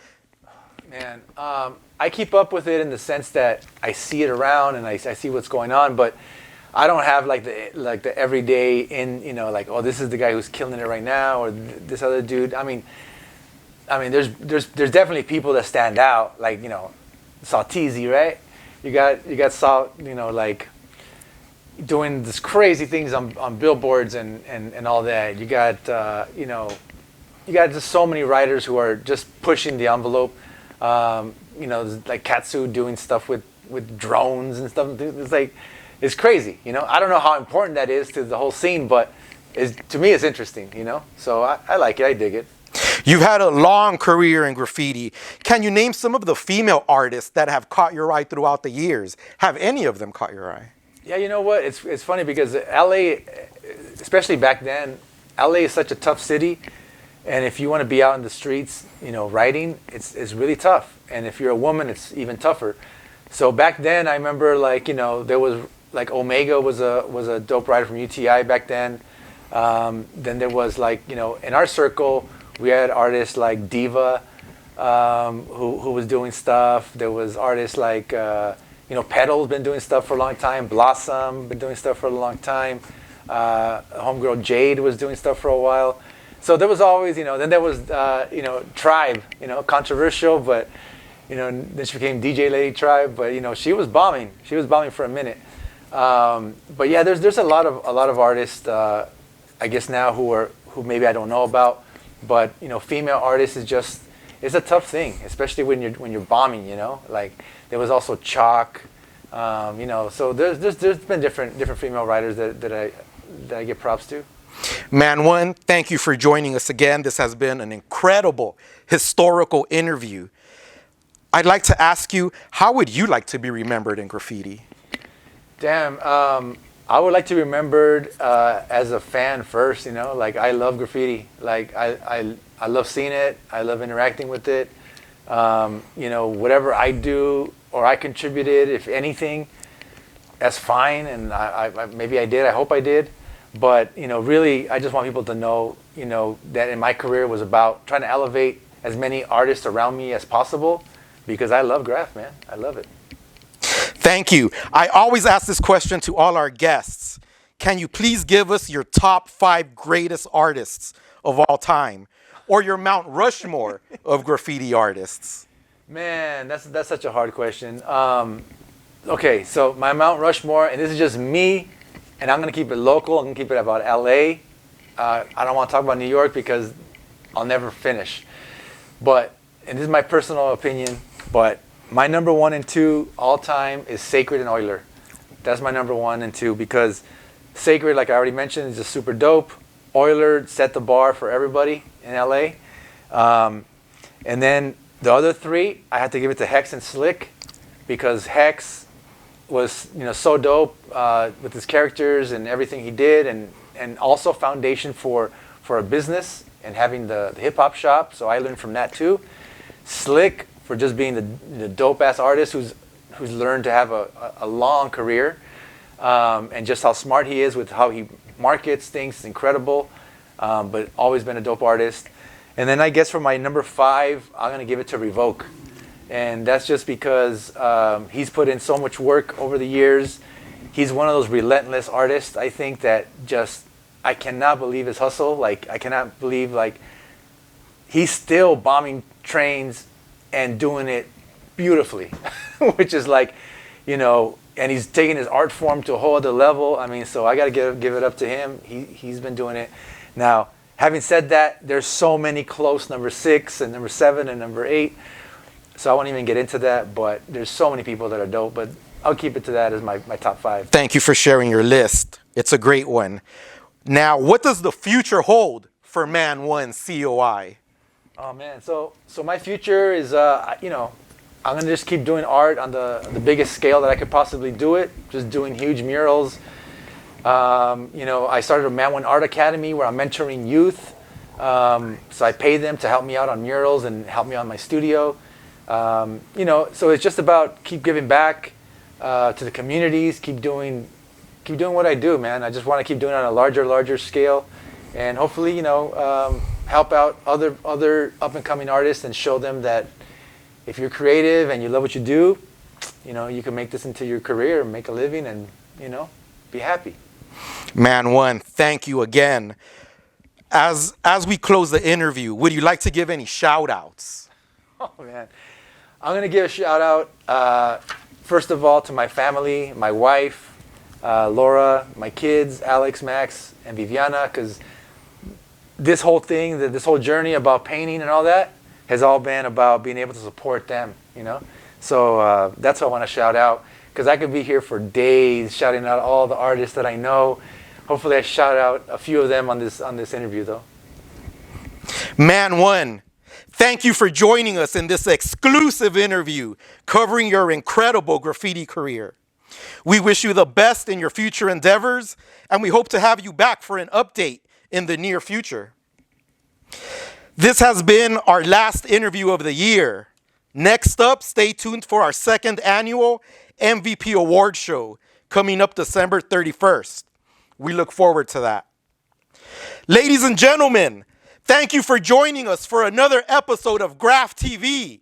Man, I keep up with it in the sense that I see it around and I see what's going on, but I don't have like the everyday you know, like, oh, this is the guy who's killing it right now, or this other dude. I mean, there's definitely people that stand out, like, you know, Salteezy, right? You got Salt, you know, like doing this crazy things on billboards and all that. You got you know, you got just so many writers who are just pushing the envelope. You know, like Katsu doing stuff with drones and stuff. It's like, it's crazy, you know. I don't know how important that is to the whole scene, but to me it's interesting, you know. So I like it. I dig it. You've had a long career in graffiti. Can you name some of the female artists that have caught your eye throughout the years? Have any of them caught your eye? Yeah, you know what? It's funny because LA, especially back then, LA is such a tough city. And if you want to be out in the streets, you know, writing, it's really tough. And if you're a woman, it's even tougher. So back then, I remember, like, you know, there was like Omega was a dope writer from UTI back then. Then there was, like, you know, in our circle, we had artists like Diva, who was doing stuff. There was artists like you know, Pedal's been doing stuff for a long time. Blossom been doing stuff for a long time. Homegirl Jade was doing stuff for a while. So there was always, you know, then there was, you know, Tribe, you know, controversial, but, you know, then she became DJ Lady Tribe, but, you know, she was bombing. She was bombing for a minute. But yeah, there's a lot of artists, I guess now who maybe I don't know about, but, you know, female artists it's a tough thing, especially when you're bombing, you know, like there was also Chalk, you know, so there's been different female writers that I give props to. Man One, thank you for joining us again. This has been an incredible historical interview. I'd like to ask you, how would you like to be remembered in graffiti? Damn, I would like to be remembered as a fan first, you know, like I love graffiti. Like I love seeing it. I love interacting with it. You know, whatever I do or I contributed, if anything, that's fine. And I maybe I did, I hope I did. But, you know, really, I just want people to know, you know, that in my career was about trying to elevate as many artists around me as possible, because I love Graff, man. I love it. Thank you. I always ask this question to all our guests. Can you please give us your top 5 greatest artists of all time, or your Mount Rushmore of graffiti artists? Man, that's such a hard question. Okay, so my Mount Rushmore, and this is just me, and I'm going to keep it local. I'm going to keep it about LA. I don't want to talk about New York because I'll never finish. But, and this is my personal opinion, but my number 1 and 2 all time is Sacred and Euler. That's my number 1 and 2 because Sacred, like I already mentioned, is just super dope. Euler set the bar for everybody in LA. And then the other 3, I had to give it to Hex and Slick because Hex was, you know, so dope with his characters and everything he did, and also foundation for a business and having the hip hop shop. So I learned from that too. Slick for just being the dope ass artist who's who's learned to have a long career, and just how smart he is with how he markets things incredible, but always been a dope artist. And then I guess for my number 5, I'm gonna give it to Revoke, and that's just because he's put in so much work over the years. He's one of those relentless artists, I think, that just, I cannot believe his hustle. Like, I cannot believe, like, he's still bombing trains and doing it beautifully, which is like, you know, and he's taking his art form to a whole other level. I mean, so I got to give it up to him. He's been doing it. Now, having said that, there's so many close number 6 and number 7 and number 8. So I won't even get into that, but there's so many people that are dope, but I'll keep it to that as my top 5. Thank you for sharing your list. It's a great one. Now, what does the future hold for Man One C.O.I? Oh man, so my future is, you know, I'm gonna just keep doing art on the biggest scale that I could possibly do it. Just doing huge murals. You know, I started a Man One Art Academy where I'm mentoring youth. So I pay them to help me out on murals and help me on my studio. You know, so it's just about keep giving back to the communities. Keep doing what I do, man. I just want to keep doing it on a larger scale, and hopefully, you know, help out other up and coming artists and show them that if you're creative and you love what you do, you know, you can make this into your career, make a living, and, you know, be happy. Man One, thank you again. As we close the interview, would you like to give any shout outs? Oh man, I'm gonna give a shout out first of all to my family, my wife, Laura, my kids, Alex, Max, and Viviana, because this whole thing, this whole journey about painting and all that has all been about being able to support them, you know? So that's what I want to shout out, because I could be here for days shouting out all the artists that I know. Hopefully I shout out a few of them on this interview though. Man One, thank you for joining us in this exclusive interview covering your incredible graffiti career. We wish you the best in your future endeavors, and we hope to have you back for an update in the near future. This has been our last interview of the year. Next up, stay tuned for our 2nd annual MVP Award Show coming up December 31st. We look forward to that. Ladies and gentlemen, thank you for joining us for another episode of GRAFFTV.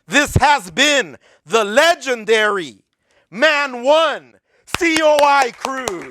This has been the legendary Man One C.O.I crew.